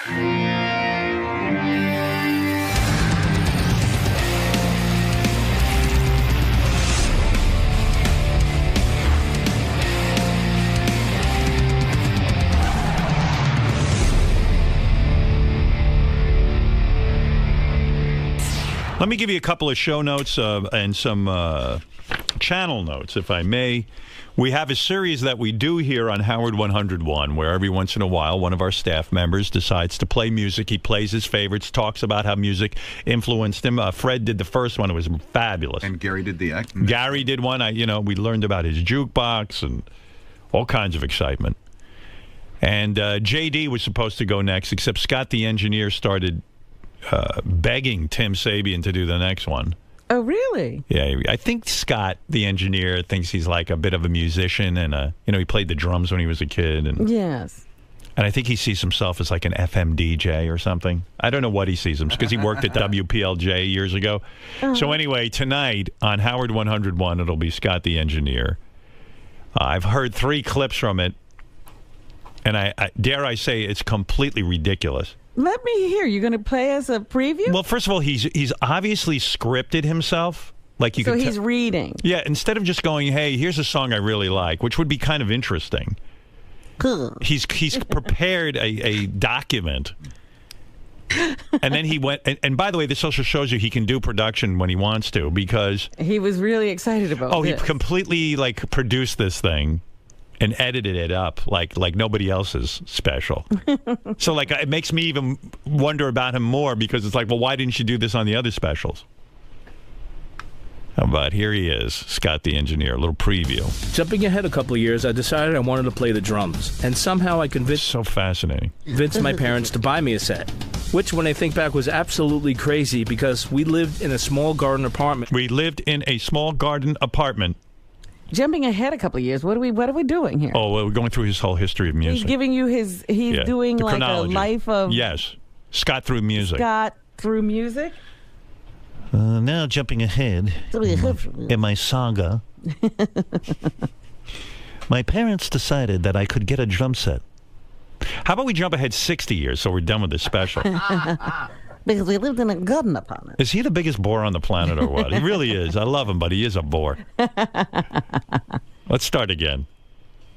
Let me give you a couple of show notes and some channel notes, if I may. We have a series that we do here on Howard 101, where every once in a while, one of our staff members decides to play music. He plays his favorites, talks about how music influenced him. Fred did the first one. It was fabulous. And Gary did the act. Gary did one. We learned about his jukebox and all kinds of excitement. And JD was supposed to go next, except Scott the engineer started begging Tim Sabian to do the next one. Oh, really? Yeah, I think Scott, the engineer, thinks he's like a bit of a musician, and he played the drums when he was a kid. And, yes. And I think he sees himself as like an FM DJ or something. I don't know what he sees him, because he worked at WPLJ years ago. So anyway, tonight on Howard 101, it'll be Scott the engineer. I've heard 3 clips from it, and I dare I say it's completely ridiculous. Let me hear. You're going to play us a preview? Well, first of all, he's obviously scripted himself. Like you. So he's reading. Yeah, instead of just going, hey, here's a song I really like, which would be kind of interesting. He's prepared a document. And then he went, and by the way, this also shows you he can do production when he wants to, because... He was really excited about this. He completely, produced this thing and edited it up like nobody else's special. So, it makes me even wonder about him more, because it's like, well, why didn't you do this on the other specials? But here he is, Scott the engineer, a little preview. Jumping ahead a couple of years, I decided I wanted to play the drums, and somehow I convinced my parents to buy me a set, which, when I think back, was absolutely crazy, because we lived in a small garden apartment. Jumping ahead a couple of years, what are we doing here? Oh, well, we're going through his whole history of music. He's giving you doing like chronology. A life of... Yes, Scott through music. Now jumping ahead in my saga, my parents decided that I could get a drum set. How about we jump ahead 60 years so we're done with this special? Because we lived in a garden apartment. Is he the biggest bore on the planet or what? He really is. I love him, but he is a bore. Let's start again.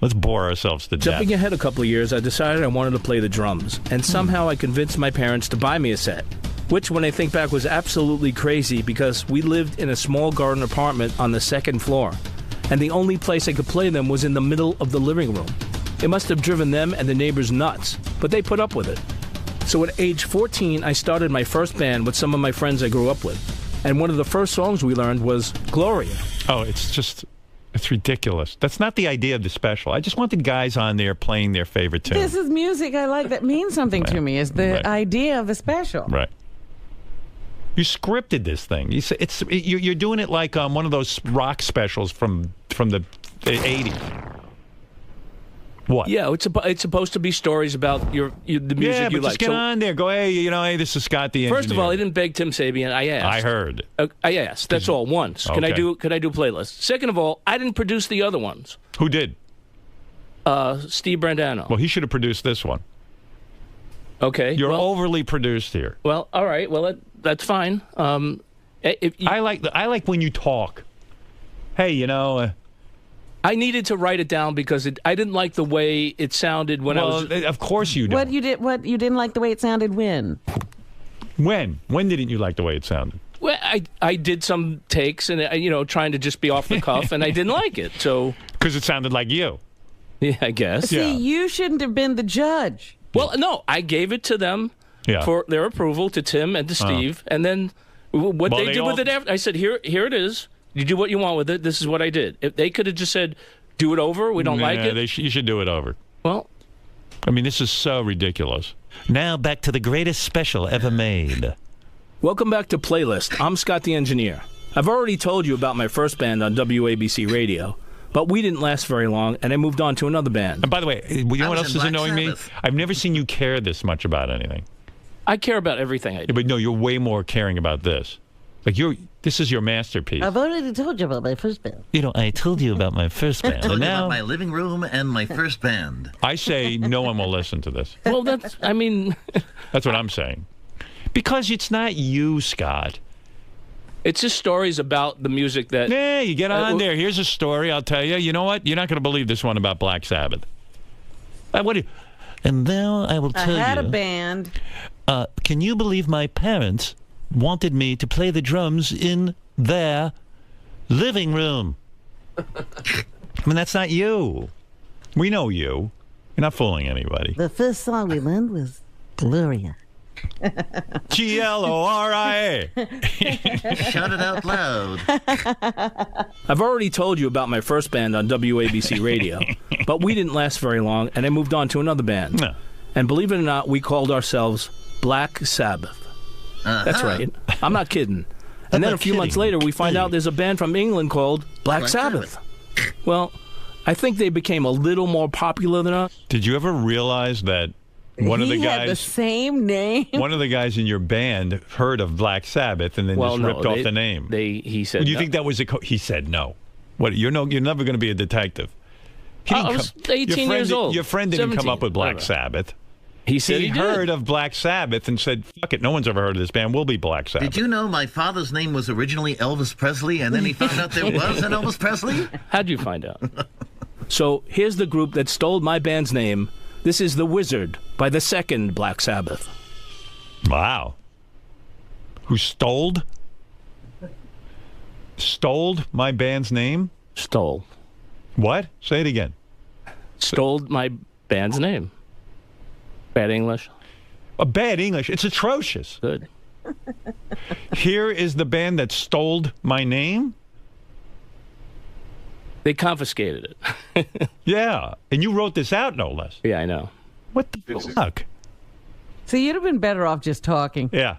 Let's bore ourselves to death. Jumping ahead a couple of years, I decided I wanted to play the drums, and somehow I convinced my parents to buy me a set, which, when I think back, was absolutely crazy, because we lived in a small garden apartment on the 2nd floor, and the only place I could play them was in the middle of the living room. It must have driven them and the neighbors nuts, but they put up with it. So at age 14, I started my first band with some of my friends I grew up with, and one of the first songs we learned was Gloria. Oh, it's ridiculous. That's not the idea of the special. I just wanted guys on there playing their favorite tune. This is music I like that means something to me, is the idea of the special. Right. You scripted this thing. You're doing it like one of those rock specials from the 80s. What? Yeah, it's supposed to be stories about the music you like. Just get on there. Go, hey, this is Scott the engineer. First of all, I didn't beg Tim Sabian. I asked. I heard. I asked. That's all. Once. Okay. Could I do playlists? Second of all, I didn't produce the other ones. Who did? Steve Brandano. Well, he should have produced this one. Okay. You're overly produced here. Well, all right. Well, that's fine. I like when you talk. Hey, I needed to write it down because I didn't like the way it sounded when I was... Of course you don't. What you didn't like the way it sounded when? When didn't you like the way it sounded? Well, I did some takes and trying to just be off the cuff, and I didn't like it. So because it sounded like you. Yeah, I guess. See, you shouldn't have been the judge. Well, no, I gave it to them for their approval, to Tim and to Steve, and then what they did with it after, I said, here it is. You do what you want with it. This is what I did. If they could have just said, do it over. We don't like it. You should do it over. Well, I mean, this is so ridiculous. Now back to the greatest special ever made. Welcome back to Playlist. I'm Scott the Engineer. I've already told you about my first band on WABC Radio, but we didn't last very long, and I moved on to another band. And by the way, you know what else is annoying me? I've never seen you care this much about anything. I care about everything I do. But no, you're way more caring about this. Like this is your masterpiece. I've already told you about my first band. I told you about my first band. Told you about my living room and my first band. I say no one will listen to this. Well, that's what I'm saying. Because it's not you, Scott. It's just stories about the music that... Yeah, you get on there. Here's a story, I'll tell you. You know what? You're not going to believe this one about Black Sabbath. And now I will tell you... I had a band. Can you believe my parents wanted me to play the drums in their living room? I mean, that's not you. We know you. You're not fooling anybody. The first song we learned was Gloria. Gloria. Shout it out loud. I've already told you about my first band on WABC radio, but we didn't last very long, and I moved on to another band. No. And believe it or not, we called ourselves Black Sabbath. That's right. I'm not kidding. And then a few months later, we find out there's a band from England called Black Sabbath. Well, I think they became a little more popular than us. Did you ever realize that one of the guys had the same name? One of the guys in your band heard of Black Sabbath and then ripped off the name. He said. Do you think that was he said no? What? You're never going to be a detective. I was 18 years old. Your friend didn't come up with Black Sabbath. He said he heard of Black Sabbath and said, "Fuck it, no one's ever heard of this band. We'll be Black Sabbath." Did you know my father's name was originally Elvis Presley, and then he found out there was an Elvis Presley? How'd you find out? So here's the group that stole my band's name. This is The Wizard by the second Black Sabbath. Wow. Who stole my band's name? Stole. What? Say it again. Stole my band's name. Bad English? Bad English. It's atrocious. Good. Here is the band that stole my name? They confiscated it. Yeah. And you wrote this out, no less. Yeah, I know. What the fuck? So you'd have been better off just talking. Yeah.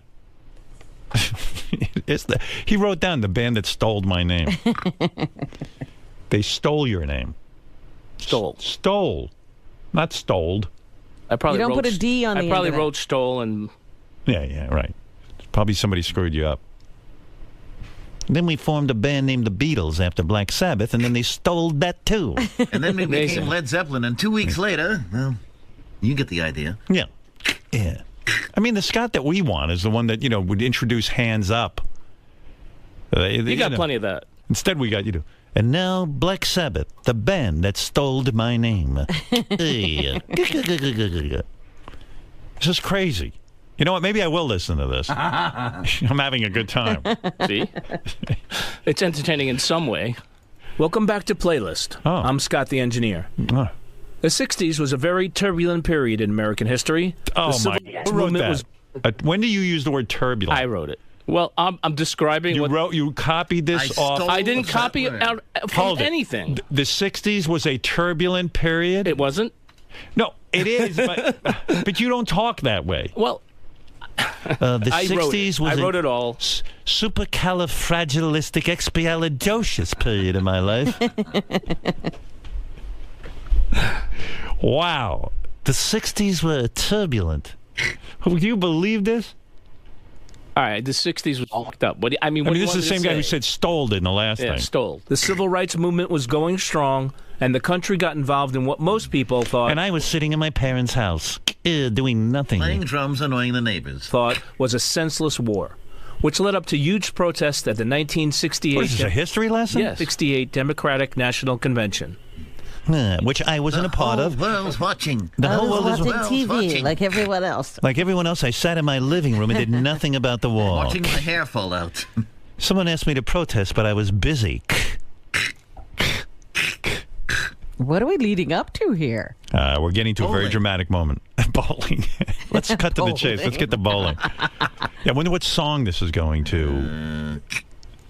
He wrote down the band that stole my name. They stole your name. Stole. Stole. Not stoled. I probably You don't put a D on the end I probably of that. wrote stole and... Yeah, right. Probably somebody screwed you up. Then we formed a band named the Beatles after Black Sabbath, and then they stole that too. And then we became Led Zeppelin, and 2 weeks later, well, you get the idea. Yeah. I mean, the Scott that we want is the one that, would introduce Hands Up. You got plenty of that. Instead, we got you to. And now, Black Sabbath, the band that stole my name. This is crazy. You know what? Maybe I will listen to this. I'm having a good time. See? It's entertaining in some way. Welcome back to Playlist. Oh. I'm Scott the Engineer. Oh. The 60s was a very turbulent period in American history. Oh, my God. Who wrote that? When do you use the word turbulent? I wrote it. Well, I'm describing You copied this off? I didn't copy it out from anything. The 60s was a turbulent period? It wasn't? No, it is, but you don't talk that way. Well, the 60s was I wrote it all. Supercalifragilisticexpialidocious period in my life. Wow. The 60s were turbulent. Do you believe this? All right, the 60s was fucked up. This is the same guy who said stole in the last thing. Stole. The civil rights movement was going strong, and the country got involved in what most people thought... And I was sitting in my parents' house, doing nothing. Playing drums, annoying the neighbors. ...thought was a senseless war, which led up to huge protests at the 1968... What is this, a history lesson? Yes, 68 Democratic National Convention. Which I wasn't a part of. The whole world's watching. The whole world watching is TV watching. like everyone else. Like everyone else, I sat in my living room and did nothing about the war. Watching my hair fall out. Someone asked me to protest, but I was busy. What are we leading up to here? We're getting to a very Bowling. dramatic moment. Bowling. Let's cut to the chase. Let's get to bowling. I wonder what song this is going to.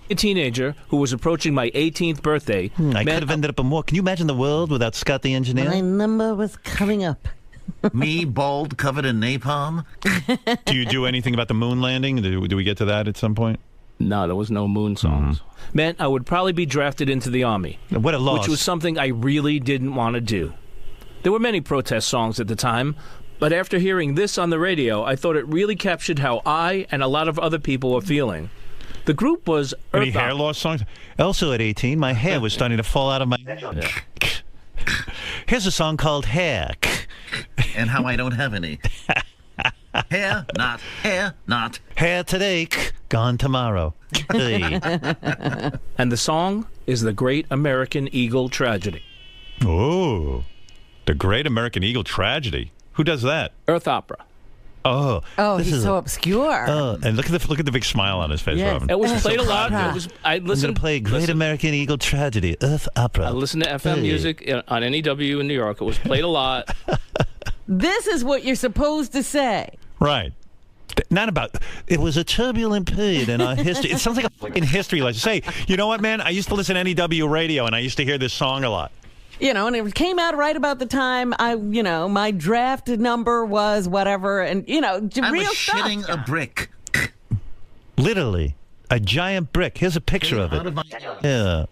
A teenager who was approaching my 18th birthday. I could have ended up in more. Can you imagine the world without Scott the Engineer? My number was coming up. Me, bald, covered in napalm. Do you do anything about the moon landing? Do we get to that at some point? No, there was no moon songs. Meant I would probably be drafted into the Army. What a loss. Which was something I really didn't want to do. There were many protest songs at the time, but after hearing this on the radio, I thought it really captured how I and a lot of other people were feeling. The group was Any Earth hair Opera. loss songs? Also at 18, my hair was starting to fall out of my head. Here's a song called Hair. And how I don't have any. Hair, not. Hair, not. Hair today, gone tomorrow. Hey. And the song is The Great American Eagle Tragedy. Oh, the Great American Eagle Tragedy. Who does that? Earth Opera. Oh, Oh, this he's is so obscure. and look at the big smile on his face, Yes. Robin. It was played a lot. Opera. It was, I I'm going listened to play Great listen, American Eagle Tragedy, Earth Opera. I listened to FM Hey. music on NEW in New York. It was played a lot. This is what you're supposed to say. Right. Not about. It was a turbulent period in our history. It sounds like a fucking history lesson. Say, you know what, man? I used to listen to NEW radio, and I used to hear this song a lot. And it came out right about the time my draft number was whatever, and I real was stuff. shitting a brick. Literally, a giant brick. Here's a picture of Out it. of my Yeah.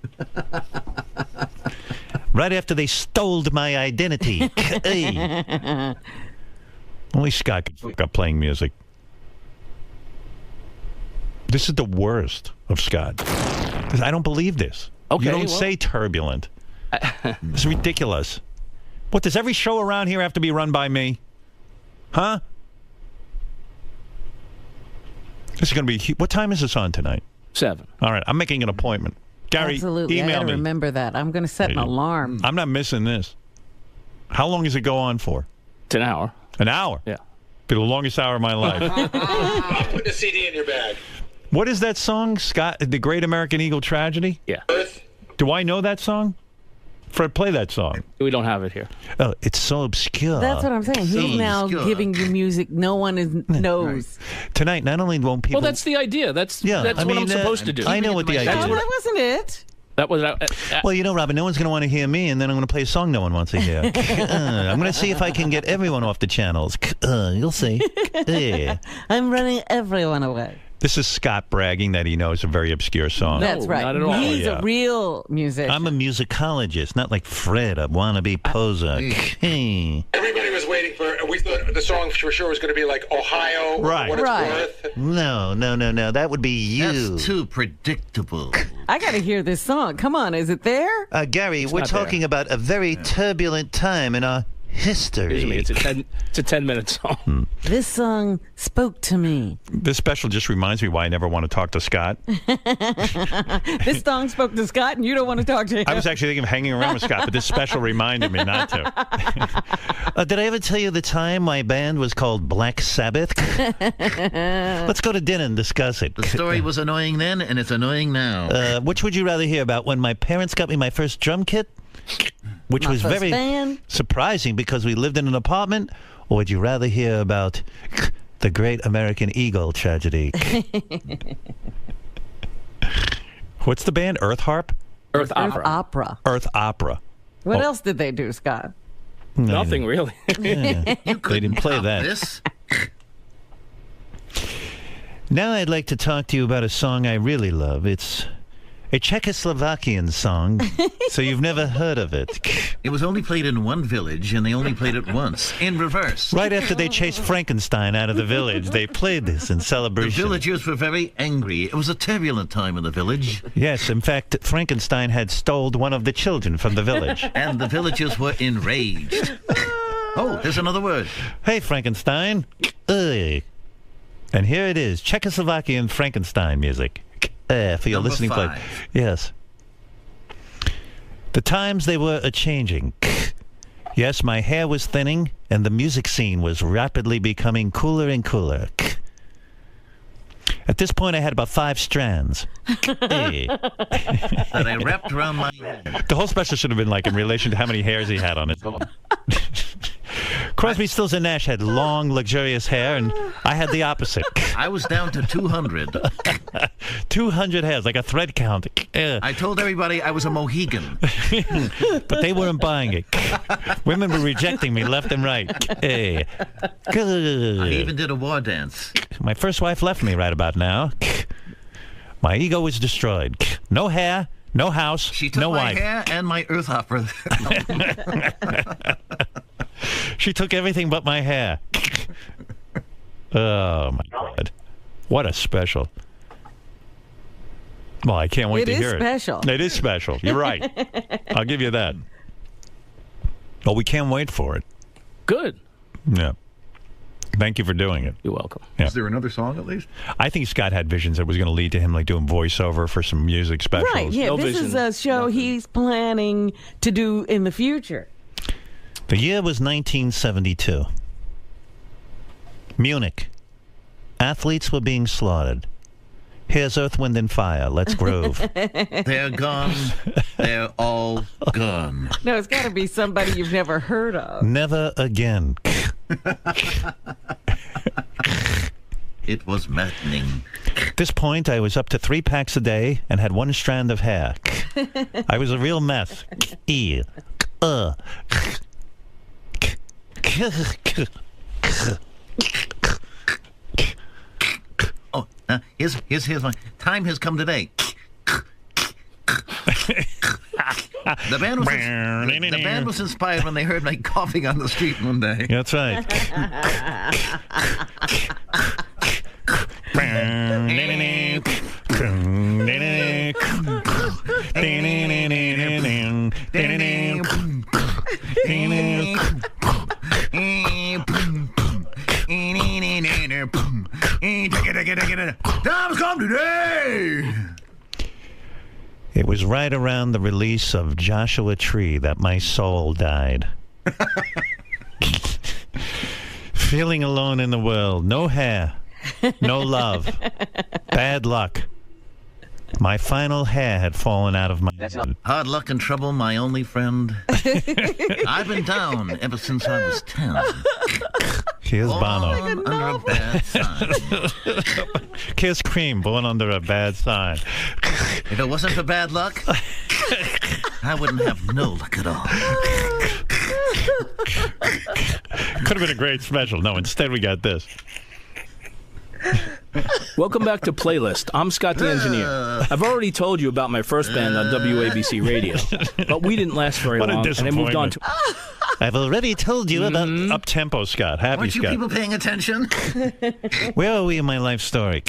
Right after they stole my identity. Hey. Only Scott can fuck up playing music. This is the worst of Scott. 'Cause I don't believe this. Okay, You don't well- say turbulent. It's ridiculous. What, does every show around here have to be run by me? Huh? This is going to be... What time is this on tonight? 7. All right, I'm making an appointment. Gary, Absolutely, I email gotta me. remember that. I'm going to set an alarm. I'm not missing this. How long does it go on for? It's an hour. An hour? Yeah. Be the longest hour of my life. I'm putting a CD in your bag. What is that song, Scott? The Great American Eagle Tragedy? Yeah. Earth. Do I know that song? Fred, play that song. We don't have it here. Oh, it's so obscure. That's what I'm saying. He's now obscure. giving you music no one knows. Tonight, not only won't people... Well, that's the idea. That's Yeah, that's I what mean, I'm supposed to do. I know what the idea Oh, is. that wasn't it. That was Well, you know, Robin, no one's going to want to hear me, and then I'm going to play a song no one wants to hear. I'm going to see if I can get everyone off the channels. You'll see. Yeah. I'm running everyone away. This is Scott bragging that he knows a very obscure song. That's right. not at all. He's Yeah. a real musician. I'm a musicologist, not like Fred, a wannabe poser. Hey. Everybody was waiting for. We thought the song for sure was going to be like Ohio, or Right. what it's Right. worth. No. That would be you. That's too predictable. I got to hear this song. Come on, is it there? Gary, we're not there. talking about a very turbulent time in our history. Excuse me. It's a 10-minute song. This song spoke to me. This special just reminds me why I never want to talk to Scott. This song spoke to Scott, and you don't want to talk to him. I was actually thinking of hanging around with Scott, but this special reminded me not to. Did I ever tell you the time my band was called Black Sabbath? Let's go to dinner and discuss it. The story was annoying then, and it's annoying now. Which would you rather hear about? When my parents got me my first drum kit? Which was first very band. surprising because we lived in an apartment? Or would you rather hear about the Great American Eagle Tragedy? What's the band? Earth Harp? Earth Opera. Opera. Earth Opera. What Oh. else did they do, Scott? Nothing really. Yeah. You couldn't didn't play top that. This. Now I'd like to talk to you about a song I really love. It's a Czechoslovakian song, so you've never heard of it. It was only played in one village, and they only played it once, in reverse. Right after they chased Frankenstein out of the village, they played this in The celebration. villagers were very angry. It was a turbulent time in the village, Yes, in fact, Frankenstein had stole one of the children from the village. and the villagers were enraged. Oh, there's another word. Hey, Frankenstein. Ugh. And here it is, Czechoslovakian Frankenstein music. For your Number listening 5. pleasure. Yes. The times they were a-changing. Yes, my hair was thinning, and the music scene was rapidly becoming cooler and cooler. At this point, I had about 5 strands. Hey. That I wrapped around my head. The whole special should have been like in relation to how many hairs he had on it. Crosby, Stills, and Nash had long, luxurious hair, and I had the opposite. I was down to 200. 200 hairs, like a thread count. I told everybody I was a Mohegan. But they weren't buying it. Women were rejecting me left and right. Hey. I even did a war dance. My first wife left me right about now. My ego was destroyed. No hair, no house, She took no my wife. hair and my earth opera. She took everything but my hair. Oh, my God. What a special. Well, I can't wait to hear special. it. It is special. You're right. I'll give you that. Well, we can't wait for it. Good. Yeah. Thank you for doing it. You're welcome. Yeah. Is there another song at least? I think Scott had visions that was going to lead to him like doing voiceover for some music specials. Right, yeah. No This is vision, a show nothing. he's planning to do in the future. The year was 1972. Munich. Athletes were being slaughtered. Here's Earth, Wind, and Fire. Let's groove. They're gone. They're all gone. No, it's got to be somebody you've never heard of. Never again. It was maddening. At this point, I was up to 3 packs a day and had 1 strand of hair. I was a real mess. E. Oh, here's my time has come today. The band was inspired when they heard me coughing on the street one day. That's right. Time's come today. It was right around the release of Joshua Tree that my soul died. Feeling alone in the world. No hair. No love. Bad luck. My final hair had fallen out of my head. Hard luck and trouble, my only friend. I've been down ever since I was 10. Here's Bono. Born under a bad sign. Kiss Cream, born under a bad sign. If it wasn't for bad luck, I wouldn't have no luck at all. Could have been a great special. No, instead we got this. Welcome back to Playlist. I'm Scott the Engineer. I've already told you about my first band on WABC Radio, but we didn't last very What a long, and I moved on to... I've already told you about... Up-tempo, Scott. Happy Aren't you Scott. people paying attention? Where are we in my life story?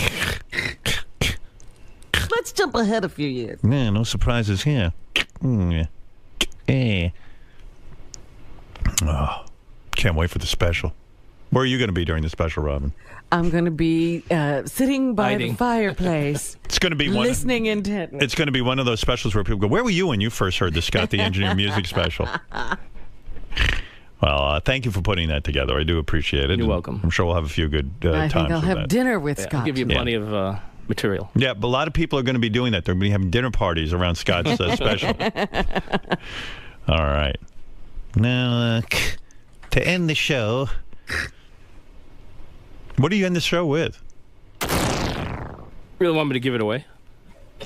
Let's jump ahead a few years. Yeah, no surprises here. Oh, can't wait for the special. Where are you going to be during the special, Robin? I'm going to be sitting by Hiding. the fireplace, It's going to be one. listening intently. It's going to be one of those specials where people go, "Where were you when you first heard the Scott the Engineer music special?" Well, thank you for putting that together. I do appreciate it. You're And welcome. I'm sure we'll have a few good I times think I'll with have that. dinner with I'll Scott. give you plenty of material. Yeah, but a lot of people are going to be doing that. They're going to be having dinner parties around Scott's special. All right. Now, to end the show, What do you end the show with? Really want me to give it away?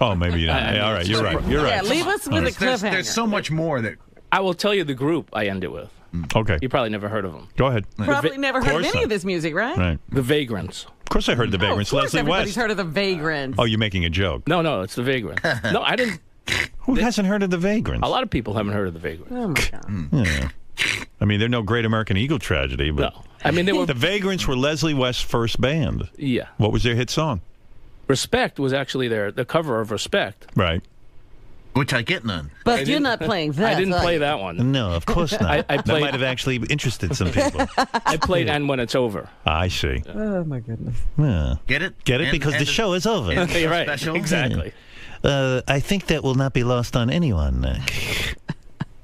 Oh, maybe you don't. I mean, All right, you're right. You're Yeah, right. leave us with a cliffhanger. There's so much more that. I will tell you the group I end it with. Okay, You probably never heard of them. go ahead. Probably never heard of course any not. of this music, right? Right. The Vagrants. Of course I heard the Oh, Vagrants. of course Leslie everybody's West. heard of the Vagrants. Oh, you're making a joke. No, it's the Vagrants. No, I didn't. Who hasn't heard of the Vagrants? A lot of people haven't heard of the Vagrants. Oh, my God. Yeah. I mean, they're no Great American Eagle tragedy, but No. I mean, they were... the Vagrants were Leslie West's first band. Yeah. What was their hit song? Respect was actually the cover of Respect. Right. Which I get none. But you're not playing that. I didn't are play you? that one. no, of course not. I That played- might have actually interested some people. I played And When It's Over. I see. Oh, my goodness. Yeah. Get it? Get it? And- Because and the show is over. and You're right. special? Exactly. I think that will not be lost on anyone.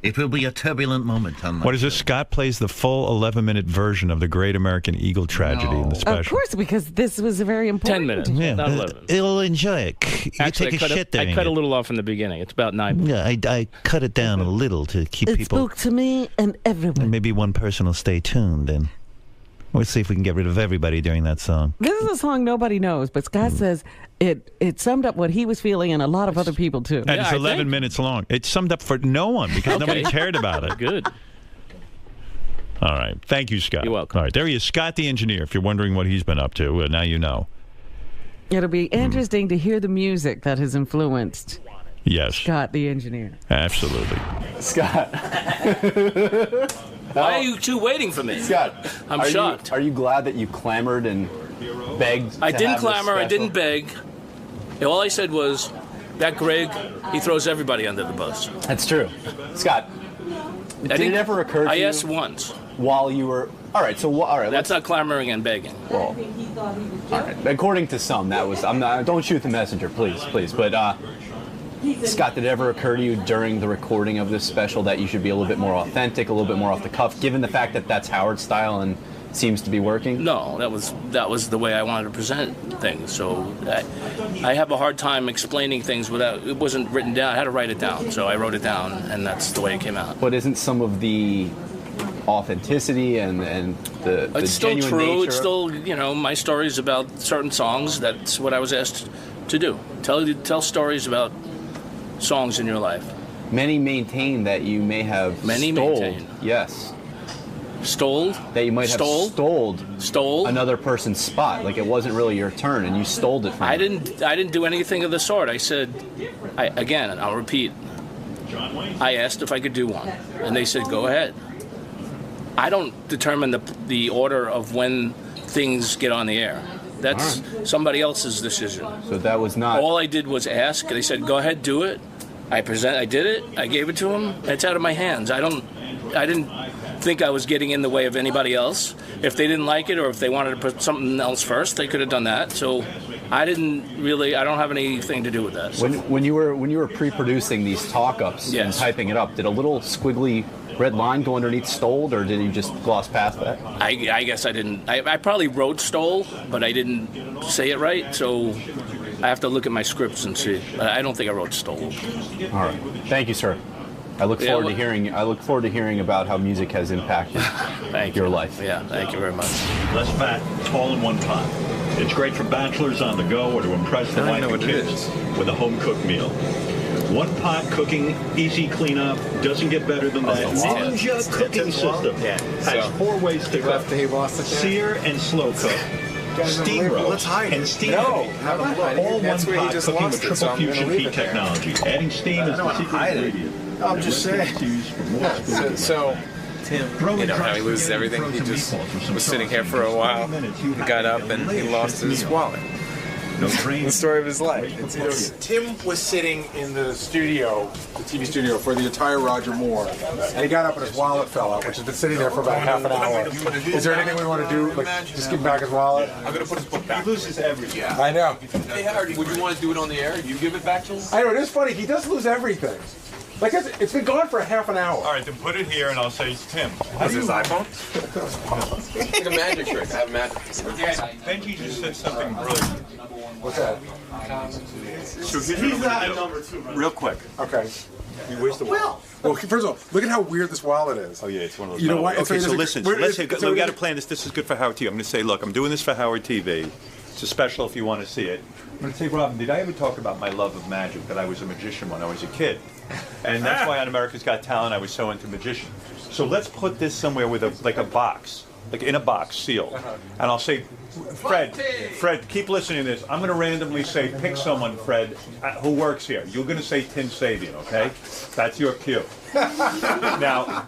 It will be a turbulent moment on my What is this? Scott plays the full 11-minute version of the Great American Eagle tragedy in the Of special. course, because this was very important. 10 minutes, Yeah, not 11. It'll enjoy it. You Actually, take a shit I during cut it. a little off in the beginning. It's about 9 minutes. Yeah, I cut it down a little to keep It people. spoke to me and everyone. Maybe one person will stay tuned, and we'll see if we can get rid of everybody during that song. This is a song nobody knows, but Scott says it summed up what he was feeling and a lot of other people, too. And Yeah, it's I 11 think. minutes long. It's summed up for no one because nobody cared about it. Good. All right. Thank you, Scott. You're welcome. All right. There he is, Scott the Engineer. If you're wondering what he's been up to, now you know. It'll be interesting to hear the music that has influenced Yes. Scott the Engineer. Absolutely. Why are you two waiting for me? Scott, I'm are shocked. Are you glad that you clamored and begged? I to didn't have this clamor. I special? didn't beg. All I said was, That Greg, he throws everybody under the bus. That's true. Scott, did it ever occur to you? I asked once. While you were... All right, so... All right, that's not clamoring and begging. Well, all right. According to some, that was... I'm not... Don't shoot the messenger, please. But, Scott, did it ever occur to you during the recording of this special that you should be a little bit more authentic, a little bit more off the cuff, given the fact that that's Howard's style and seems to be working? No, that was the way I wanted to present things. So I have a hard time explaining things without... It wasn't written down. I had to write it down. So I wrote it down, and that's the way it came out. But isn't some of the authenticity and the it's still genuine true. nature... It's still, you know, my stories about certain songs. That's what I was asked to do. Tell stories about songs in your life. Many maintain that you may have maintain. Yes. Stole? That you might have stole another person's spot. Like it wasn't really your turn and you stole it from I didn't do anything of the sort. I said, again, and I'll repeat, I asked if I could do one. And they said, go ahead. I don't determine the order of when things get on the air. That's somebody else's decision. So that was not... All I did was ask. They said, go ahead, do it. I did it. I gave it to them. It's out of my hands. I didn't think I was getting in the way of anybody else. If they didn't like it or if they wanted to put something else first, they could have done that. So I don't have anything to do with that. When you were pre-producing these talk-ups and typing it up, did a little squiggly red line go underneath stoled, or did you just gloss past that? I guess I didn't. I probably wrote stole, but I didn't say it right, so I have to look at my scripts and see. I don't think I wrote stole. All right. Thank you, sir. I look forward to hearing about how music has impacted your life. Yeah, thank you very much. Less fat, all in one pot. It's great for bachelors on the go or to impress the wife and kids with a home-cooked meal. One pot cooking, easy cleanup, doesn't get better than that. Ninja cooking system has 4 ways to cook: sear and slow cook, steam roast, and steam all one pot cooking with triple fusion heat technology. Adding steam is the secret ingredient. I'm just saying. So Tim, you know how he loses everything? He just was sitting here for a while. He got up and he lost his wallet. The story of his life. Tim was sitting in the studio, the TV studio, for the entire Roger Moore, and he got up and his wallet fell out, which has been sitting there for about half an hour. Is there anything we want to do? Like, just give him back his wallet? I'm going to put his book back. He loses everything. Yeah. I know. Hey, Howard, would you want to do it on the air? You give it back to him? I know, it is funny. He does lose everything. Like, it's been gone for half an hour. All right, then put it here and I'll say Tim. What's his iPhone? It's like a magic trick. I have magic. Benji just said something brilliant. What's that? So here's not number 2. Real quick. Okay. Where's the wallet? Well, first of all, look at how weird this wallet is. Oh, yeah, it's one of those. You know what? Okay, so listen. We got to plan this. This is good for Howard TV. I'm going to say, look, I'm doing this for Howard TV. It's a special if you want to see it. I'm going to say, Robin, did I ever talk about my love of magic, that I was a magician when I was a kid? And that's why on America's Got Talent I was so into magician. So let's put this somewhere with a box, like in a box, sealed. And I'll say, Fred, keep listening to this. I'm going to randomly say, pick someone, Fred, who works here. You're going to say Tim Sabian, okay? That's your cue. Now,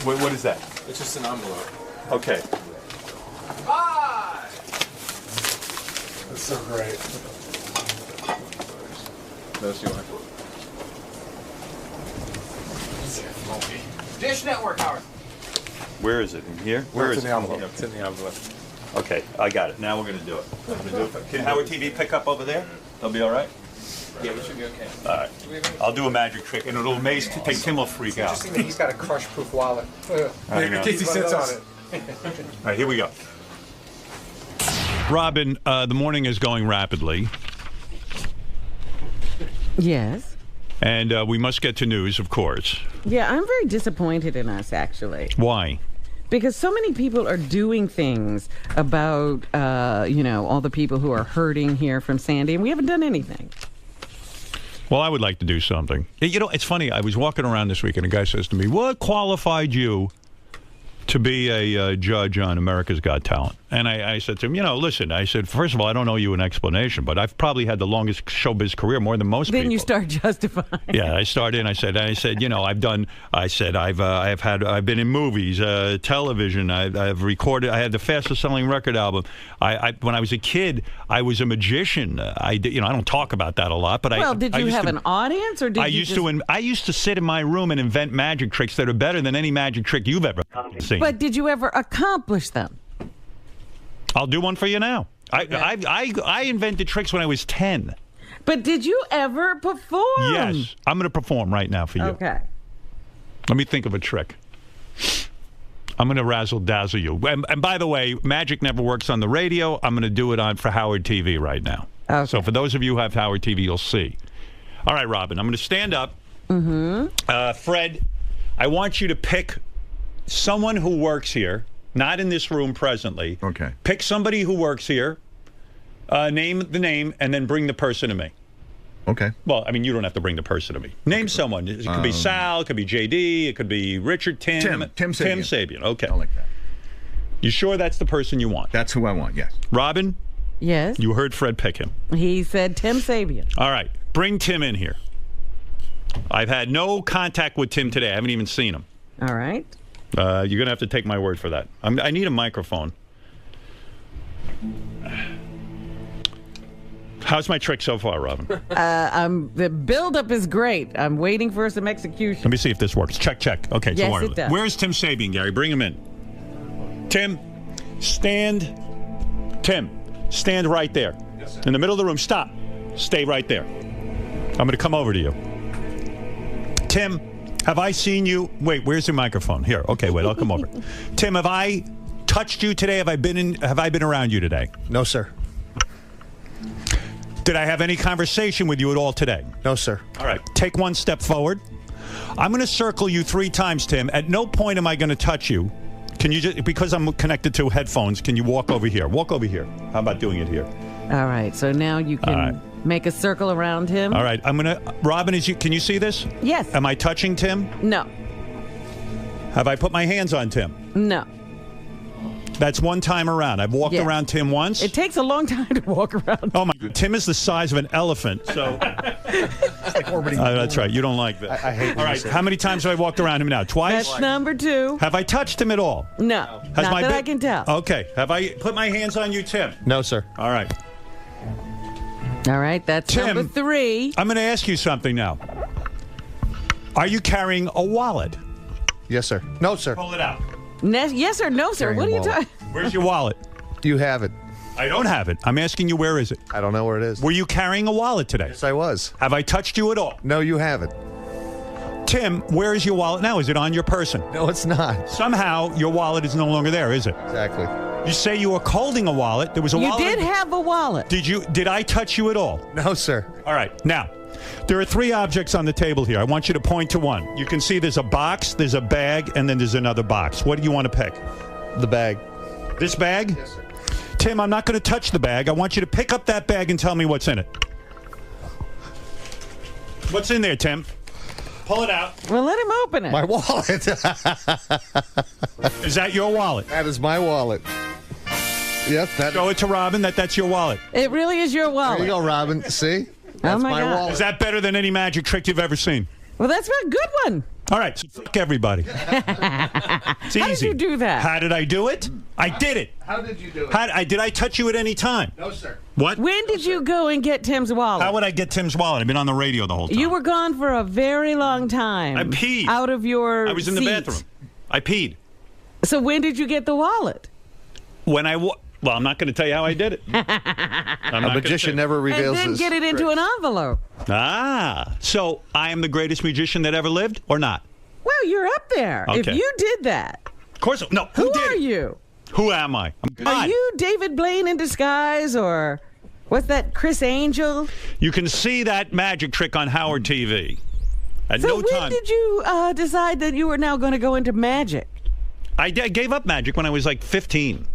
what is that? It's just an envelope. Okay. Bye! That's so great. Those you want. Dish Network, Howard. Where is it? In here? Where is it? In the envelope. It's in the envelope. Okay, I got it. Now we're going to do it. Can Howard TV pick up over there? They'll be all right? Yeah, we should be okay. All right. I'll do a magic trick, and it'll amaze Tim will freak out. Interesting that he's got a crush-proof wallet. In case he sits on it. All right, here we go. Robin, the morning is going rapidly. Yes. And we must get to news, of course. Yeah, I'm very disappointed in us, actually. Why? Because so many people are doing things about, all the people who are hurting here from Sandy, and we haven't done anything. Well, I would like to do something. You know, it's funny. I was walking around this week, and a guy says to me, what qualified you to be a judge on America's Got Talent. And I said to him, listen, I said, first of all, I don't owe you an explanation, but I've probably had the longest showbiz career, more than most people. Then you start justifying. Yeah, I started and I said, I've been in movies, television, I've recorded, I had the fastest selling record album. When I was a kid, I was a magician. I don't talk about that a lot, but did you have an audience, or did I used to sit in my room and invent magic tricks that are better than any magic trick you've ever seen. But did you ever accomplish them? I'll do one for you now. Okay. I invented tricks when I was 10. But did you ever perform? Yes. I'm going to perform right now for you. Okay. Let me think of a trick. I'm going to razzle-dazzle you. And by the way, magic never works on the radio. I'm going to do it for Howard TV right now. Okay. So for those of you who have Howard TV, you'll see. All right, Robin, I'm going to stand up. Mm-hmm. Fred, I want you to pick someone who works here. Not in this room presently. Okay. Pick somebody who works here, name the name, and then bring the person to me. Okay. Well, I mean, you don't have to bring the person to me. Name someone. It could be Sal, it could be JD, it could be Richard, Tim Sabian. Tim Sabian. Okay. I like that. You sure that's the person you want? That's who I want, yes. Robin, Yes. you heard Fred pick him. He said Tim Sabian. All right. Bring Tim in here. I've had no contact with Tim today. I haven't even seen him. All right. You're going to have to take my word for that. I need a microphone. How's my trick so far, Robin? The build-up is great. I'm waiting for some execution. Let me see if this works. Check. Okay, Yes, so wireless. it does. Where's Tim Sabian, Gary? Bring him in. Tim, stand right there. Yes, in the middle of the room. Stop. Stay right there. I'm going to come over to you. Tim, have I seen you? Wait, where's your microphone? Here. Okay, wait, I'll come over. Tim, have I touched you today? Have I been around you today? No, sir. Did I have any conversation with you at all today? No, sir. All right. Take one step forward. I'm going to circle you 3 times, Tim. At no point am I going to touch you. Can you just, because I'm connected to headphones, can you walk over here? Walk over here. How about doing it here? All right. So now you can make a circle around him. All right. I'm going to, Robin, can you see this? Yes. Am I touching Tim? No. Have I put my hands on Tim? No. That's one time around. I've walked around Tim once. It takes a long time to walk around. Oh, my God. Tim is the size of an elephant, so. It's like orbiting. That's right. You don't like this. I hate All right. How many times have I walked around him now? Twice? That's number 2. Have I touched him at all? No. Not that I can tell. Okay. Have I put my hands on you, Tim? No, sir. All right. All right. That's Tim, number 3. I'm going to ask you something now. Are you carrying a wallet? Yes, sir. No, sir. Pull it out. Yes or no, sir? Carrying What are you a wallet. talking? Where's your wallet? You have it. I don't have it. I'm asking you, where is it? I don't know where it is. Were you carrying a wallet today? Yes, I was. Have I touched you at all? No, you haven't. Tim, where is your wallet now? Is it on your person? No, it's not. Somehow, your wallet is no longer there, is it? Exactly. You say you were holding a wallet. There was a wallet. You did have a wallet. Did I touch you at all? No, sir. All right. Now, there are 3 objects on the table here. I want you to point to one. You can see there's a box, there's a bag, and then there's another box. What do you want to pick? The bag. This bag? Yes, sir. Tim, I'm not going to touch the bag. I want you to pick up that bag and tell me what's in it. What's in there, Tim? Pull it out. Well, let him open it. My wallet. Is that your wallet? That is my wallet. Yep. Show it to Robin that's your wallet. It really is your wallet. There you go, Robin. See? That's my God. wallet. Is that better than any magic trick you've ever seen? Well, that's a good one. All right, so fuck everybody. It's easy. How did you do that? How did I do it? I did it. How did you do it? Did I touch you at any time? No, sir. What? When did you go and get Tim's wallet? How would I get Tim's wallet? I've been on the radio the whole time. You were gone for a very long time. I peed. Out of your I was in the seat. bathroom. I peed. So when did you get the wallet? When well, I'm not going to tell you how I did it. A magician never reveals And then his get it into an envelope. So I am the greatest magician that ever lived, or not? Well, you're up there. Okay. If you did that. Of course. No. Who did are it? you? Who am I? I'm God. Are you David Blaine in disguise, or what's that, Chris Angel? You can see that magic trick on Howard TV. At So no when time. did you decide that you were now going to go into magic? I gave up magic when I was like 15.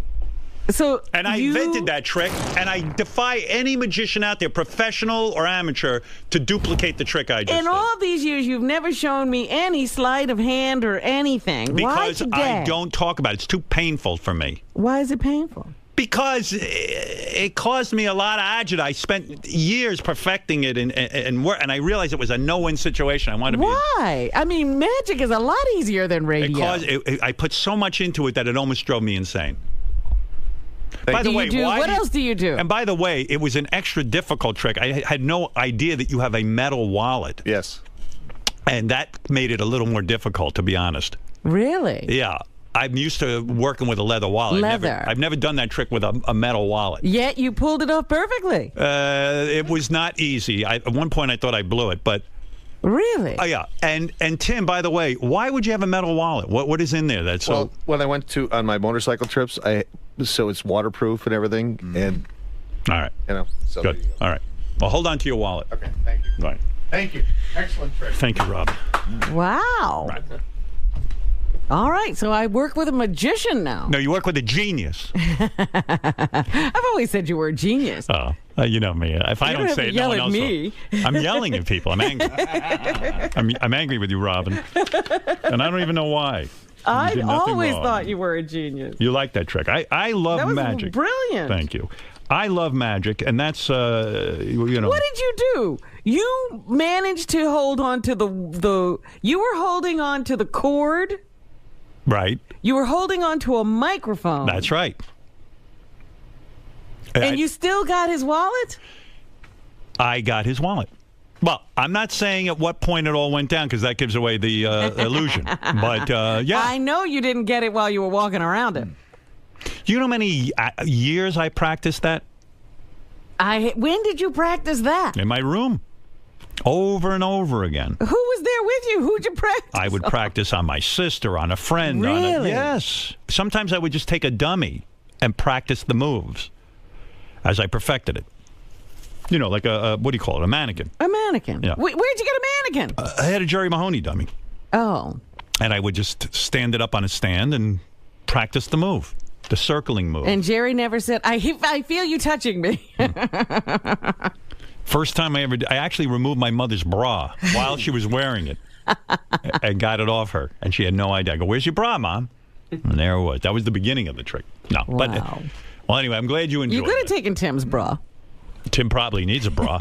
And I invented that trick, and I defy any magician out there, professional or amateur, to duplicate the trick I just In did. all these years, you've never shown me any sleight of hand or anything. Why Because today? I don't talk about it. It's too painful for me. Why is it painful? Because it caused me a lot of agita. I spent years perfecting it, and I realized it was a no-win situation. I wanted to be. Why? I mean, magic is a lot easier than radio. I put so much into it that it almost drove me insane. By the way, what else do you do? And by the way, it was an extra difficult trick. I had no idea that you have a metal wallet. Yes. And that made it a little more difficult, to be honest. Really? Yeah. I'm used to working with a leather wallet. I've never done that trick with a metal wallet. Yet you pulled it off perfectly. It was not easy. At one point, I thought I blew it, but... Really? Oh, yeah. And Tim, by the way, why would you have a metal wallet? What is in there that's Well, when I went on my motorcycle trips, so it's waterproof and everything, and... All right. So good. All right. Well, hold on to your wallet. Okay, thank you. Right. Thank you. Excellent trick. Thank you, Rob. Wow. Right. All right, so I work with a magician now. No, you work with a genius. I've always said you were a genius. Oh, you know me. If I You don't have say to it, no yell one at else me. will. I'm yelling at people. I'm angry. I'm angry with you, Robin. And I don't even know why. I did nothing always wrong. thought you were a genius. You like that trick. I love That was magic. brilliant. Thank you. I love magic, and that's, What did you do? You managed to hold on to you were holding on to the cord. Right. You were holding on to a microphone. That's right. And you still got his wallet? I got his wallet. Well, I'm not saying at what point it all went down because that gives away the illusion. But, yeah. I know you didn't get it while you were walking around it. You know how many years I practiced that? When did you practice that? In my room. Over and over again. Who was there with you? Who'd you practice? I would practice on my sister, on a friend. Really? Yes. Sometimes I would just take a dummy and practice the moves as I perfected it. You know, like what do you call it? A mannequin. A mannequin? Yeah. Where'd you get a mannequin? I had a Jerry Mahoney dummy. Oh. And I would just stand it up on a stand and practice the move, the circling move. And Jerry never said, I feel you touching me. First time I actually removed my mother's bra while she was wearing it and got it off her. And she had no idea. I go, where's your bra, Mom? And there it was. That was the beginning of the trick. No. Wow. But, well, anyway, I'm glad you enjoyed it. You could have taken Tim's bra. Tim probably needs a bra.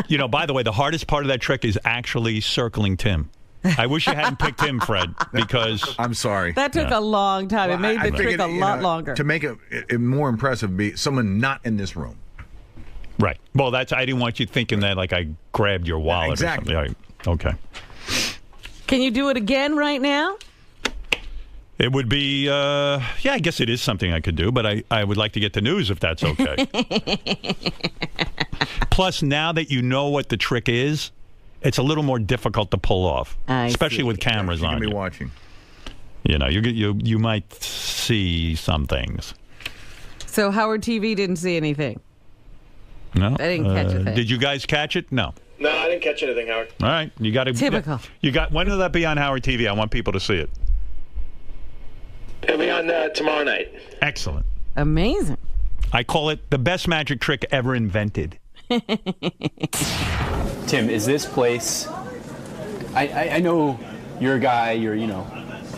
You know, by the way, the hardest part of that trick is actually circling Tim. I wish you hadn't picked him, Fred, because... I'm sorry. That took a long time. It made the trick a lot longer. To make it more impressive, be someone not in this room. Right. Well, I didn't want you thinking that like I grabbed your wallet exactly. or something. Okay. Can you do it again right now? It would be, yeah, I guess it is something I could do, but I would like to get the news if that's okay. Plus, now that you know what the trick is, it's a little more difficult to pull off, especially with cameras on. You're gonna be you. watching. You know, you might see some things. So Howard TV didn't see anything. No, I didn't catch a thing. Did you guys catch it? No. No, I didn't catch anything, Howard. All right, you got to. Typical. When will that be on Howard TV? I want people to see it. It'll be on tomorrow night. Excellent. Amazing. I call it the best magic trick ever invented. Tim, is this place... I know you're a guy, you're,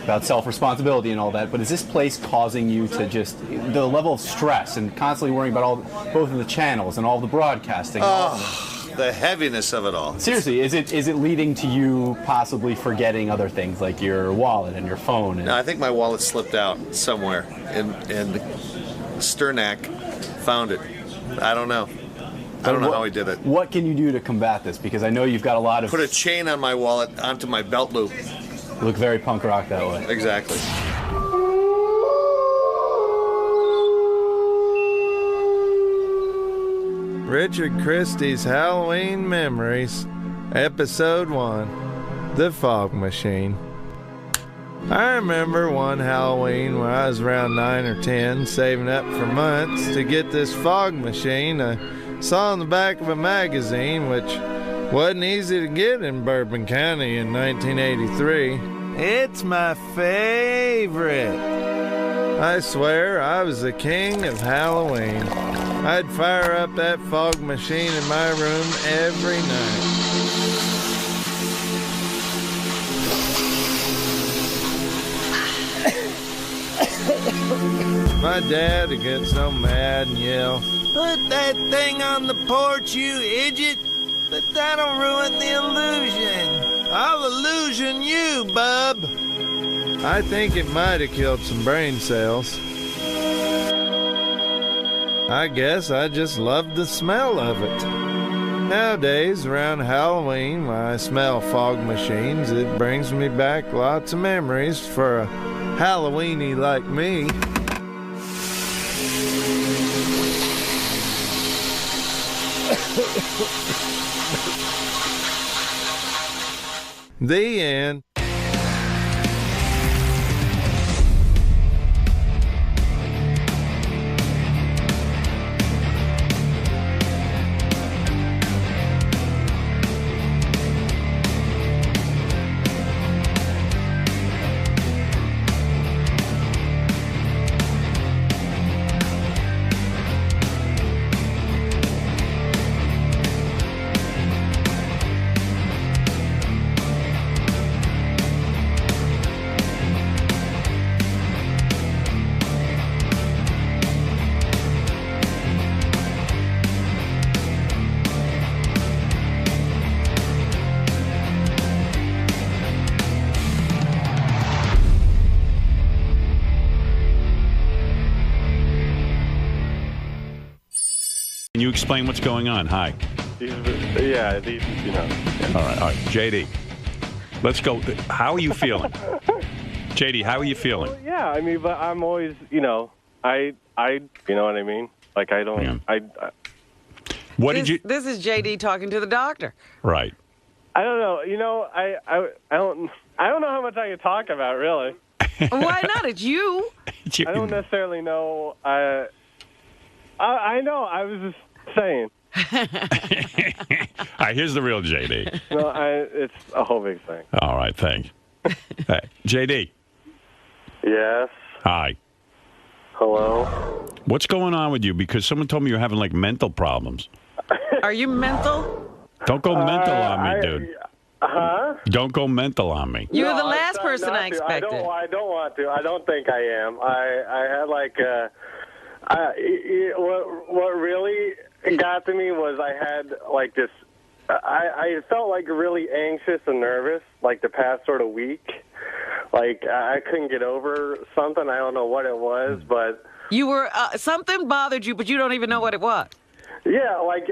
about self-responsibility and all that, but is this place causing you to just... the level of stress and constantly worrying about both of the channels and all the broadcasting? The heaviness of it all. Seriously, is it leading to you possibly forgetting other things like your wallet and your phone? No, I think my wallet slipped out somewhere, and Sternak found it. I don't know. I don't know how he did it. What can you do to combat this? Because I know you've got a lot of... Put a chain on my wallet onto my belt loop. You look very punk rock that way. Exactly. Richard Christie's Halloween Memories, Episode 1, The Fog Machine. I remember one Halloween when I was around 9 or 10, saving up for months to get this fog machine I saw on the back of a magazine, which wasn't easy to get in Bourbon County in 1983. It's my favorite. I swear I was the king of Halloween. I'd fire up that fog machine in my room every night. My dad would get so mad and yell, "Put that thing on the porch, you idiot! But that'll ruin the illusion. I'll illusion you, bub." I think it might have killed some brain cells. I guess I just loved the smell of it. Nowadays, around Halloween, when I smell fog machines, it brings me back lots of memories for a Halloweenie like me. The end. Can you explain what's going on? Hi. These, All right. JD, let's go. How are you feeling? JD, how are you feeling? Well, yeah, I mean, but I'm always, you know what I mean? Like, I don't, Yeah. What did you... This is JD talking to the doctor. Right. I don't know. You know, I don't know how much I can talk about, really. Why not? It's you. I don't necessarily know. I know. I was just saying. All right, here's the real JD. No, it's a whole big thing. All right, thanks. Hey, JD. Yes. Hi. Hello. What's going on with you? Because someone told me you're having, like, mental problems. Are you mental? Don't go mental on me, dude. Huh? Don't go mental on me. You were the last person I expected. I don't want to. I don't think I am. I had like what really got to me was I had like this. I felt like really anxious and nervous like the past sort of week. Like I couldn't get over something. I don't know what it was, but you were something bothered you, but you don't even know what it was. Yeah, like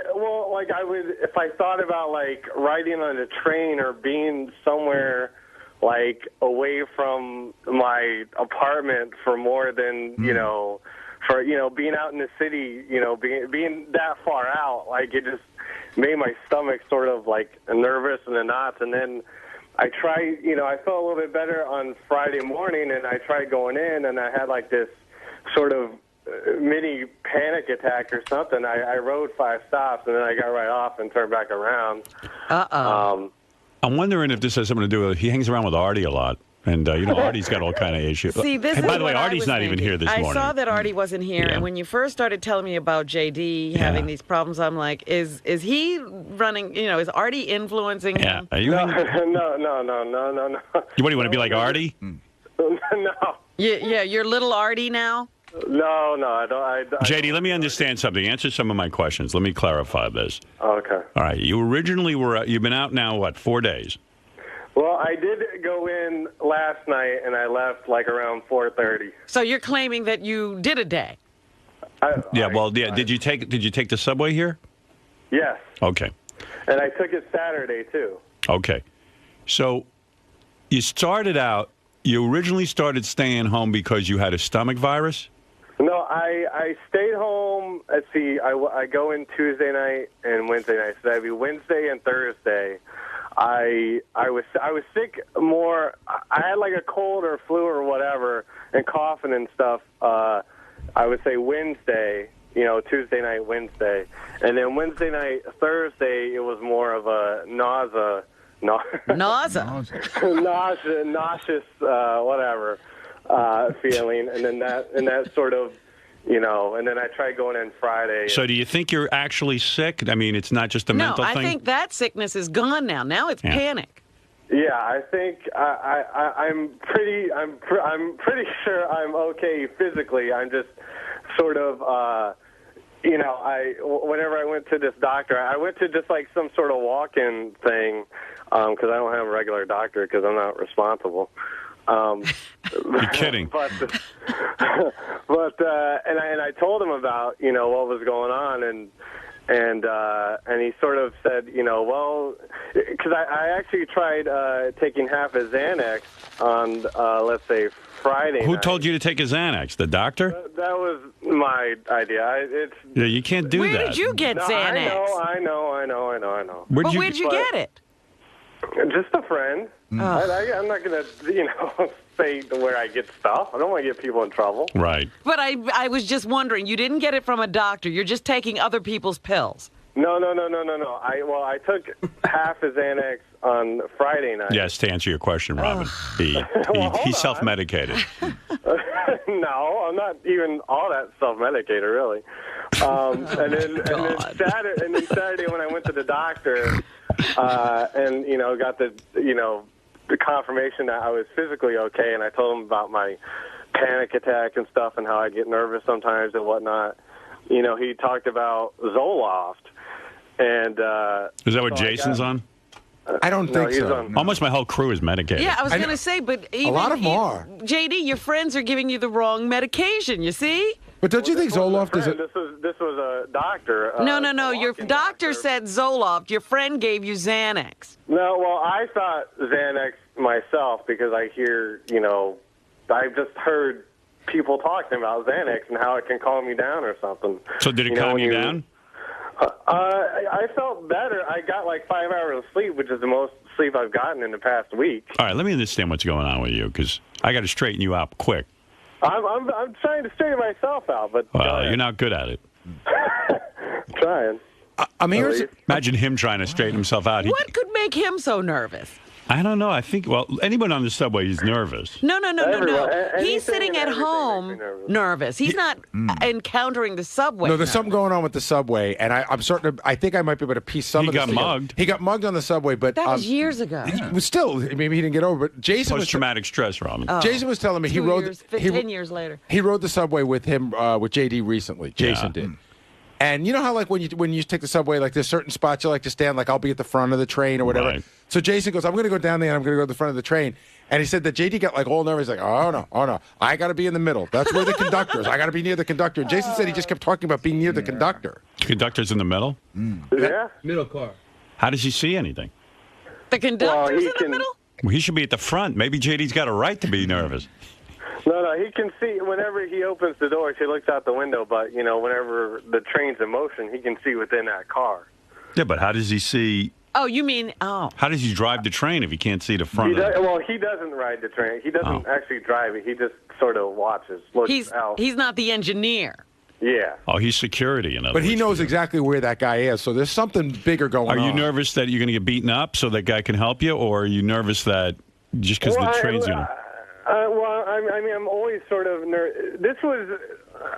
I would, if I thought about like riding on a train or being somewhere like away from my apartment for more than being out in the city, being that far out, like it just made my stomach sort of like nervous in the knots. And then I tried, I felt a little bit better on Friday morning, and I tried going in, and I had like this sort of mini panic attack or something. I rode 5 stops and then I got right off and turned back around. I'm wondering if this has something to do with he hangs around with Artie a lot. And, Artie's got all kind of issues. See, this hey, is by the way, what Artie's not even here this morning. I saw that Artie wasn't here, and when you first started telling me about JD having these problems, I'm like, is he running, is Artie influencing him? Are you No. What do you want to be like Artie? No. Yeah, you're little Artie now? No, I don't. JD, let me understand something. Answer some of my questions. Let me clarify this. Okay. All right. You originally you've been out now, 4 days? Well, I did go in last night, and I left like around 4:30. So you're claiming that you did a day? Did you take the subway here? Yes. Okay. And I took it Saturday, too. Okay. So you originally started staying home because you had a stomach virus? No, I stayed home. Let's see, I go in Tuesday night and Wednesday night. So that'd be Wednesday and Thursday. I was sick more. I had like a cold or flu or whatever and coughing and stuff. I would say Wednesday, Tuesday night, Wednesday. And then Wednesday night, Thursday, it was more of a nausea. Nauseous, whatever. feeling, and then that sort of, you know, and then I tried going in Friday. So do you think you're actually sick? I mean, it's not just a mental thing? No, I think that sickness is gone now. Now it's panic. Yeah, I think I'm pretty sure I'm okay physically. I'm just sort of, you know, whenever I went to this doctor, I went to just like some sort of walk-in thing because I don't have a regular doctor because I'm not responsible. You're kidding. But I told him about, you know, what was going on, and he sort of said, you know, well, because I actually tried taking half a Xanax on, let's say, Friday Who night. told you to take a Xanax? The doctor? That was my idea. Yeah, you can't do that. Where did you get Xanax? I know. Where'd you get it? Just a friend. I'm not going to, you know, say where I get stuff. I don't want to get people in trouble. Right. But I was just wondering, you didn't get it from a doctor. You're just taking other people's pills. No. I took half a Xanax on Friday night. Yes, to answer your question, Robin. He self-medicated. No, I'm not even all that self-medicated, really. And then Saturday when I went to the doctor, and you know, got the confirmation that I was physically okay, and I told him about my panic attack and stuff, and how I get nervous sometimes and whatnot. You know, he talked about Zoloft, and is that what Jason's on? I don't think so. Almost my whole crew is medicated. Yeah, I was going to say, but even lot of them are. JD, your friends are giving you the wrong medication. You see? But don't you think Zoloft is This was a doctor. No. Your doctor said Zoloft. Your friend gave you Xanax. No, well, I thought Xanax myself because I hear, you know, I've just heard people talking about Xanax and how it can calm you down or something. So did it calm you down? I felt better. I got like 5 hours of sleep, which is the most sleep I've gotten in the past week. All right, let me understand what's going on with you, because I got to straighten you out quick. I'm trying to straighten myself out, but you're not good at it. Trying. Imagine him trying to straighten himself out. What could make him so nervous? I don't know. I think, well, anyone on the subway is nervous. No. He's sitting at home nervous. He's not encountering the subway. No, there's something going on with the subway, and I'm starting to. I think I might be able to piece some of this together. mugged. He got mugged on the subway, but that was years ago. Still, maybe he didn't get over. But Jason post-traumatic stress, Robin. Jason was telling me he rode 10 years later. He rode the subway with him with JD recently. Jason did. And you know how, like, when you take the subway, like, there's certain spots you like to stand, like, I'll be at the front of the train or whatever. Right. So Jason goes, I'm going to go down there and I'm going to go to the front of the train. And he said that JD got, like, all nervous. He's like, oh, no. I got to be in the middle. That's where the conductor is. I got to be near the conductor. And Jason said he just kept talking about being near the conductor. The conductor's in the middle? Yeah. Middle car. How does he see anything? The conductor's in the middle? Well, he should be at the front. Maybe JD's got a right to be nervous. No, he can see whenever he opens the doors, he looks out the window, but, you know, whenever the train's in motion, he can see within that car. Yeah, but how does he see? Oh, you mean, How does he drive the train if he can't see the front Well, he doesn't ride the train. He doesn't actually drive it. He just sort of watches, looks out. He's not the engineer. Yeah. Oh, he's security, in other But words. he knows exactly where that guy is, so there's something bigger going on. Are you nervous that you're going to get beaten up so that guy can help you, or are you nervous that just because the train's going to... I'm always sort of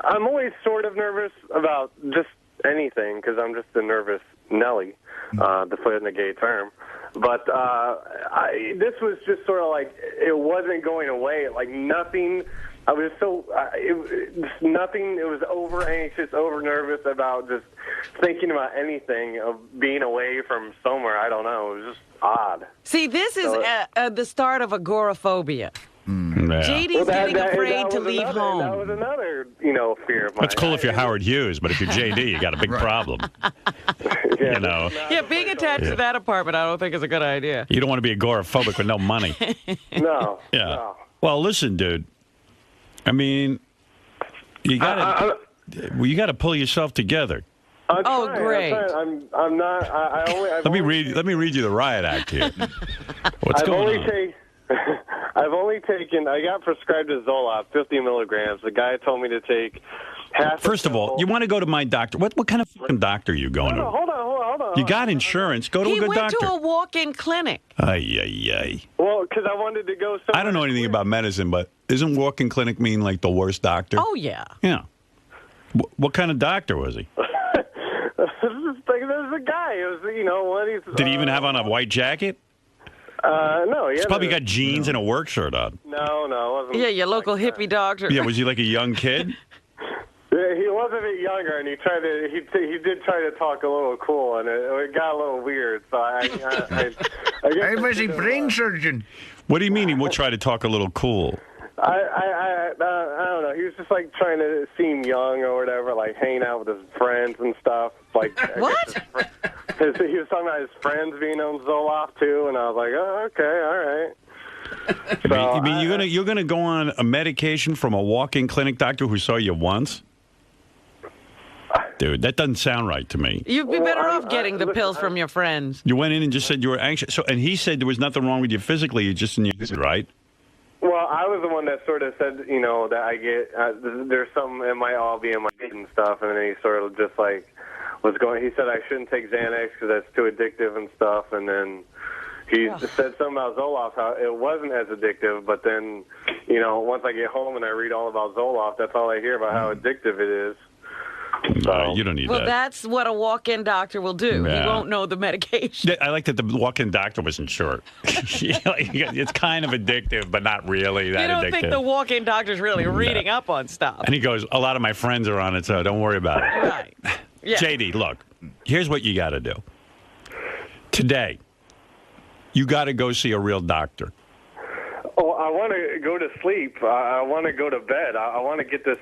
I'm always sort of nervous about just anything because I'm just a nervous Nelly, to put it in a gay term. But this was just sort of like it wasn't going away. Like nothing. I was nothing. It was over anxious, over nervous about just thinking about anything of being away from somewhere. I don't know. It was just odd. See, this is the start of agoraphobia. Yeah. JD's getting afraid to leave home. That was another, fear of mine. That's cool if you're Howard Hughes, but if you're JD, you got a big problem. Yeah, being attached to that apartment, I don't think is a good idea. You don't want to be agoraphobic with no money. No. Yeah. No. Well, listen, dude. I mean, you got to pull yourself together. Great. I'm not. Let me read you the riot act here. What's going on? I've only taken. I got prescribed a Zoloft, 50 milligrams. The guy told me to take half. First of all, you want to go to my doctor. What kind of fucking doctor are you going to? Hold hold on. You got insurance. Go to a He good went doctor. to a walk-in clinic. Ay. Well, because I wanted to go somewhere. I don't know anything about medicine, but isn't walk-in clinic mean like the worst doctor? Oh, yeah. Yeah. What kind of doctor was he? There's a guy. It was, what he's. Did he even have on a white jacket? No. He's probably got jeans and a work shirt on. No, it wasn't. Yeah, your local hippie doctor. Yeah, was he like a young kid? Yeah, he was a bit younger, and he did try to talk a little cool, and it got a little weird. So I guess was a brain surgeon. What do you mean he would try to talk a little cool? I don't know. He was just like trying to seem young or whatever, like hanging out with his friends and stuff. Like what? He was talking about his friends being on Zoloft too, and I was like, oh, okay, all right. So you mean you're gonna go on a medication from a walk-in clinic doctor who saw you once? Dude, that doesn't sound right to me. You'd be better off getting the pills from your friends. You went in and just said you were anxious. And he said there was nothing wrong with you physically. You just in your right. Well, I was the one that sort of said, that I get there's something, it might all be in my head and stuff, and then he sort of just like was going. He said I shouldn't take Xanax because that's too addictive and stuff, and then he said something about Zoloft, how it wasn't as addictive, but then once I get home and I read all about Zoloft, that's all I hear about how addictive it is. No, you don't need that. Well, that's what a walk-in doctor will do. Yeah. He won't know the medication. I like that the walk-in doctor wasn't sure. It's kind of addictive, but not really that You don't addictive. think the walk-in doctor's really reading up on stuff. And he goes, a lot of my friends are on it, so don't worry about it. Right. Yeah. JD, look, here's what you got to do. Today, you got to go see a real doctor. Oh, I want to go to sleep. I want to go to bed. I want to get this,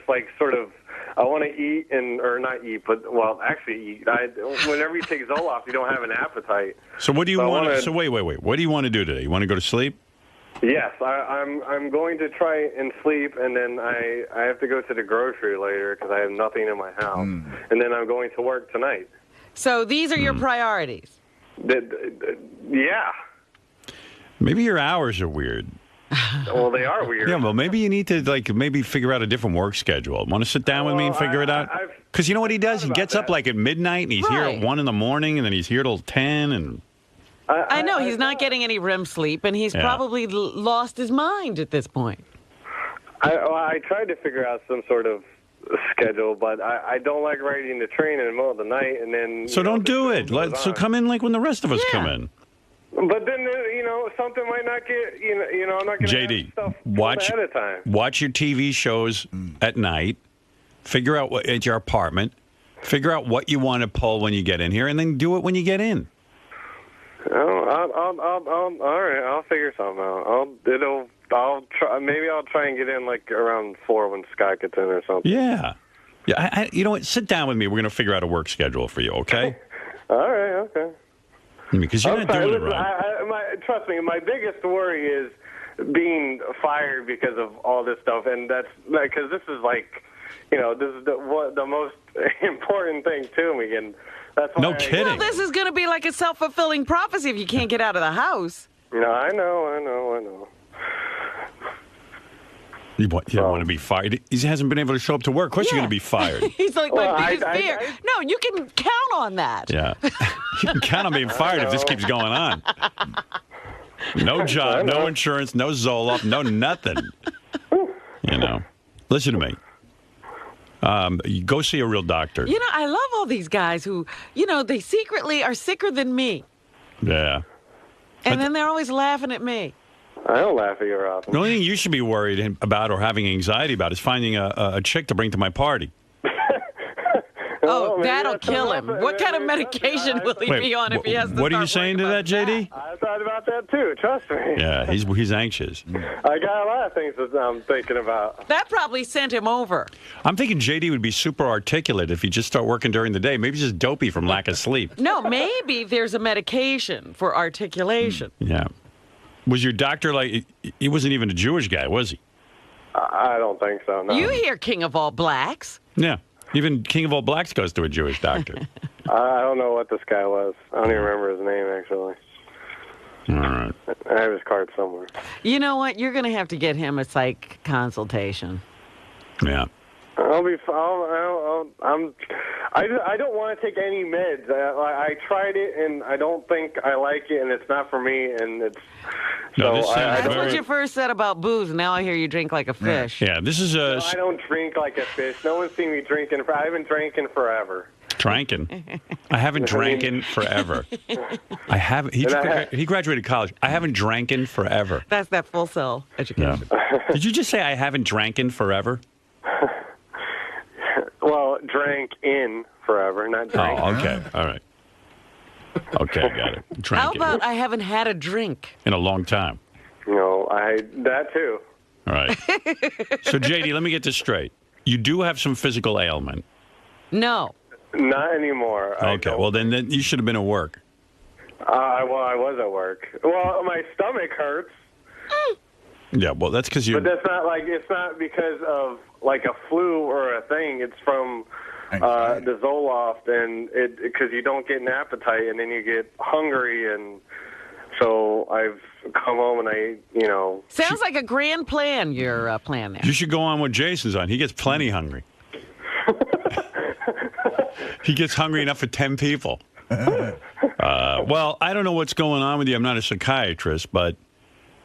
I want to eat or not eat, but, actually eat. Whenever you take Zoloft, you don't have an appetite. So what do you want to, so wait. What do you want to do today? You want to go to sleep? Yes, I'm going to try and sleep, and then I have to go to the grocery later because I have nothing in my house. And then I'm going to work tonight. So these are your priorities. Yeah. Maybe your hours are weird. Well, they are weird. Yeah, well, maybe you need to maybe figure out a different work schedule. Want to sit down with me and figure it out? Because you know what he does? He gets up like at midnight and he's here at 1 in the morning, and then he's here till 10. And I know he's not getting any REM sleep, and he's probably lost his mind at this point. I tried to figure out some sort of schedule, but I don't like riding the train in the middle of the night, and then so don't do it. So come in like when the rest of us come in. But then something might not get I'm not going to JD, stuff watch ahead of time. Watch your TV shows at night. Figure out what at your apartment. Figure out what you want to pull when you get in here, and then do it when you get in. Oh, all right. I'll figure something out. I'll try. Maybe I'll try and get in like around 4 when Scott gets in or something. Yeah. You know what? Sit down with me. We're going to figure out a work schedule for you. Okay. All right. Okay. Because you're not doing it right. Trust me, my biggest worry is being fired because of all this stuff, and that's because this is this is the most important thing to me, and that's why. No kidding. Well, this is going to be like a self-fulfilling prophecy if you can't get out of the house. No, I know. You want to be fired? He hasn't been able to show up to work. Of course you're going to be fired. He's like, my biggest fear. No, you can count on that. Yeah. You can count on being fired if this keeps going on. No job, no insurance, no Zoloft, no nothing. Listen to me. You go see a real doctor. I love all these guys who, they secretly are sicker than me. Yeah. And then they're always laughing at me. I don't laugh at your often. The only thing you should be worried about or having anxiety about is finding a chick to bring to my party. Oh, that'll kill him. What kind of medication will he be on if he has to What are you saying to that, JD? I thought about that too. Trust me. Yeah, he's anxious. I got a lot of things that I'm thinking about. That probably sent him over. I'm thinking JD would be super articulate if he just start working during the day. Maybe he's just dopey from lack of sleep. No, maybe there's a medication for articulation. Yeah. Was your doctor he wasn't even a Jewish guy, was he? I don't think so, no. You hear King of All Blacks. Yeah. Even King of All Blacks goes to a Jewish doctor. I don't know what this guy was. I don't even remember his name, actually. All right. I have his card somewhere. You know what? You're going to have to get him a psych consultation. Yeah. I'm I don't want to take any meds. I tried it, and I don't think I like it, and it's not for me. And it's That's what you first said about booze. Now I hear you drink like a fish. Yeah, this is a. No, I don't drink like a fish. No one's seen me drinking. I haven't drinking forever. Drinking. I haven't drank forever. I haven't. He graduated college. I haven't drank in forever. That's that full cell education. Yeah. Did you just say I haven't drank in forever? Well, drank in forever, not drank. Oh, okay. All right. Okay, I got it. Drank How about I haven't had a drink? in a long time. No, that too. All right. So, JD, let me get this straight. You do have some physical ailment. No. Not anymore. Okay, well, then you should have been at work. Well, I was at work. Well, my stomach hurts. Yeah, well, that's because you. But that's not it's not because of like a flu or a thing. It's from the Zoloft, and because you don't get an appetite, and then you get hungry, and so I've come home and Sounds like a grand plan, your plan there. You should go on what Jason's on. He gets plenty hungry. He gets hungry enough for 10 people. Well, I don't know what's going on with you. I'm not a psychiatrist, but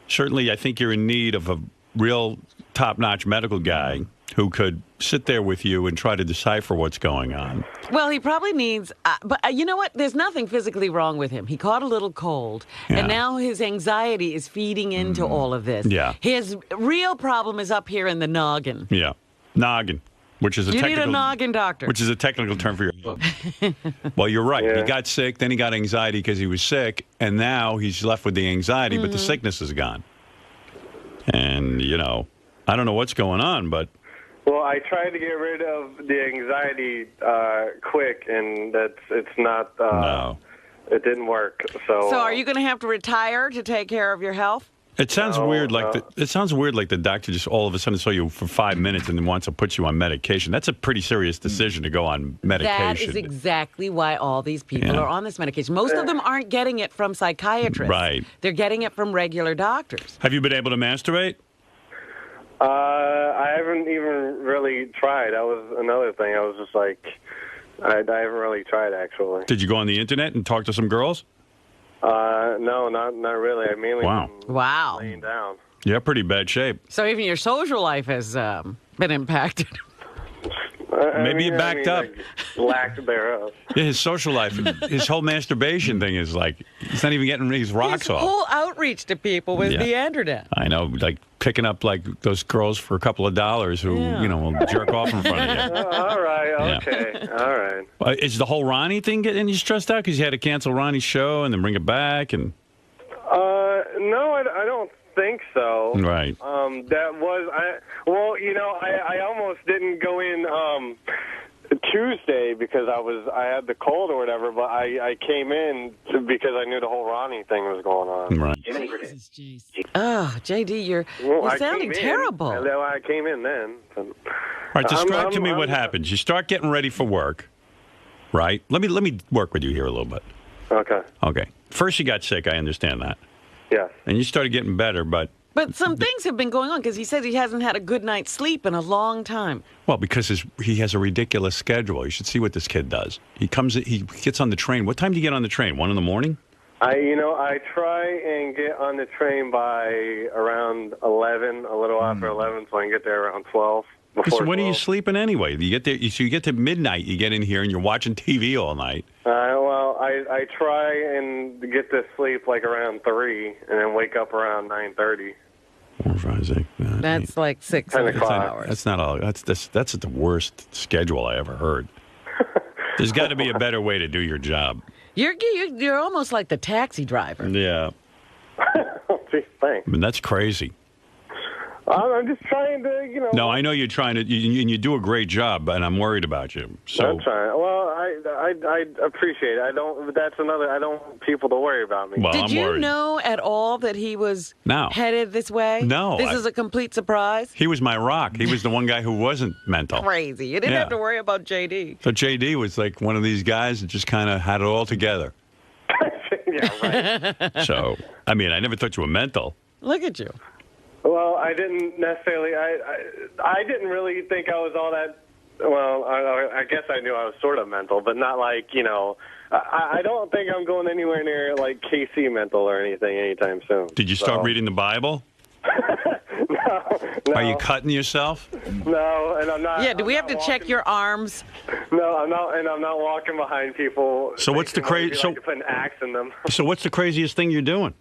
certainly I think you're in need of a real top-notch medical guy who could sit there with you and try to decipher what's going on. Well, he probably needs, but you know what? There's nothing physically wrong with him. He caught a little cold, and now his anxiety is feeding into all of this. Yeah. His real problem is up here in the noggin. Yeah. Noggin. Which is a You need technical, a noggin doctor. Which is a technical term for your. Well, you're right. Yeah. He got sick, then he got anxiety because he was sick, and now he's left with the anxiety, but the sickness is gone. And I don't know what's going on, but. Well, I tried to get rid of the anxiety quick, and it's not. No. It didn't work. So are you going to have to retire to take care of your health? It sounds weird, it sounds weird, like the doctor just all of a sudden saw you for 5 minutes and then wants to put you on medication. That's a pretty serious decision to go on medication. That is exactly why all these people are on this medication. Most of them aren't getting it from psychiatrists. Right. They're getting it from regular doctors. Have you been able to masturbate? I haven't even really tried. That was another thing. I was just like, I haven't really tried, actually. Did you go on the internet and talk to some girls? No, not really. I mainly Wow. laying down. Yeah, pretty bad shape. So even your social life has been impacted. Maybe it backed up. Lack thereof. Yeah, his social life, his whole masturbation thing is like, he's not even getting his rocks His off. whole outreach to people was the internet. I know, like picking up like those girls for a couple of dollars who, will jerk off in front of you. All right, okay, all right. Is the whole Ronnie thing getting you stressed out because you had to cancel Ronnie's show and then bring it back? And No, I don't think so. Right. That was I almost didn't go in Tuesday because I had the cold or whatever, but I came in because I knew the whole Ronnie thing was going on. Right. Oh, JD, you're sounding terrible. I came in then. All right, describe to me what happens. You start getting ready for work, right? Let me work with you here a little bit. Okay. Okay. First, you got sick. I understand that. Yes. And you started getting better, but some things have been going on because he says he hasn't had a good night's sleep in a long time. Well, because he has a ridiculous schedule. You should see what this kid does. He gets on the train. What time do you get on the train? 1 in the morning? I try and get on the train by around 11, a little after 11, so I can get there around 12. So when are you sleeping anyway? You get there. So you get to midnight. You get in here and you're watching TV all night. Well, I try and get to sleep like around 3, and then wake up around 9:30. 4, 5, 6. That's like 6 hours. That's not all. That's the worst schedule I ever heard. There's got to be a better way to do your job. You're almost like the taxi driver. Yeah. Gee, thanks. I mean, that's crazy. I'm just trying to, No, I know you're trying to, and you do a great job, and I'm worried about you. So I'm trying. Well, I appreciate it. I don't want people to worry about me. Well, Did you know at all that he was headed this way? No. This is a complete surprise? He was my rock. He was the one guy who wasn't mental. Crazy. You didn't have to worry about JD. So JD was like one of these guys that just kind of had it all together. Yeah, right. So, I mean, I never thought you were mental. Look at you. Well, I didn't necessarily. I didn't really think I was all that Well, I guess I knew I was sort of mental, but not like, I don't think I'm going anywhere near like KC mental or anything anytime soon. Did you start reading the Bible? No. Are you cutting yourself? No, and I'm not. Yeah, do we have to check your arms? No, I'm not, and I'm not walking behind people. So what's the crazy? So put an axe in them. So what's the craziest thing you're doing?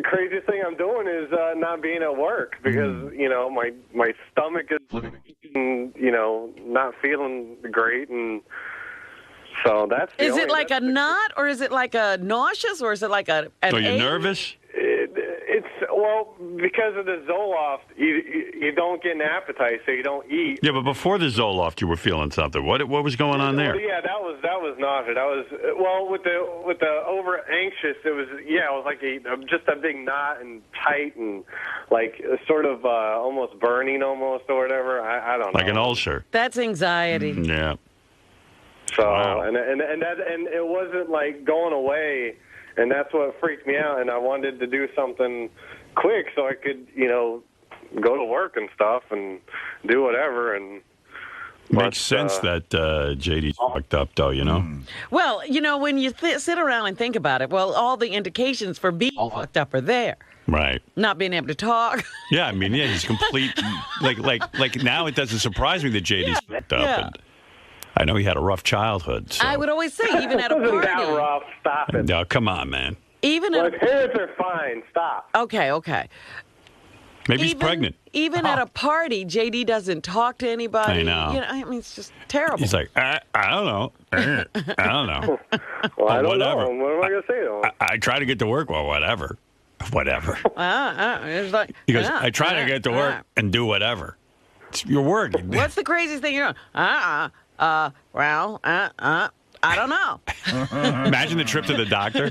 Craziest thing I'm doing is not being at work because my stomach is not feeling great, and so that's. Is it like a knot, or is it like a nauseous, or is it like an So you're ache? nervous? Well, because of the Zoloft, you don't get an appetite, so you don't eat. Yeah, but before the Zoloft, you were feeling something. What was going on there? Well, yeah, that was nausea. That was with the over anxious. It was like just a big knot and tight and like sort of almost burning almost or whatever. I don't know. Like an ulcer. That's anxiety. Yeah. So Wow. and it wasn't like going away. And that's what freaked me out, and I wanted to do something quick so I could, go to work and stuff and do whatever. And Makes sense that JD's fucked up, though, Well, when you sit around and think about it, well, all the indications for being fucked up are there. Right. Not being able to talk. Yeah, I mean, he's complete. like now it doesn't surprise me that JD's fucked up. Yeah. And I know he had a rough childhood. So. I would always say, even at a Wasn't party. that rough? Stop it. No, come on, man. Even My at a, parents are fine. Stop. okay. Maybe he's pregnant. Even at a party, JD doesn't talk to anybody. I know. I mean, it's just terrible. He's like, I don't know. I don't know. Well, I don't whatever. know. What am I going to say to him? I try to get to work. Well, whatever. Whatever. It's like, He goes, I try to get to work and do whatever. It's your work. What's the craziest thing you're doing? I don't know. Imagine the trip to the doctor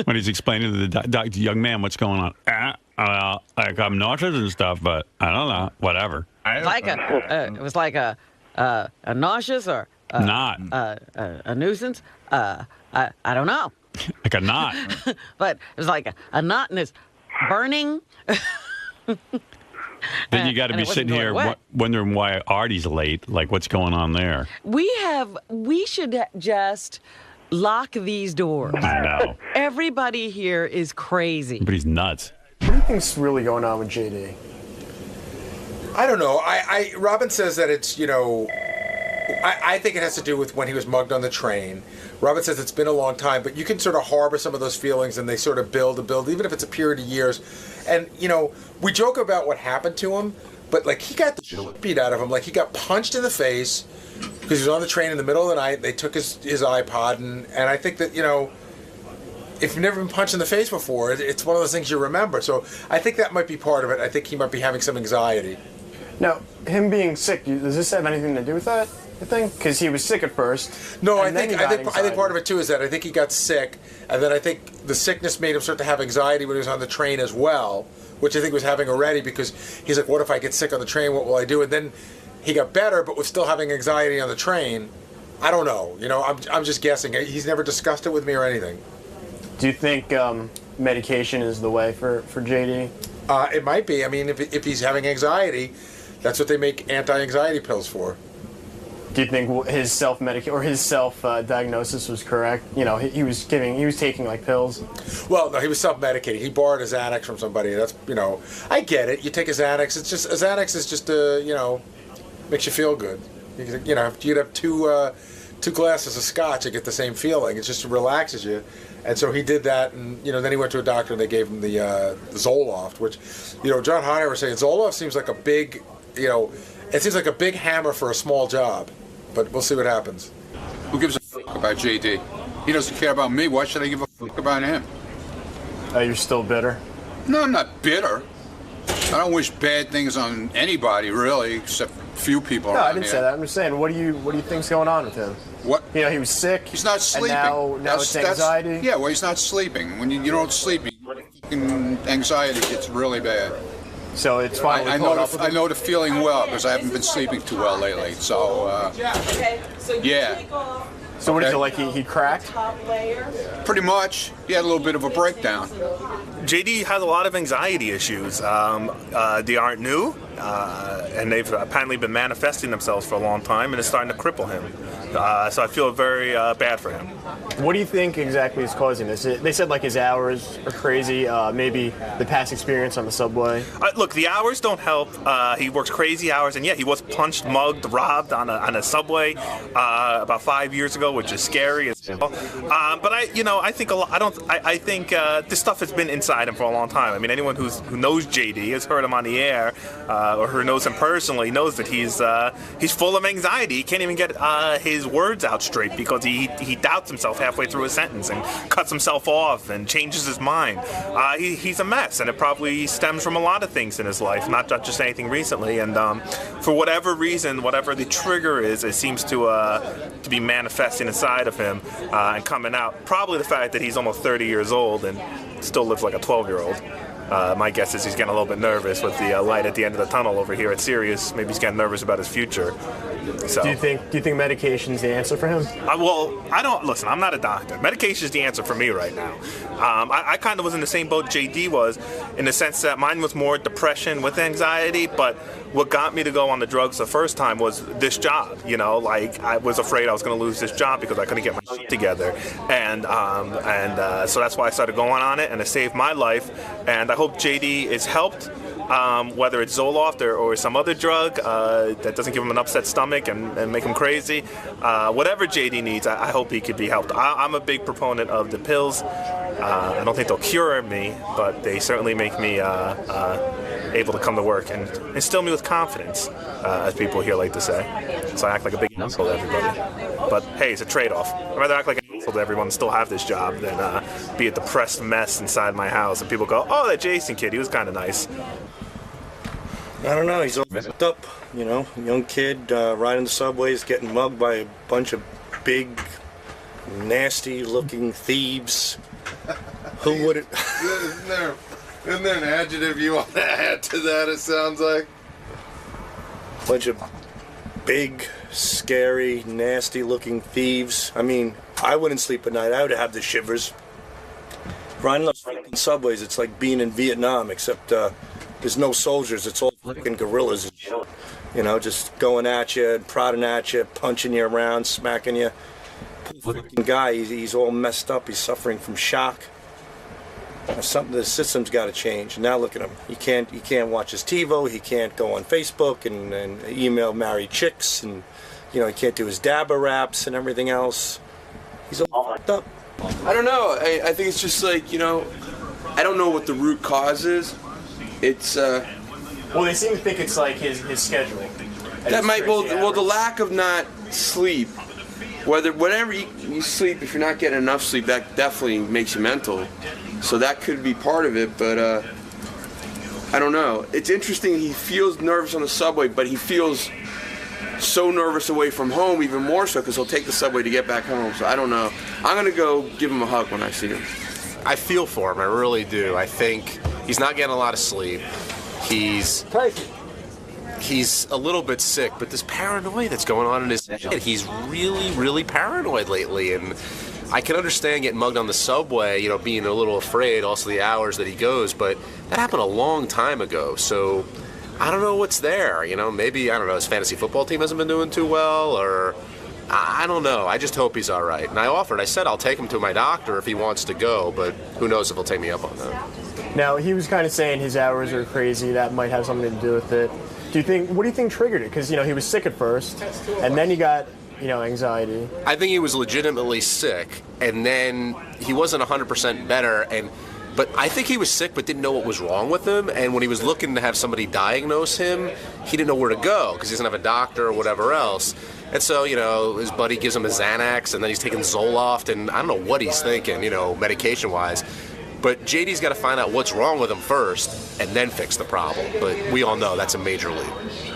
when he's explaining to the doctor, young man, what's going on. Like I'm nauseous and stuff, but I don't know. Whatever. It was like a nauseous or Knot. A nuisance. I don't know. Like a knot. But it was like a knot and it's burning. Then you got to and be it wasn't sitting going here away. wondering why Artie's late. Like, what's going on there? We should just lock these doors. I know. Everybody here is crazy. But he's nuts. What do you think's really going on with JD? I don't know. Robin says that it's, I think it has to do with when he was mugged on the train. Robin says it's been a long time, but you can sort of harbor some of those feelings and they sort of build, even if it's a period of years. And, we joke about what happened to him, but, like, he got the shit beat out of him. Like, he got punched in the face because he was on the train in the middle of the night. They took his iPod, and I think that, if you've never been punched in the face before, it's one of those things you remember. So I think that might be part of it. I think he might be having some anxiety. Now, him being sick, does this have anything to do with that, you think? Because he was sick at first. No, I think part of it, too, is that I think he got sick, and then I think the sickness made him start to have anxiety when he was on the train as well, which I think he was having already because he's like, what if I get sick on the train? What will I do? And then he got better, but was still having anxiety on the train. I don't know. I'm just guessing. He's never discussed it with me or anything. Do you think medication is the way for JD? It might be. I mean, if he's having anxiety, that's what they make anti-anxiety pills for. Do you think his self-diagnosis was correct? He was taking like pills. Well, no, he was self-medicating. He borrowed a Xanax from somebody. That's I get it. You take a Xanax. It's just a Xanax is just makes you feel good. You'd have two glasses of scotch and get the same feeling. It just relaxes you. And so he did that, and then he went to a doctor and they gave him the Zoloft, which John Hyder was saying Zoloft seems like a big it seems like a big hammer for a small job. But we'll see what happens. Who gives a fuck about JD? He doesn't care about me. Why should I give a fuck about him? You're still bitter? No, I'm not bitter. I don't wish bad things on anybody, really, except a few people. No, I didn't say that. I'm just saying, what do you think's going on with him? What? He was sick. He's not sleeping. And now it's anxiety. Yeah, well, he's not sleeping. When you don't sleep, anxiety gets really bad. So it's fine. I know the feeling well because I haven't been sleeping too well lately. So yeah. So what is it like? He cracked? Pretty much. He had a little bit of a breakdown. JD has a lot of anxiety issues. They aren't new. and they've apparently been manifesting themselves for a long time, and it's starting to cripple him. So I feel very bad for him. What do you think exactly is causing this? They said like his hours are crazy, maybe the past experience on the subway. Look, the hours don't help. He works crazy hours, and yeah, he was punched, mugged, robbed on a subway about 5 years ago, which is scary as hell. But I think a lot. I think this stuff has been inside him for a long time. I mean, anyone who knows JD, has heard him on the air, or who knows him personally, knows that he's full of anxiety. He can't even get his words out straight because he doubts himself halfway through a sentence and cuts himself off and changes his mind. He's a mess, and it probably stems from a lot of things in his life, not just anything recently. And for whatever reason, whatever the trigger is, it seems to be manifesting inside of him and coming out. Probably the fact that he's almost 30 years old and still lives like a 12-year-old. My guess is he's getting a little bit nervous with the light at the end of the tunnel over here at Sirius. Maybe he's getting nervous about his future. So, do you think medication's the answer for him? Well, I don't listen. I'm not a doctor. Medication is the answer for me right now. I kind of was in the same boat JD was, in the sense that mine was more depression with anxiety. But what got me to go on the drugs the first time was this job. Like I was afraid I was going to lose this job because I couldn't get my shit together, and so that's why I started going on it, and it saved my life. And I hope JD is helped. Whether it's Zoloft or some other drug that doesn't give him an upset stomach and make him crazy. Whatever JD needs, I hope he could be helped. I'm a big proponent of the pills. I don't think they'll cure me, but they certainly make me able to come to work and instill me with confidence, as people here like to say. So I act like a big asshole to everybody. But hey, it's a trade-off. I'd rather act like an asshole to everyone and still have this job than be a depressed mess inside my house and people go, oh, that Jason kid, he was kind of nice. I don't know, he's all messed up, young kid riding the subways, getting mugged by a bunch of big, nasty-looking thieves. Who would it... Isn't there an adjective you want to add to that, it sounds like? Bunch of big, scary, nasty-looking thieves. I mean, I wouldn't sleep at night. I would have the shivers. Riding those fucking subways, it's like being in Vietnam, except there's no soldiers. It's all fucking guerrillas and shit. Just going at you, prodding at you, punching you around, smacking you. Poor fucking guy, he's all messed up. He's suffering from shock. The system's got to change. Now look at him. He can't watch his TiVo. He can't go on Facebook and email married chicks, and he can't do his dabba raps and everything else. He's all fucked up. I don't know. I think it's just like I don't know what the root cause is. It's well, they seem to think it's like his schedule. That might the lack of not sleep. Whatever you sleep, if you're not getting enough sleep, that definitely makes you mental. So that could be part of it, but I don't know. It's interesting. He feels nervous on the subway, but he feels so nervous away from home, even more so, because he'll take the subway to get back home. So I don't know. I'm gonna go give him a hug when I see him. I feel for him. I really do. I think he's not getting a lot of sleep. He's a little bit sick, but this paranoia that's going on in his head, he's really, really paranoid lately, and I can understand getting mugged on the subway, being a little afraid, also the hours that he goes, but that happened a long time ago, so I don't know what's there, maybe, I don't know, his fantasy football team hasn't been doing too well, or I don't know. I just hope he's all right. And I said I'll take him to my doctor if he wants to go, but who knows if he'll take me up on that. Now, he was kind of saying his hours are crazy. That might have something to do with it. What do you think triggered it? Because, he was sick at first, and then he got, anxiety. I think he was legitimately sick, and then he wasn't 100% better, but I think he was sick but didn't know what was wrong with him, and when he was looking to have somebody diagnose him, he didn't know where to go because he doesn't have a doctor or whatever else. And so, his buddy gives him a Xanax, and then he's taking Zoloft, and I don't know what he's thinking, medication-wise. But JD's got to find out what's wrong with him first, and then fix the problem. But we all know that's a major leap.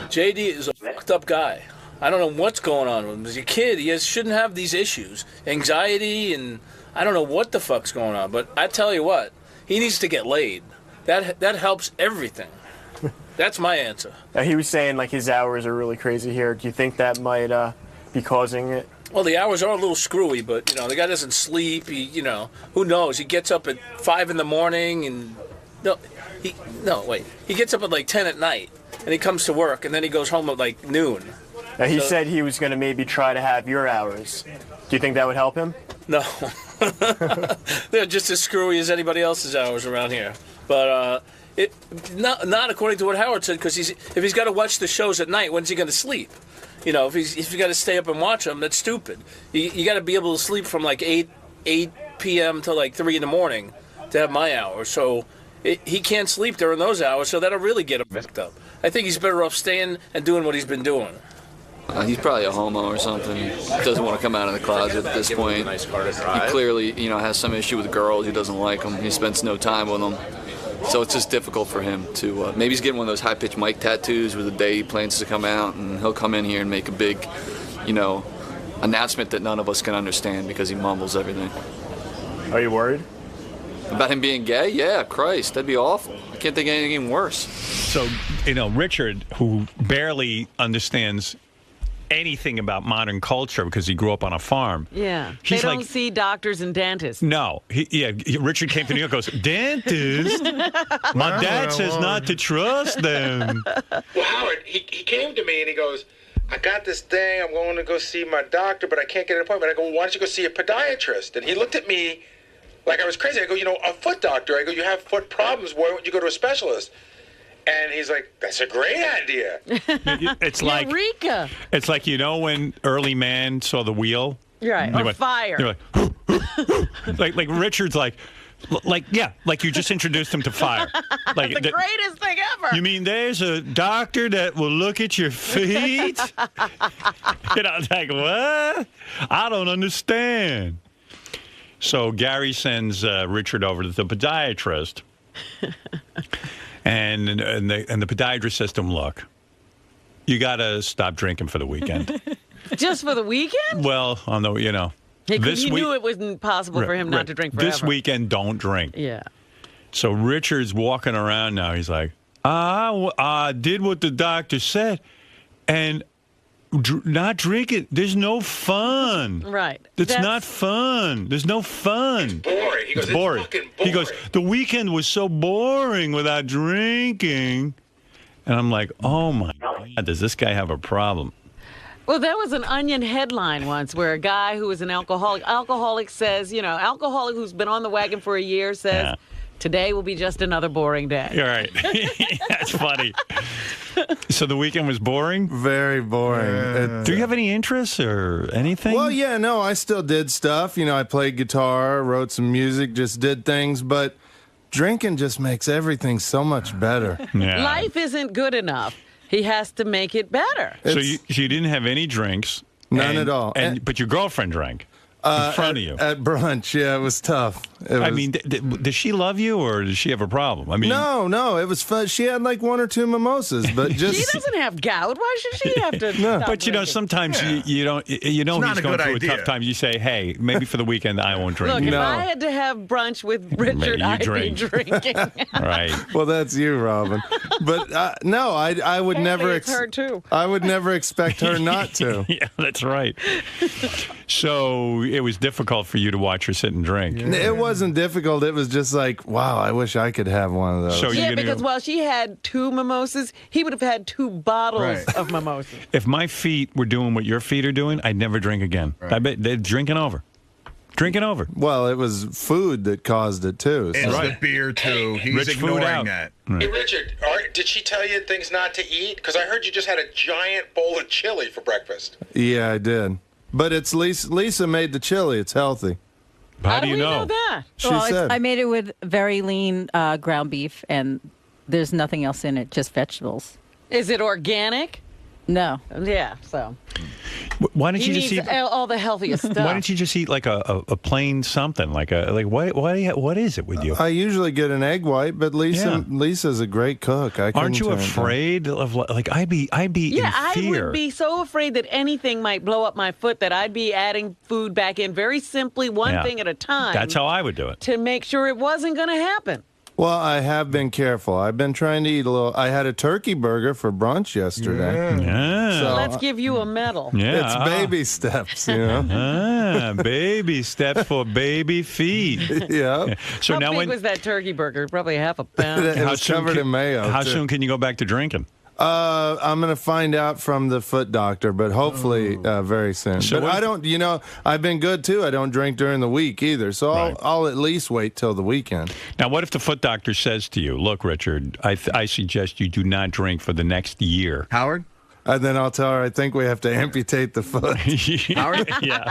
JD is a fucked up guy. I don't know what's going on with him. As a kid, he shouldn't have these issues. Anxiety, and I don't know what the fuck's going on. But I tell you what, he needs to get laid. That helps everything. That's my answer. He was saying his hours are really crazy here. Do you think that might be causing it? Well, the hours are a little screwy, but the guy doesn't sleep. He, who knows? He gets up at 5 in the morning, and he gets up at 10 at night. and he comes to work, and then he goes home at like noon. Now, he said he was going to maybe try to have your hours. Do you think that would help him? No. They're just as screwy as anybody else's hours around here. But not according to what Howard said, because if he's got to watch the shows at night, when's he going to sleep? You know, if you got to stay up and watch them, that's stupid. You got to be able to sleep from like 8 p.m. to like 3 in the morning to have my hours. So he can't sleep during those hours, so that'll really get him messed up. I think he's better off staying and doing what he's been doing. He's probably a homo or something. He doesn't want to come out of the closet at this point. He clearly, has some issue with girls. He doesn't like them. He spends no time with them. So it's just difficult for him to. Maybe he's getting one of those high-pitched mic tattoos where the day he plans to come out, and he'll come in here and make a big, announcement that none of us can understand because he mumbles everything. Are you worried? About him being gay? Yeah, Christ, that'd be awful. I can't think of anything worse. So, Richard, who barely understands anything about modern culture because he grew up on a farm. Yeah. He's they don't see doctors and dentists. No. Richard came to New York and goes, dentist? My dad says not to trust them. Well, Howard, he came to me and he goes, I got this thing. I'm going to go see my doctor, but I can't get an appointment. I go, why don't you go see a podiatrist? And he looked at me like I was crazy. I go, a foot doctor. I go, you have foot problems. Why don't you go to a specialist? And he's like, that's a great idea. It's like Eureka. It's like, when early man saw the wheel? Right, or fire. They're like Richard's like you just introduced him to fire. Like the greatest thing ever. You mean there's a doctor that will look at your feet? It's like, what? I don't understand. So Gary sends Richard over to the podiatrist. And the podiatrist says to him, look, you got to stop drinking for the weekend. Just for the weekend? Well, He knew it wasn't possible for him not to drink forever. This weekend, don't drink. Yeah. So Richard's walking around now. He's like, I did what the doctor said. And not drinking, there's no fun. Right. It's not fun. There's no fun. Boring. He goes, it's boring. It's fucking boring. He goes, the weekend was so boring without drinking. And I'm like, oh my God, does this guy have a problem? Well, there was an Onion headline once where a guy who was an alcoholic says, alcoholic who's been on the wagon for a year says, today will be just another boring day. You're right. That's funny. So the weekend was boring? Very boring. Do you have any interests or anything? Well, yeah, no, I still did stuff. I played guitar, wrote some music, just did things, but drinking just makes everything so much better. Yeah. Life isn't good enough. He has to make it better. So you didn't have any drinks? None at all. But your girlfriend drank? In front of you. At brunch, yeah, it was tough. Does she love you or does she have a problem? No, it was fun. She had like 1 or 2 mimosas, but just she doesn't have gout. Why should she have to? No. Stop But drinking? Sometimes you don't. He's going through a tough time. You say, hey, maybe for the weekend I won't drink. Look, if I had to have brunch with Richard, I'd be drinking. Right. Well, that's you, Robin. But no, I would never. It's her too. I would never expect her not to. Yeah, that's right. So it was difficult for you to watch her sit and drink. Yeah. It wasn't difficult. It was just like, wow, I wish I could have one of those. So because while she had 2 mimosas, he would have had 2 bottles of mimosas. If my feet were doing what your feet are doing, I'd never drink again. Right. I bet they're drinking over. Drinking over. Well, it was food that caused it, too. So. It's the beer, too. He's Rich ignoring that. Right. Hey, Richard, did she tell you things not to eat? Because I heard you just had a giant bowl of chili for breakfast. Yeah, I did. But it's Lisa made the chili. It's healthy. How do you we know that? She said. I made it with very lean ground beef, and there's nothing else in it, just vegetables. Is it organic? No. Yeah, so. Why don't he you just needs eat all the healthiest stuff? Why don't you just eat like a plain something? What is it with you? I usually get an egg white, but Lisa's a great cook. Aren't you afraid of I'd be in fear. I would be so afraid that anything might blow up my foot that I'd be adding food back in very simply, one thing at a time. That's how I would do it. To make sure it wasn't going to happen. Well, I have been careful. I've been trying to eat a little. I had a turkey burger for brunch yesterday. Yeah. So let's give you a medal. Yeah. It's baby steps, baby steps for baby feet. Yeah. So how now big was that turkey burger? Probably half a pound. It was covered in mayo. How soon can you go back to drinking? I'm going to find out from the foot doctor, but hopefully very soon. So but what- I don't, I've been good too. I don't drink during the week either, so I'll at least wait till the weekend. Now, what if the foot doctor says to you, look, Richard, I suggest you do not drink for the next year? Howard? And then I'll tell her, I think we have to amputate the foot. Howard,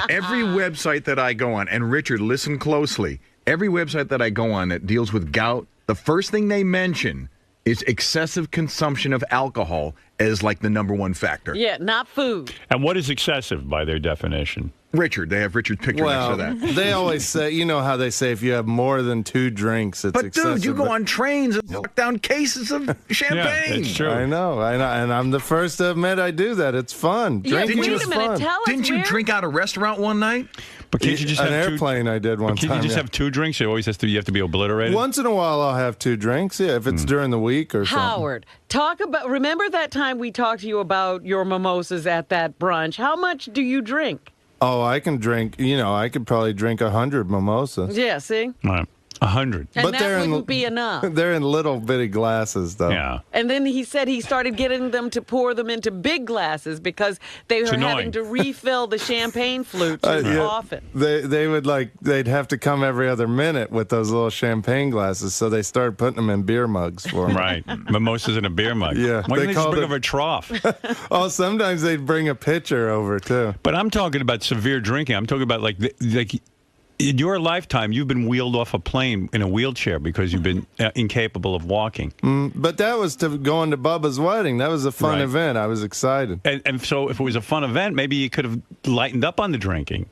every website that I go on, and Richard, listen closely, every website that I go on that deals with gout, the first thing they mention is excessive consumption of alcohol as like the number one factor. Yeah, not food. And what is excessive by their definition? Richard, they have Richard's picture Well, next to that. they always say, you know how they say if you have more than 2 drinks, it's But excessive. dude, you go on trains and knock down cases of champagne. I know, and I'm the first to admit I do that. It's fun. Yeah, Drinking wait is a minute, fun. tell us Didn't you where- drink out a restaurant one night? But can't you just An have airplane I did one Can't time. you just yeah. have 2 drinks? It always you have to be obliterated? Once in a while, I'll have 2 drinks. Yeah, if it's during the week or something. Howard, remember that time we talked to you about your mimosas at that brunch? How much do you drink? Oh, I can drink. I could probably drink 100 mimosas. Yeah, see? Right. 100. And that wouldn't be enough. They're in little bitty glasses, though. Yeah. And then he said he started getting them to pour them into big glasses because they were having to refill the champagne flute too Yeah. often. They would they'd have to come every other minute with those little champagne glasses, so they started putting them in beer mugs for them. Right. Mimosas in a beer mug. Yeah. Why don't they just called bring it- over a trough? Oh, sometimes they'd bring a pitcher over, too. But I'm talking about severe drinking. I'm talking about like in your lifetime, you've been wheeled off a plane in a wheelchair because you've been incapable of walking. But that was going to Bubba's wedding. That was a fun Right. event. I was excited. And so if it was a fun event, maybe you could have lightened up on the drinking.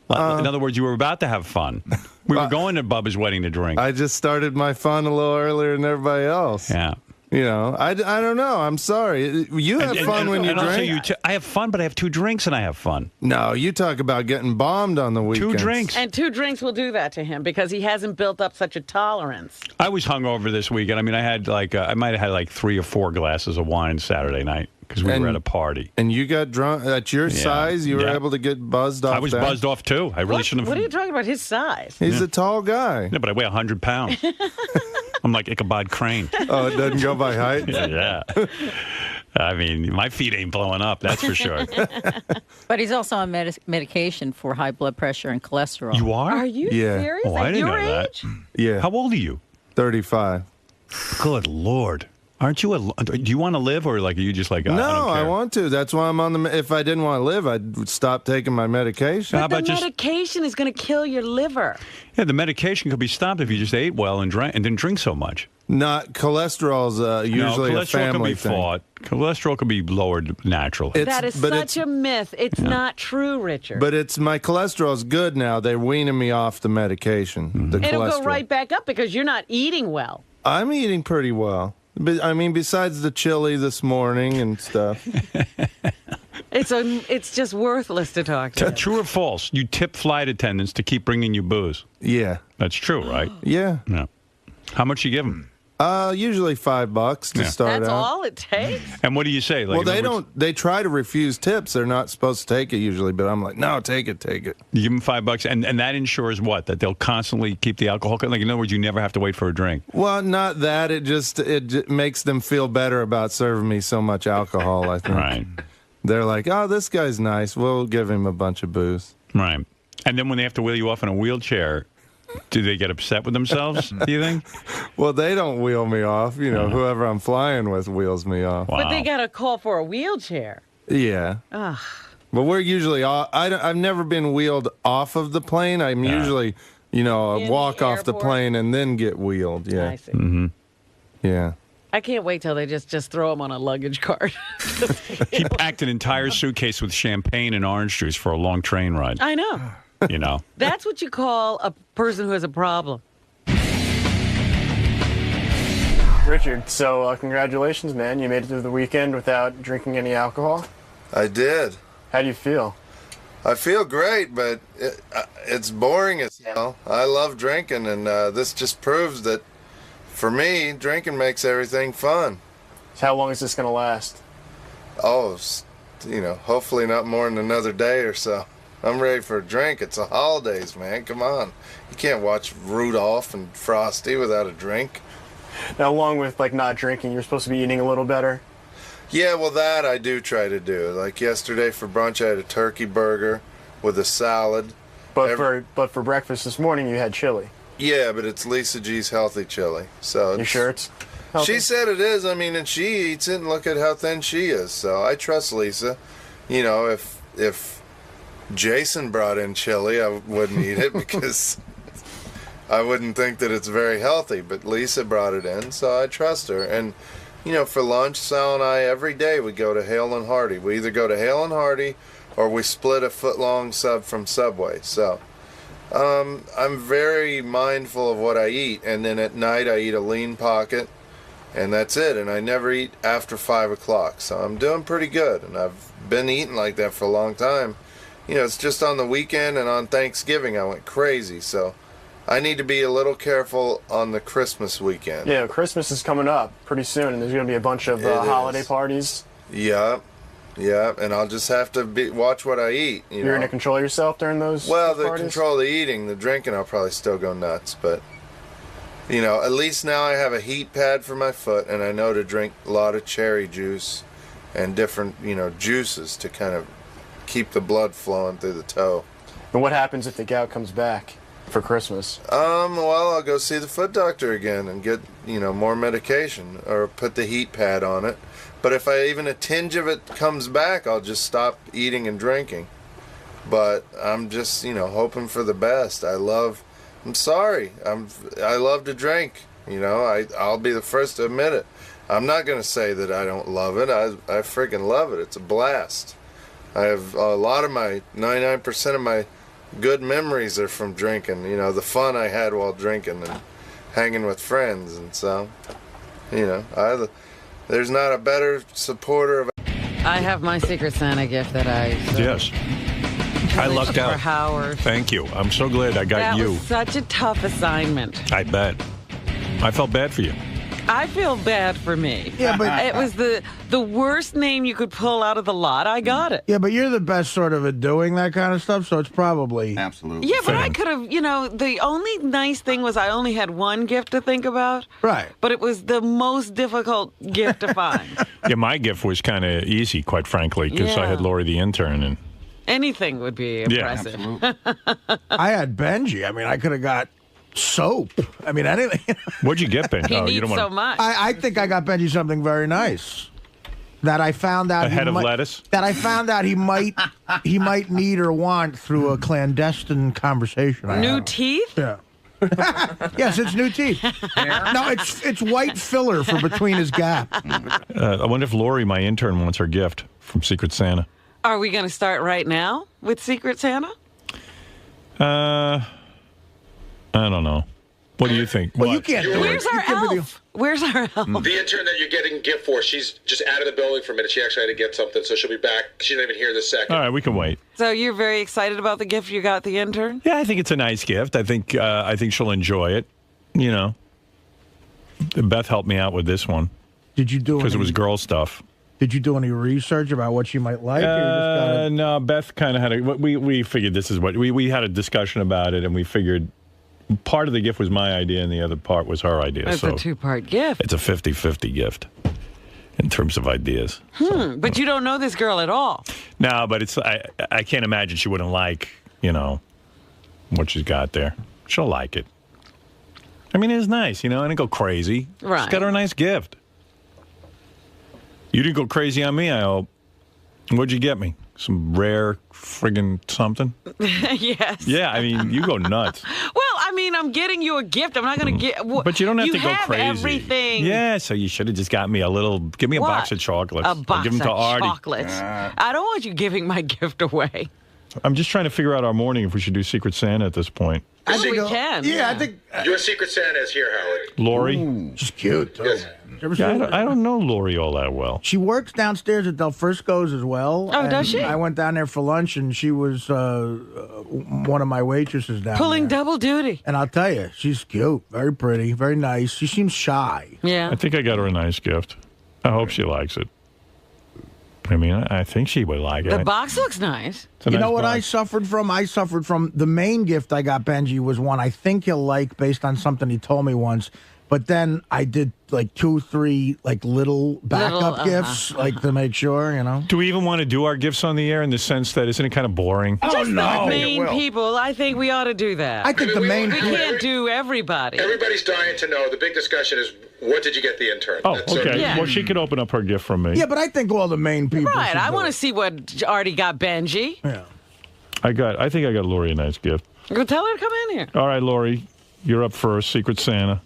In other words, you were about to have fun. We were going to Bubba's wedding to drink. I just started my fun a little earlier than everybody else. Yeah. I don't know. I'm sorry. You have fun when you and also drink. I have fun, but I have 2 drinks and I have fun. No, you talk about getting bombed on the weekends. 2 drinks. And 2 drinks will do that to him because he hasn't built up such a tolerance. I was hungover this weekend. I mean, I had I might have had like 3 or 4 glasses of wine Saturday night because we were at a party. And you got drunk at your size. You were able to get buzzed off. I was that? buzzed off too. I really shouldn't have. What are you talking about? His size? He's a tall guy. No, but I weigh 100 pounds. I'm like Ichabod Crane. Oh, it doesn't go by height? Yeah. I mean, my feet ain't blowing up, that's for sure. But he's also on medication for high blood pressure and cholesterol. You are? Are you Yeah. serious? Oh, I At didn't your know age? that. Yeah. How old are you? 35. Good Lord. Aren't you do you want to live or like are you just like, I No, don't I care? want to. That's why I'm on the. If I didn't want to live, I'd stop taking my medication. How The about just medication is going to kill your liver. yeah? The medication could be stopped if you just ate well and drank and didn't drink so much. Not cholesterol's usually no, a cholesterol family can be thing. fought. Cholesterol can be lowered naturally. That is such a myth. It's not true, Richard. But it's my cholesterol's good now. They're weaning me off the medication. The It'll cholesterol. go right back up because you're not eating well. I'm eating pretty well. But I mean, besides the chili this morning and stuff. It's just worthless to talk to. True or false? You tip flight attendants to keep bringing you booze. Yeah. That's true, right? Yeah. Yeah. How much you give them? Usually $5 to start That's out. all it takes? And what do you say? Like, Well, in they other words, don't. They try to refuse tips. They're not supposed to take it usually, but I'm like, no, take it. You give them $5, and that ensures what? That they'll constantly keep the alcohol. Like in other words, you never have to wait for a drink. Well, not that. It just makes them feel better about serving me so much alcohol. I think. Right. They're like, oh, this guy's nice. We'll give him a bunch of booze. Right. And then when they have to wheel you off in a wheelchair, do they get upset with themselves? Do you think? Well, they don't wheel me off. Whoever I'm flying with wheels me off. But they got to call for a wheelchair. Yeah. Ugh. But we're usually I've never been wheeled off of the plane. I'm usually, walk off the plane and then get wheeled. Yeah. I see. Mm-hmm. Yeah. I can't wait till they just throw them on a luggage cart. He packed an entire suitcase with champagne and orange juice for a long train ride. I know. You know. That's what you call a person who has a problem. Richard, so congratulations, man. You made it through the weekend without drinking any alcohol. I did. How do you feel? I feel great, but it's boring as hell. I love drinking, and this just proves that, for me, drinking makes everything fun. So how long is this going to last? Oh, hopefully not more than another day or so. I'm ready for a drink. It's the holidays, man. Come on. You can't watch Rudolph and Frosty without a drink. Now, along with not drinking, you're supposed to be eating a little better. Yeah, well, that I do try to do. Like yesterday for brunch, I had a turkey burger with a salad. But for breakfast this morning, you had chili. Yeah, but it's Lisa G's healthy chili. So You sure it's healthy? She said it is. I mean, and she eats it, and look at how thin she is. So I trust Lisa. You know, if Jason brought in chili, I wouldn't eat it because I wouldn't think that it's very healthy. But Lisa brought it in, so I trust her. And you know, for lunch, Sal and I every day we go to Hale and Hardy. We either go to Hale and Hardy or we split a foot-long sub from Subway. So I'm very mindful of what I eat, and then at night I eat a lean pocket, and that's it. And I never eat after 5 o'clock, so I'm doing pretty good. And I've been eating like that for a long time. You know, it's just on the weekend and on Thanksgiving I went crazy, so I need to be a little careful on the Christmas weekend. Yeah, Christmas is coming up pretty soon, and there's going to be a bunch of holiday parties. Yeah, and I'll just have to watch what I eat. You're going to control yourself during those the parties? control the eating, the drinking, I'll probably still go nuts. But, you know, at least now I have a heat pad for my foot, and I know to drink a lot of cherry juice and different, you know, juices to kind of keep the blood flowing through the toe. And what happens if the gout comes back for Christmas? Well, I'll go see the foot doctor again and get, you know, more medication or put the heat pad on it. But if even a tinge of it comes back, I'll just stop eating and drinking. But I'm just, you know, hoping for the best. I love to drink. You know, I'll be the first to admit it. I'm not going to say that I don't love it. I freaking love it. It's a blast. I have a lot of 99% of my good memories are from drinking. You know, the fun I had while drinking and hanging with friends. And so, you know, there's not a better supporter of. I have my Secret Santa gift that I. Yes. I lucked out. For Howard. Thank you. I'm so glad I got you. That was such a tough assignment. I bet. I felt bad for you. I feel bad for me. Yeah, but it was the worst name you could pull out of the lot. I got it. Yeah, but you're the best sort of at doing that kind of stuff, so it's probably absolutely. Yeah, but I could have. You know, the only nice thing was I only had one gift to think about. Right. But it was the most difficult gift to find. Yeah, my gift was kind of easy, quite frankly, because I had Lori the intern and. Anything would be impressive. Yeah, I had Benji. I mean, I could have got soap. I mean, anything. What'd you get, Benji? He needs so much. I think I got Benji something very nice. That I found out a head of lettuce. That I found out he might need or want through a clandestine conversation. New teeth? Yeah. Yes, it's new teeth. No, it's white filler for between his gap. I wonder if Lori, my intern, wants her gift from Secret Santa. Are we going to start right now with Secret Santa? I don't know. What do you think? Well, you can't do it. Where's our elf? Where's our elf? The intern that you're getting a gift for, she's just out of the building for a minute. She actually had to get something, so she'll be back. She's not even here this second. All right, we can wait. So you're very excited about the gift you got the intern? Yeah, I think it's a nice gift. I think she'll enjoy it. You know, Beth helped me out with this one. Did you do? Because it was girl stuff. Did you do any research about what she might like? Or you just gotta... No, Beth kind of had a. We figured this is what we had a discussion about it, and we figured part of the gift was my idea, and the other part was her idea. It's a two-part gift. It's a 50-50 gift in terms of ideas. But you don't know this girl at all. No, but it's I can't imagine she wouldn't like, you know, what she's got there. She'll like it. I mean, it's nice, you know. I didn't go crazy. Right. Just got her a nice gift. You didn't go crazy on me, I hope. What'd you get me? Some rare friggin' something? Yes. Yeah, I mean, you go nuts. Well, I mean, I'm getting you a gift. I'm not going to get... But you don't have to go crazy. You have everything. Yeah, so you should have just got me a little... Give me a box of chocolates. A box give them to of Artie. chocolates. I don't want you giving my gift away. I'm just trying to figure out our morning if we should do Secret Santa at this point. I think we can. Yeah, I think... Your Secret Santa is here, Howard. Lori? She's cute, too. Yes. Yeah, I don't know Lori all that well. She works downstairs at Del Frisco's as well. Oh, does she? I went down there for lunch, and she was one of my waitresses down Pulling there. double duty. And I'll tell you, she's cute, very pretty, very nice. She seems shy. Yeah. I think I got her a nice gift. I hope she likes it. I mean, I think she would like it. The box looks nice. You know what I suffered from? I suffered from the main gift I got Benji was one I think he'll like based on something he told me once. But then I did like 2, 3 like little backup gifts, like to make sure, you know. Do we even want to do our gifts on the air in the sense that isn't it kind of boring? Just the main people. I think we ought to do that. I think the main we can't do everybody. Everybody's dying to know. The big discussion is, what did you get the intern? Oh, okay. Well, she could open up her gift from me. Yeah, but I think all the main people. Right. should I do want to it. see what Artie got Benji. Yeah. I think I got Lori a nice gift. Go tell her to come in here. All right, Lori, you're up first. Secret Santa.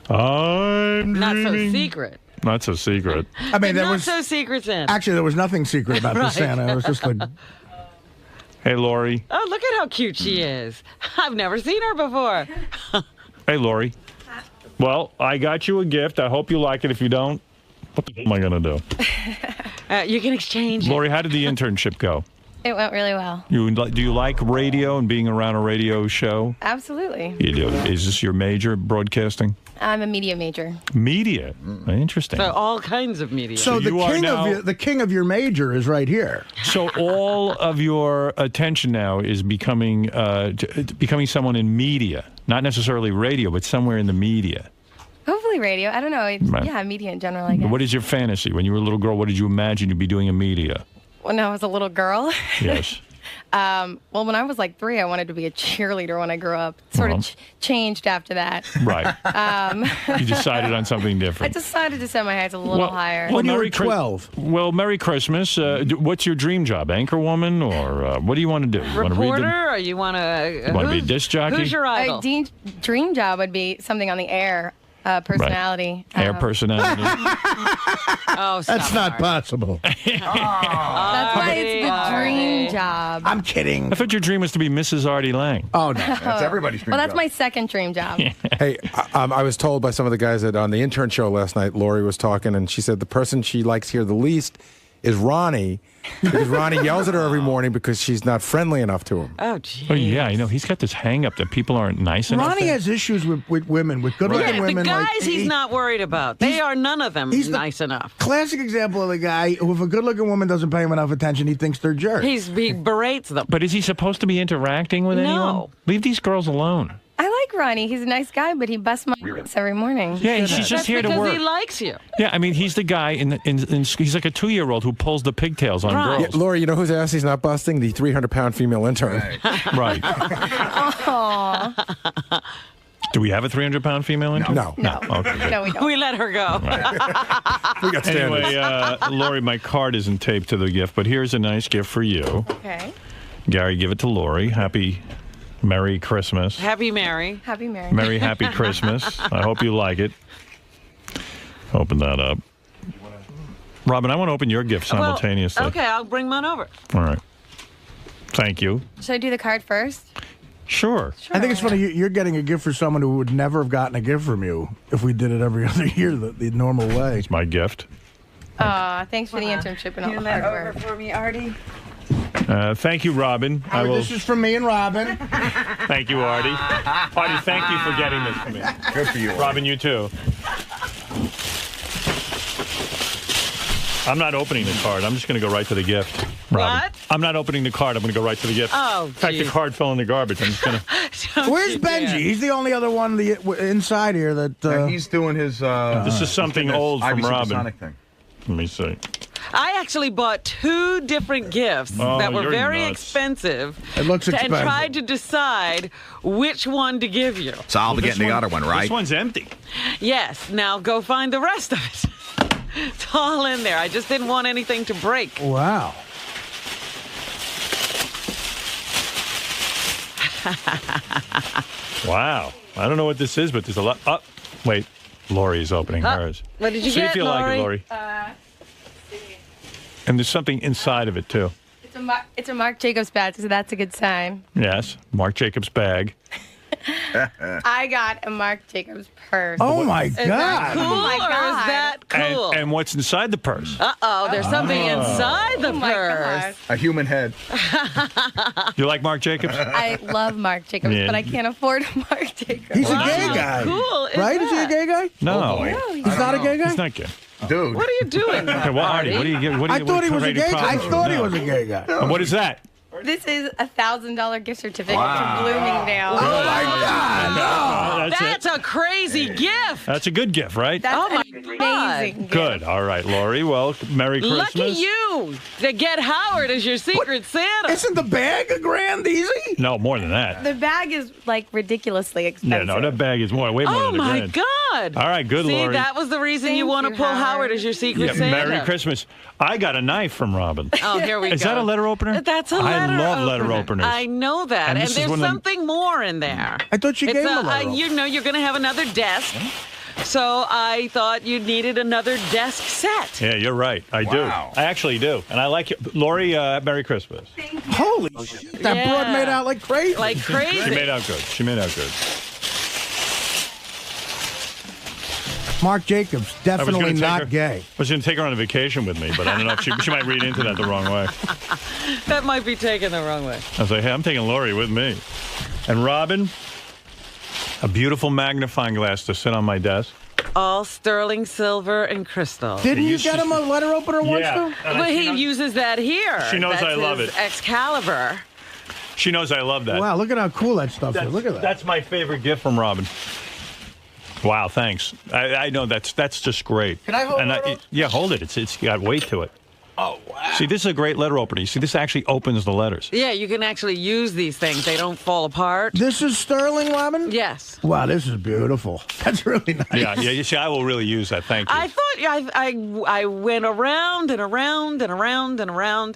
I'm Not so dreaming. secret. Not so secret. I mean, there Not was so secret Santa. actually there was nothing secret about the Right. Santa. It was just like. Hey, Lori. Oh, look at how cute she is. I've never seen her before. Hey, Lori. Well, I got you a gift. I hope you like it. If you don't, what the hell am I going to do? You can exchange it. Lori, how did the internship go? It went really well. Do you like radio and being around a radio show? Absolutely. You do. Is this your major, broadcasting? I'm a media major. Media. Interesting. So all kinds of media. So the king of your major is right here. So all of your attention now is becoming someone in media, not necessarily radio, but somewhere in the media. Hopefully radio. I don't know. Right. Yeah, media in general, I guess. What is your fantasy? When you were a little girl, what did you imagine you'd be doing in media? When I was a little girl. Yes. Well, when I was like 3, I wanted to be a cheerleader when I grew up. Sort of changed after that. Right. You decided on something I different. decided to set my heights a little higher. Well, Merry Christmas. What's your dream job? Anchorwoman, or what do you want to do? You want to read Reporter, or you want to... Want to be a disc jockey? Who's your idol? Dream job would be something on the air. Personality. Air personality. Oh, That's not possible. That's why it's the dream job. I'm kidding. I thought your dream was to be Mrs. Artie Lang. Oh, no. That's everybody's dream Well, that's job. my second dream job. Hey, I was told by some of the guys that on the intern show last night, Lori was talking, and she said the person she likes here the least is Ronnie, because Ronnie yells at her every morning because she's not friendly enough to him. Oh, geez. Oh, yeah, I know. He's got this hang-up that people aren't nice enough. Ronnie has issues with women, with good-looking Yeah, women. the guys like, he's not worried about. They are none of them nice enough. Classic example of the guy who, if a good-looking woman doesn't pay him enough attention, he thinks they're jerks. He berates them. But is he supposed to be interacting with anyone? No. Leave these girls alone. I like Ronnie. He's a nice guy, but he busts my ass every morning. Yeah, she's just here to work. Because he likes you. Yeah, I mean, he's the guy he's like a 2-year-old who pulls the pigtails on girls. Yeah, Lori, you know whose ass he's not busting? The 300-pound female intern. Right. Aww. Do we have a 300-pound female intern? No. Okay. No, we don't. We let her go. We got standards. Anyway, Lori, my card isn't taped to the gift, but here's a nice gift for you. Okay. Gary, give it to Lori. Merry Christmas. Happy Mary. Happy Mary. Merry Happy Christmas. I hope you like it. Open that up. Robin, I want to open your gift simultaneously. Well, okay, I'll bring mine over. All right. Thank you. Should I do the card first? Sure. I think it's funny. You're getting a gift for someone who would never have gotten a gift from you if we did it every other year the normal way. It's my gift. Thanks for the internship and all the hard work. For me, Artie. Thank you, Robin. This is from me and Robin. Thank you, Artie. Artie, thank you for getting this for me. Good for you. Robin, you too. I'm not opening the card. I'm just going to go right to the gift. Robin. What? I'm not opening the card. I'm going to go right to the gift. Oh, In fact, the geez. card fell in the garbage. I'm just going to... Where's Benji? He's the only other one inside here that. He's doing his. This is something old from Ivy Robin. Supersonic thing. Let me see. I actually bought 2 different gifts that were you're very nuts. expensive. It looks And expensive. tried to decide which one to give you. So I'll be getting the other one, right? This one's empty. Yes, now go find the rest of it. It's all in there. I just didn't want anything to break. Wow. Wow. I don't know what this is, but there's a lot. Oh, wait. Lori's opening hers. What did you See get, if you like it, Lori. And there's something inside of it, too. It's a Marc Jacobs badge, so that's a good sign. Yes. Marc Jacobs bag. I got a Marc Jacobs purse. Oh my Is that God. cool Oh my or God. is that cool? And what's inside the purse? Uh-oh, there's something inside the Oh my purse. gosh. A human head. You like Marc Jacobs? I love Marc Jacobs, Yeah. but I can't afford Marc Jacobs. He's a gay guy. Cool is Right? Is he a that? gay guy? No. He's not a gay guy? He's not gay. Dude. What are you doing? Okay, well, Artie, what do you get? I thought he was a gay guy. I thought he was a gay guy. And what is that? This is a $1,000 gift certificate to Bloomingdale. Oh my God! That's a crazy gift. That's a good gift, right? Oh my God. Amazing. Good. All right, Lori. Well, Merry Christmas. Lucky you to get Howard as your secret Santa. Isn't the bag a grand easy? No, more than that. The bag is like ridiculously Yeah, expensive. no, that bag is way more Oh than a my grand. God. All right, good, See, Lori. that was the reason you want to pull Howard as your secret Yeah, Santa. Merry Christmas. I got a knife from Robin. Oh, here we go. Is that a letter opener? That's a letter I love letter opener. openers. I know that. And And this is there's one of them- something more in there. I thought you It's gave him a letter. you know, you're going to have another desk. So I thought you needed another desk set. Yeah, you're right. I do. I actually do. And I like it. Lori, Merry Christmas. Holy shit! That broad made out like crazy. Like crazy. She made out good. She made out good. Mark Jacobs, definitely not gay. I was going to take her on a vacation with me, but I don't know if she might read into that the wrong way. That might be taken the wrong way. I was like, hey, I'm taking Lori with me. And Robin, a beautiful magnifying glass to sit on my desk. All sterling silver and crystal. Didn't you get him a letter opener once, though? But he uses that here. She knows That's I love his it. Excalibur. She knows I love that. Wow, look at how cool that stuff is. Look at that. That's my favorite gift from Robin. Wow, thanks. I know that's just great. Can I hold and it? Yeah, hold it. It's got weight to it. Oh, wow. See, this is a great letter opener. You see, this actually opens the letters. Yeah, you can actually use these things. They don't fall apart. This is sterling, Robin? Yes. Wow, this is beautiful. That's really nice. Yeah. You see, I will really use that. Thank you. I thought I went around and around and around and around,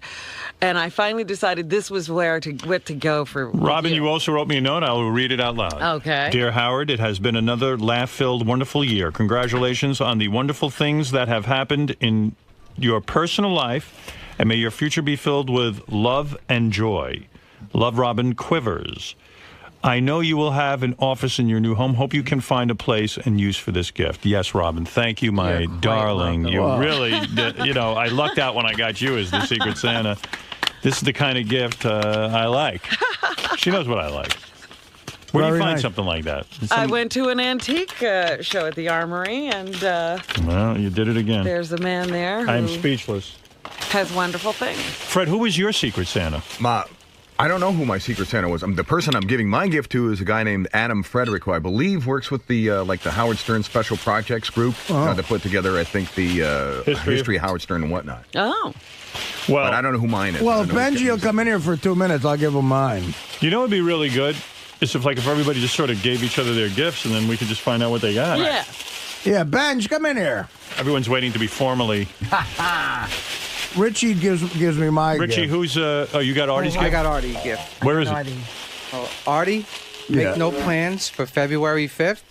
and I finally decided this was where to go for Robin, you also wrote me a note. I will read it out loud. Okay. Dear Howard, it has been another laugh-filled, wonderful year. Congratulations on the wonderful things that have happened in your personal life, and may your future be filled with love and joy. Love, Robin Quivers. I know you will have an office in your new home. Hope you can find a place and use for this gift. Yes, Robin. Thank you, my darling. You really, I lucked out when I got you as the Secret Santa. This is the kind of gift I like. She knows what I like. Where do you find something like that? I went to an antique show at the Armory, and Well, you did it again. there's a man there I am who speechless. has wonderful things. Fred, who was your Secret Santa? I don't know who my Secret Santa was. The person I'm giving my gift to is a guy named Adam Frederick, who I believe works with the the Howard Stern Special Projects group that put together, I think, the history of Howard Stern and whatnot. Oh. Well, but I don't know who mine is. Well, if Benji will come in here for 2 minutes, I'll give him mine. You know what would be really good? Is if everybody just sort of gave each other their gifts, and then we could just find out what they got. Yeah. Yeah, Benj, come in here. Everyone's waiting to be formally. Richie gives me my Richie, gift. who's you got Artie's gift? I got Artie's gift. Where is it? Artie. Artie, make Yeah. no plans for February 5th.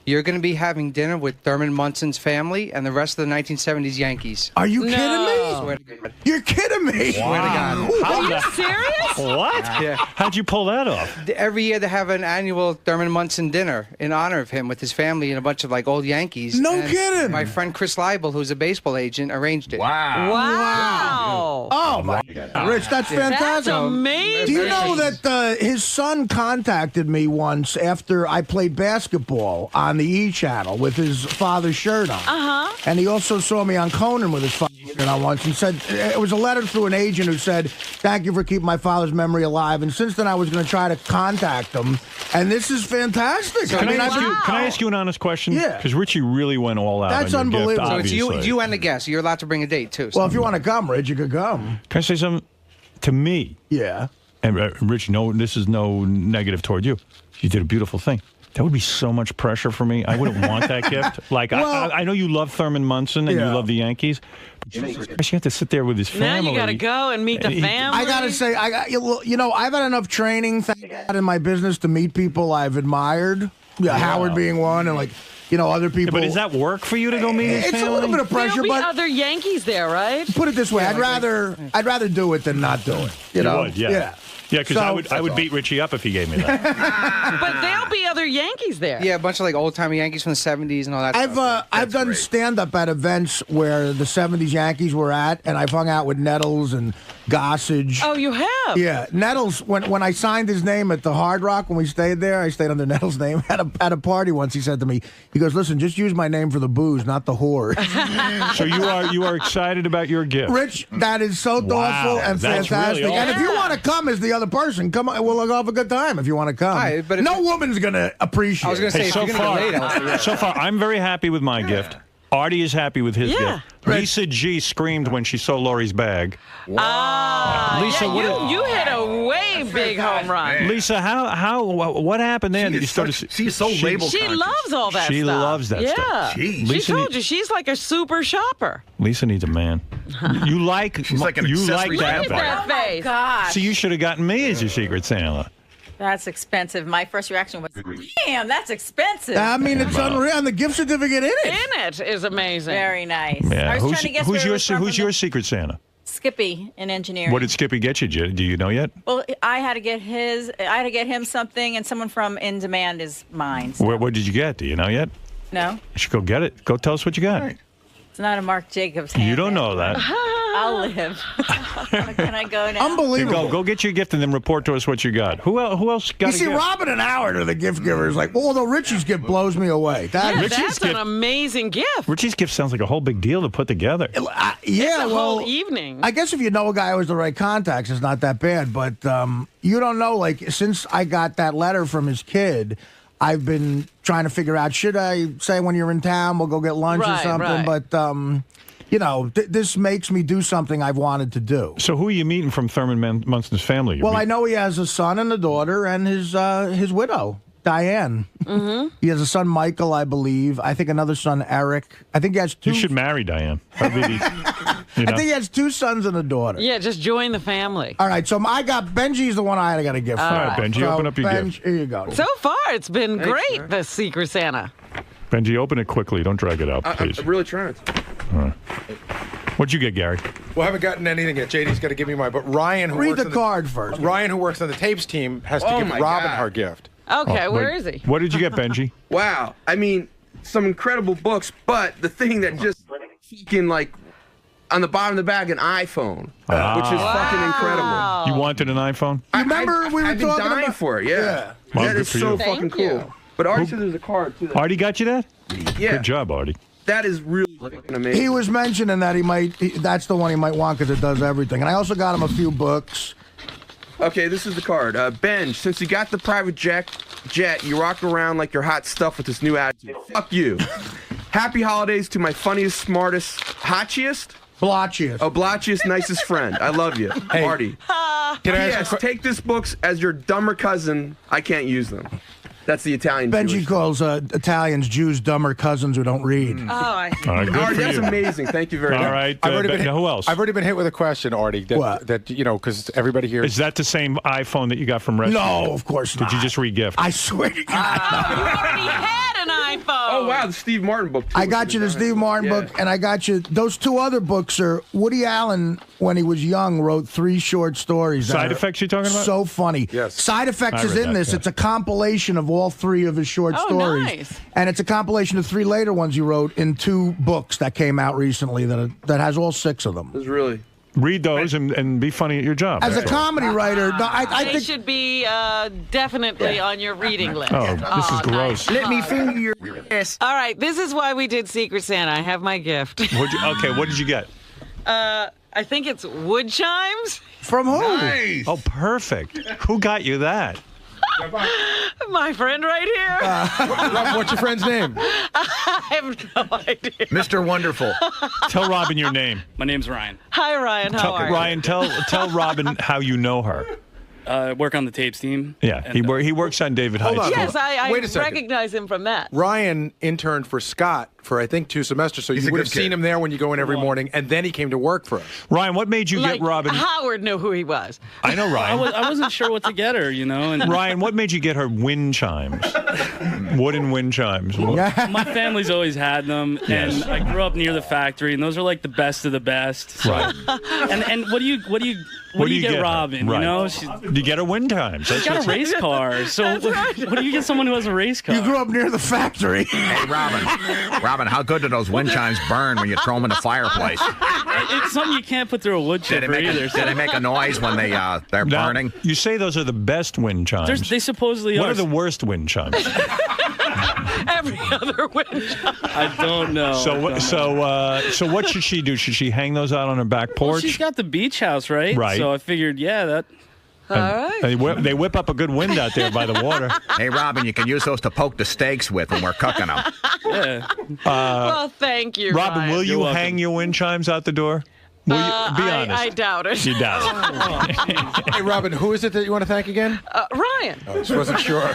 You're going to be having dinner with Thurman Munson's family and the rest of the 1970s Yankees. Are you kidding me? Swear to God. You're kidding me? Swear to God. Are you serious? What? Yeah. How'd you pull that off? Every year they have an annual Thurman Munson dinner in honor of him with his family and a bunch of old Yankees. No And kidding. My friend Chris Leibel, who's a baseball agent, arranged it. Wow. Oh, my God. Rich, that's fantastic. That's amazing. Do you know that his son contacted me once after I played basketball on the E! Channel with his father's shirt on? Uh-huh. And he also saw me on Conan with his father's shirt on once and said, it was a letter through an agent who said, thank you for keeping my father's memory alive. And since then, I was going to try to contact him. And this is fantastic. Can I ask you an honest question? Yeah. Because Richie really went all out. That's on your gift, unbelievable. So it's obviously. you and a guest. You're allowed to bring a date, too. Well, if you want to come, Rich, you could come. Can I say something? To me, Yeah. and Rich, no, this is no negative toward you. You did a beautiful thing. That would be so much pressure for me. I wouldn't want that gift. I know you love Thurman Munson and you love the Yankees. But you have to sit there with his family. Now you got to go and meet the family. I gotta say, I've had enough training, thank God, in my business to meet people I've admired. Yeah, Howard being one, and other people. But is that work for you to go meet his family? It's a little bit of pressure, There'll be but other Yankees there, right? put it this way: I'd rather do it than not do it. You know? would, yeah. Yeah, because I would beat Richie up if he gave me that. But there'll be other other Yankees there. Yeah, a bunch of like old timey Yankees from the '70s and all that. I've done stand up at events where the '70s Yankees were at, and I've hung out with Nettles and Gossage. Oh, you have? Yeah, Nettles. When I signed his name at the Hard Rock when we stayed there, I stayed under Nettles' name at a party once. He said to me, he goes, "Listen, just use my name for the booze, not the whore." So you are excited about your gift, Rich. That is so thoughtful and that's fantastic. really And if you awesome. want to come as the other person, come on. We'll have a good time if you want to come. Right, but no woman's gonna appreciate. I was gonna say, Hey, if so you're gonna be late, far, so far, I'm very happy with my gift. Artie is happy with his Yeah. gift. Lisa G screamed when she saw Lori's bag. Lisa, you hit a way big home run. Lisa, what happened there that you started? She's so label She loves all that She stuff. loves that yeah. stuff. She Lisa told need- you she's like a super shopper. Lisa needs a man. You like? She's like an you accessory like Look that? at that face. Gosh. So you should have gotten me as your Secret Santa. That's expensive. My first reaction was, damn, that's expensive. I mean, it's unreal. And the gift certificate in it. In it is amazing. Very nice. Yeah. I was trying to guess who's where it your was from who's from your Secret Santa? Skippy in engineering. What did Skippy get you? Do you know yet? Well, I had to get him something, and someone from In Demand is mine. What did you get? Do you know yet? No, You should go get it. Go tell us what you got. it's not a Marc Jacobs. You don't know that. I'll live. Can I go now? Unbelievable. Go get your gift and then report to us what you got. Who else got You a see, gift? Robin and Howard are the gift givers. Like, although Richie's gift blows me away. Yeah, Richie's that's gift- an amazing gift. Richie's gift sounds like a whole big deal to put together. Yeah, It's a well, whole evening. I guess if you know a guy who has the right contacts, it's not that bad. But you don't know. Like, since I got that letter from his kid, I've been trying to figure out, should I say when you're in town, we'll go get lunch or Right, something? right. But, you know, this makes me do something I've wanted to do. So who are you meeting from Thurman Munson's family? You Well, meet- I know he has a son and a daughter and his widow, Diane. Mm-hmm. He has a son, Michael, I believe. I think another son, Eric. I think he has two. You should marry Diane. That'd be the- you know? I think he has two sons and a daughter. Yeah, just join the family. All right, so I got Benji's the one I got to give. All right, Benji, open up your gift. Here you go. So far, it's been Thanks, great, sir. the Secret Santa. Benji, open it quickly. Don't drag it out, please. I'm really trying. All right. What'd you get, Gary? Well, I haven't gotten anything yet. JD's got to give me mine. But Ryan, who Read works the on card first. Ryan, who works on the tapes team, has to Oh give my Robin God. her gift. Okay, Oh, where wait. is he? What did you get, Benji? Wow. I mean, some incredible books, but the thing that just fucking like on the bottom of the bag, an iPhone, which is fucking incredible. You wanted an iPhone? You remember we were I've been talking dying about for it. Yeah, Well, that good is for so you. fucking Thank you. cool. But Artie said there's a card too. Artie got you that? Yeah, Good job, Artie. that is really fucking amazing. He was mentioning that that's the one he might want because it does everything. And I also got him a few books. Okay, this is the card. Ben, since you got the private jet, you rock around like you're hot stuff with this new attitude. Fuck you. Happy holidays to my funniest, smartest, hotchiest? Blotchiest. Oh, blotchiest, nicest friend. I love you. Hey, Artie. Can I Yes, take this books as your dumber cousin. I can't use them. That's the Italian Benji Jewish. calls Italians Jews dumber cousins who don't read. Oh, I All right, good Artie, for that's you. amazing. Thank you very much. All right. I've already been hit, who else? I've already been hit with a question, Artie. That, What? That you know, because everybody here. Is that the same iPhone that you got from Rescue? No, of course not. Did you just re-gift? I swear to God. you already had an iPhone. Oh, wow, the Steve Martin book, too. I got you the Steve Martin Yeah. book, and I got you those two other books. Are Woody Allen, when he was young, wrote 3 short stories. that Side are Effects you're talking about? So funny. Yes. Side Effects I is read in that, this. yeah. It's a compilation of all 3 of his short Oh, stories, nice. and it's a compilation of 3 later ones he wrote in 2 books that came out recently. That has all 6 of them. This is really... Read those and be funny at your job. As a That's all. comedy writer, no, I They think should be definitely on your reading list. Oh, this is gross. Let me finger your ass. All right, this is why we did Secret Santa. I have my gift. Okay, what did you get? I think it's wood chimes. from who? Nice. Oh, perfect. Who got you that? My friend right here. Rob, what's your friend's name? I have no idea. Mr. Wonderful. Tell Robin your name. My name's Ryan. Hi, Ryan. How are you? Ryan, tell Robin how you know her. I work on the tapes team. Yeah, and, he works on David High Hold on. School. Yes, I Wait a second. recognize him from that. Ryan interned for Scott for I think 2 semesters, so He's you a would good have seen kid. him there when you go in every morning, and then he came to work for us. Ryan, what made you Like, get Robin? Howard knew who he was. I know Ryan. I wasn't sure what to get her, you know. And Ryan, what made you get her wind chimes? Wooden wind chimes. my family's always had them, Yes. and I grew up near the factory, and those are like the best of the best. So- Right. And what do you what do you get her? Robin? Right. You know, you get her wind times. She's got a race car. So what do you get someone who has a race car? You grew up near the factory. Hey, Robin, how good do those wind chimes burn when you throw them in the fireplace? It's something you can't put through a wood chipper either. Do they make a noise when they're burning? You say those are the best wind chimes. They supposedly What are. are the worst wind chimes? Every other wind chime. I don't know. So what should she do? Should she hang those out on her back porch? Well, she's got the beach house, right? Right. So I figured, that. All right. They whip up a good wind out there by the water. Hey, Robin, you can use those to poke the steaks with when we're cooking them. Yeah. Well, thank you, Robin, Ryan. will you hang your wind chimes out the door? Will you, be honest. I doubt it. You doubt it. Hey, Robin, who is it that you want to thank again? Ryan. I just wasn't sure.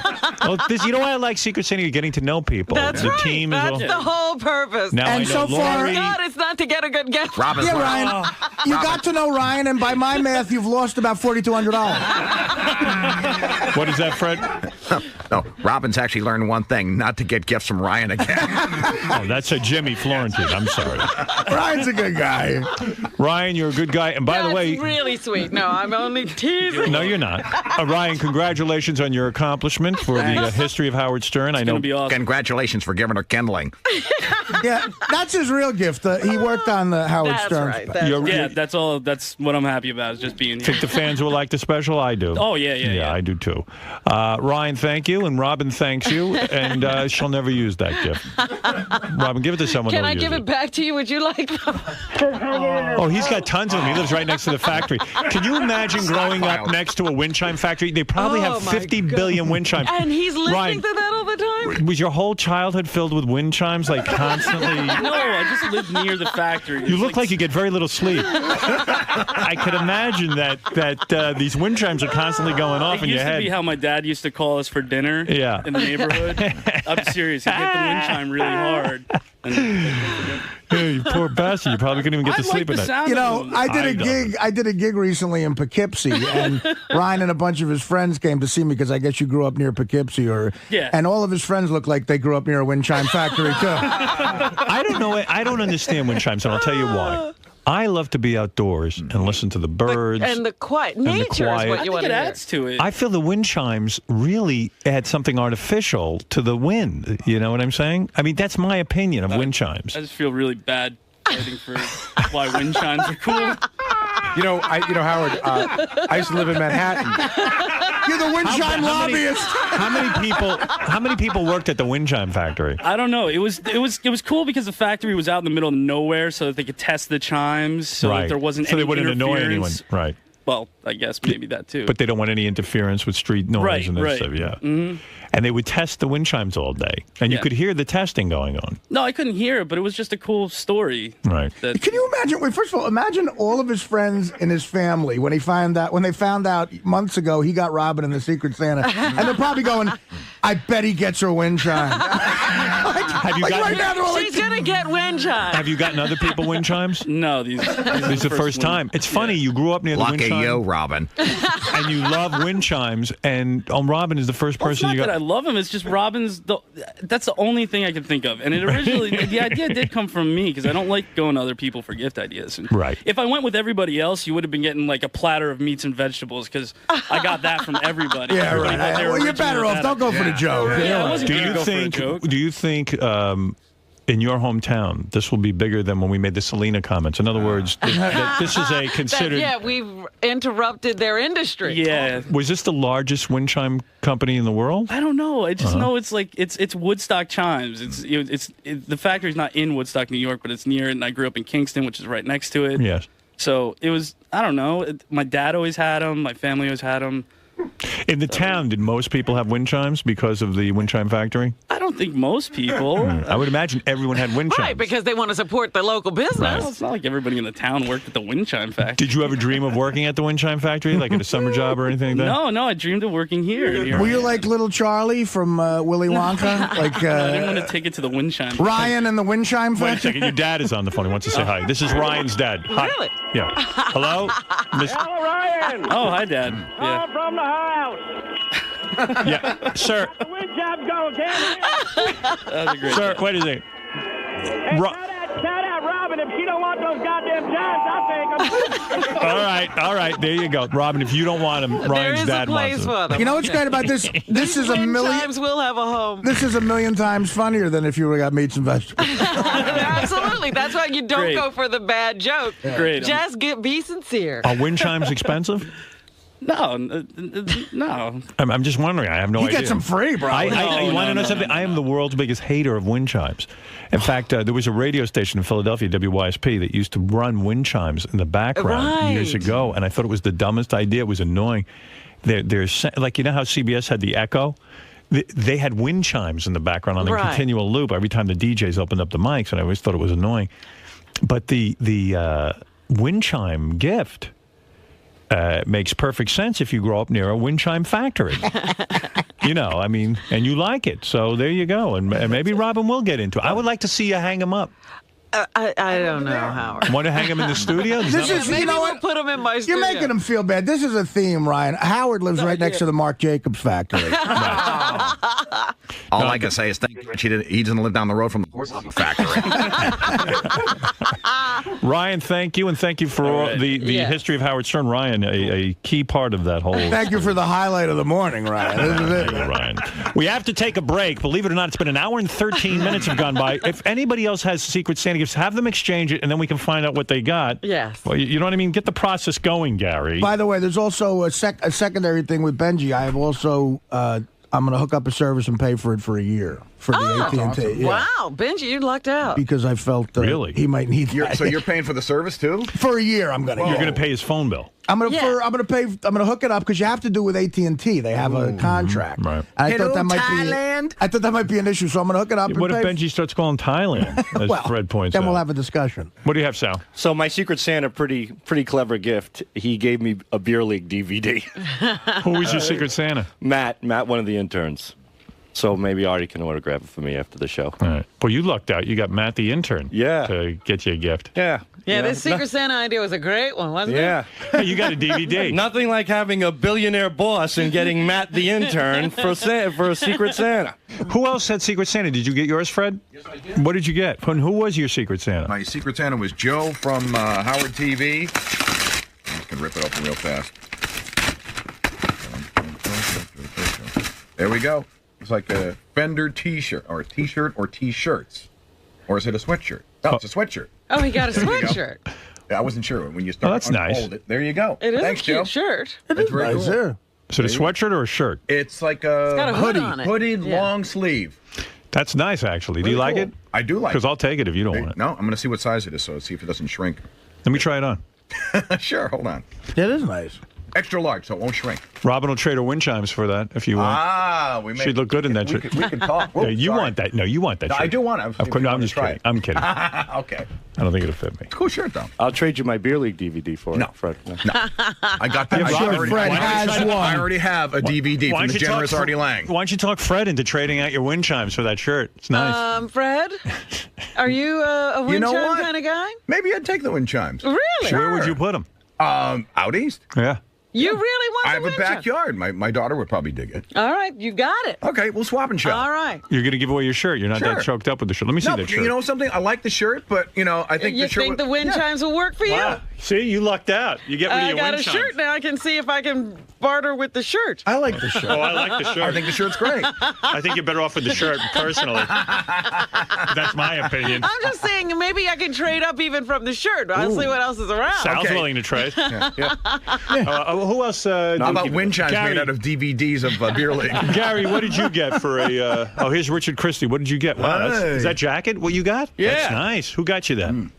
Well, you know why I like Secret Santa? You're getting to know people. That's the right. team That's is the whole purpose. Now And I know so far- Lori. God, it's not to get a good guess. Robin's Yeah, Ryan, you got to know Ryan, and by my math, you've lost about $4,200. What is that, Fred? No, Robin's actually learned one thing: not to get gifts from Ryan again. Oh, that's a Jimmy Florentine. I'm sorry. Ryan's a good guy. Ryan, you're a good guy. And by the way, That's really sweet. No, I'm only teasing. no, you're not. Ryan, congratulations on your accomplishment for the history of Howard Stern. I know. Gonna be awesome. Congratulations for giving her kindling. Yeah, that's his real gift. He worked on the Howard That's Stern. right. That's all. That's what I'm happy about. Is just being here. Think the fans will like the special? I do. Oh, yeah. I do too. Ryan, thank you, and Robin thanks you, and she'll never use that gift. Robin, give it to someone. Can who'll I use give it back to you? Would you like them? Oh, he's got tons of them. He lives right next to the factory. Can you imagine growing up next to a wind chime factory? They probably have 50 billion wind chimes. And he's listening Ryan, to that all the time? was your whole childhood filled with wind chimes, like constantly? No, I just live near the factory. You look like you get very little sleep. I could imagine that these wind chimes are constantly going off in your It used to head. be how my dad used to call us for dinner Yeah. in the neighborhood. I'm serious. He hit the wind chime really hard. Hey, you poor bastard. You probably couldn't even get to I sleep like at the night. sound You know, of them. I did a gig recently in Poughkeepsie, and Ryan and a bunch of his friends came to see me because I guess you grew up near Poughkeepsie, Yeah. And all of his friends look like they grew up near a wind chime factory too. I don't know. I don't understand wind chimes, and I'll tell you why. I love to be outdoors and listen to the birds. And the quiet. And the Nature quiet. is what I you think want it to hear. adds to it. I feel the wind chimes really add something artificial to the wind. You know what I'm saying? I mean, that's my opinion of wind chimes. I just feel really bad fighting for why wind chimes are cool. Howard, I used to live in Manhattan. You're the wind chime lobbyist. How many people worked at the wind chime factory? I don't know. It was cool because the factory was out in the middle of nowhere, so that they could test the chimes, so that there wasn't so any they wouldn't annoy anyone. interference. Right. Well, I guess maybe that too. But they don't want any interference with street noise Right, and that right. stuff. Yeah. Mhm. And they would test the wind chimes all day, and you Yeah. could hear the testing going on. No, I couldn't hear it, but it was just a cool story. Right. Can you imagine? Wait, first of all, imagine all of his friends and his family when they found out months ago he got Robin in the Secret Santa, and they're probably going, "I bet he gets her wind chime." Have you Like gotten? right now, they're all like, She's going to get wind chime. Have you gotten other people wind chimes? No, these It's the first time. It's funny. You grew up near the wind Lucky chime. you, Robin. And you love wind chimes, and Robin is the first Well, it's person not you that got. I love him. It's just Robin's. That's the only thing I can think of. And it originally, the idea did come from me because I don't like going to other people for gift ideas. And Right. If I went with everybody else, you would have been getting like a platter of meats and vegetables because I got that from everybody. Yeah, Everybody right. thought they were Well, you're original better with off. that. Don't go for the joke. Yeah, I wasn't Do gonna you go for a think? joke. Do you think? In your hometown, this will be bigger than when we made the Selena comments. In other words, this is a considered. Yeah, we've interrupted their industry. Yeah. Was this the largest wind chime company in the world? I don't know. I just know it's like it's Woodstock chimes. The factory's not in Woodstock, New York, but it's near it. And I grew up in Kingston, which is right next to it. Yes. So it was. I don't know. My dad always had them. My family always had them. In the town, did most people have wind chimes because of the wind chime factory? I don't think most people. I would imagine everyone had wind chimes. Right, because they want to support the local business. Well, it's not like everybody in the town worked at the wind chime factory. Did you ever dream of working at the wind chime factory, like at a summer job or anything like that? No, I dreamed of working here. Were you like little Charlie from Willy Wonka? Like I didn't want to take it to the wind chime. Ryan and the wind chime Wait a factory? second, your dad is on the phone. He wants to say hi. This is Ryan's dad. Hi. Really? Yeah. Hello? Hello, Ryan. Oh, hi, Dad. Yeah. I'm from the house. Yeah, sir. The wind chimes go again. That was a great Sir, joke. wait a second. Hey, shout out Robin and if she don't want those goddamn jobs, I'll take them. All right. There you go, Robin. If you don't want him, Ryan's dad wants him. You know what's great about this? This is a million times we'll have a home. This is a million times funnier than if you would have got meats and vegetables. Absolutely. That's why you don't go for the bad joke. Great. Just be sincere. Are wind chimes expensive? No. I'm just wondering. I have no idea. He gets them free, bro. You want to know something? I am the world's biggest hater of wind chimes. In fact, there was a radio station in Philadelphia, WYSP, that used to run wind chimes in the background years ago, and I thought it was the dumbest idea. It was annoying. There's like, you know how CBS had the Echo? They had wind chimes in the background on a continual loop every time the DJs opened up the mics, and I always thought it was annoying. But the wind chime gift makes perfect sense if you grow up near a wind chime factory. You know, I mean, and you like it. So there you go. And maybe Robin will get into it. I would like to see you hang him up. I don't know, Howard. Want to hang him in the studio? Maybe we'll put him in my studio. You're making him feel bad. This is a theme, Ryan. Howard lives right next to the Marc Jacobs factory. All I can say is thank you, he doesn't live down the road from the horse factory. Ryan, thank you, and thank you for the history of Howard Stern. Ryan, a key part of that whole... Thank you for the highlight of the morning, Ryan. This is it. Ryan. We have to take a break. Believe it or not, it's been an hour and 13 minutes have gone by. If anybody else has Secret Santa gifts, have them exchange it, and then we can find out what they got. Yes. Well, you know what I mean? Get the process going, Gary. By the way, there's also a secondary thing with Benji. I have also... I'm going to hook up a service and pay for it for a year for the AT&T. awesome. Yeah. Wow, Benji, you lucked out. Because I felt he might need that. So you're paying for the service too? For a year, I'm going to. You're going to pay his phone bill. I'm going to hook it up because you have to do with AT&T. They have a contract. Right. I thought that might be an issue, so I'm going to hook it up. What if Benji starts calling Thailand? As Fred points out. Then we'll have a discussion. What do you have, Sal? So my Secret Santa, pretty clever gift. He gave me a beer league DVD. Who was your Secret Santa? Matt, one of the interns. So maybe Artie can autograph it for me after the show. All right. Well, you lucked out. You got Matt the intern. Yeah. To get you a gift. Yeah. Yeah, this Secret Santa idea was a great one, wasn't it? Hey, you got a DVD. Nothing like having a billionaire boss and getting Matt the intern for a Secret Santa. Who else had Secret Santa? Did you get yours, Fred? Yes, I did. What did you get? Who was your Secret Santa? My Secret Santa was Joe from Howard TV. I can rip it open real fast. There we go. It's like a Fender T-shirt, or a T-shirt, or T-shirts. Or is it a sweatshirt? No, it's a sweatshirt. Oh, he got a sweatshirt. I wasn't sure when you started. that's nice. It. There you go. It is Thanks, a cute Joe. shirt. It's very nice, cool. yeah. Is it a sweatshirt or a shirt? It's like a, got a hood on it. hooded Yeah. long sleeve. That's nice, actually. Do you Really like cool. it? I do like it. Because I'll take it if you don't want it. No, I'm going to see what size it is, so see if it doesn't shrink. Let me try it on. Sure, hold on. It is nice. Extra large, so it won't shrink. Robin will trade her wind chimes for that if you want. We may. She'd look good in that. We could talk. Yeah, you want that? No, you want that. No, shirt. I do want it. Of course, no, I'm just kidding. I'm kidding. Okay. I don't think it'll fit me. Cool shirt, though. I'll trade you my beer league DVD for it, Fred. No. I got that. I already have a DVD from the generous Artie Lang. Why don't you talk Fred into trading out your wind chimes for that shirt? It's nice. Fred, are you a wind know chime what? kind of guy? Maybe I'd take the wind chimes. Really? Where would you put them? Out east. Yeah. You really want I the have a wind chime? backyard. My daughter would probably dig it. All right, you got it. Okay, we'll swap and show. All right. You're going to give away your shirt. You're not that choked up with the shirt. Let me see that shirt. You know something? I like the shirt, but I think You the shirt. think the wind chimes will work for you? Wow. See, you lucked out. You get rid of I your got wind a chimes. shirt now. I can see if I can barter with the shirt. I like the shirt. Oh, I like the shirt. I think the shirt's great. I think you're better off with the shirt, personally. That's my opinion. I'm just saying maybe I can trade up even from the shirt. I'll see what else is around. Sal's willing to trade. Yeah. Who else? How about wind chimes made out of DVDs of Beer League? Gary, what did you get for a... here's Richard Christie. What did you get? Wow, is that jacket what you got? Yeah. That's nice. Who got you that?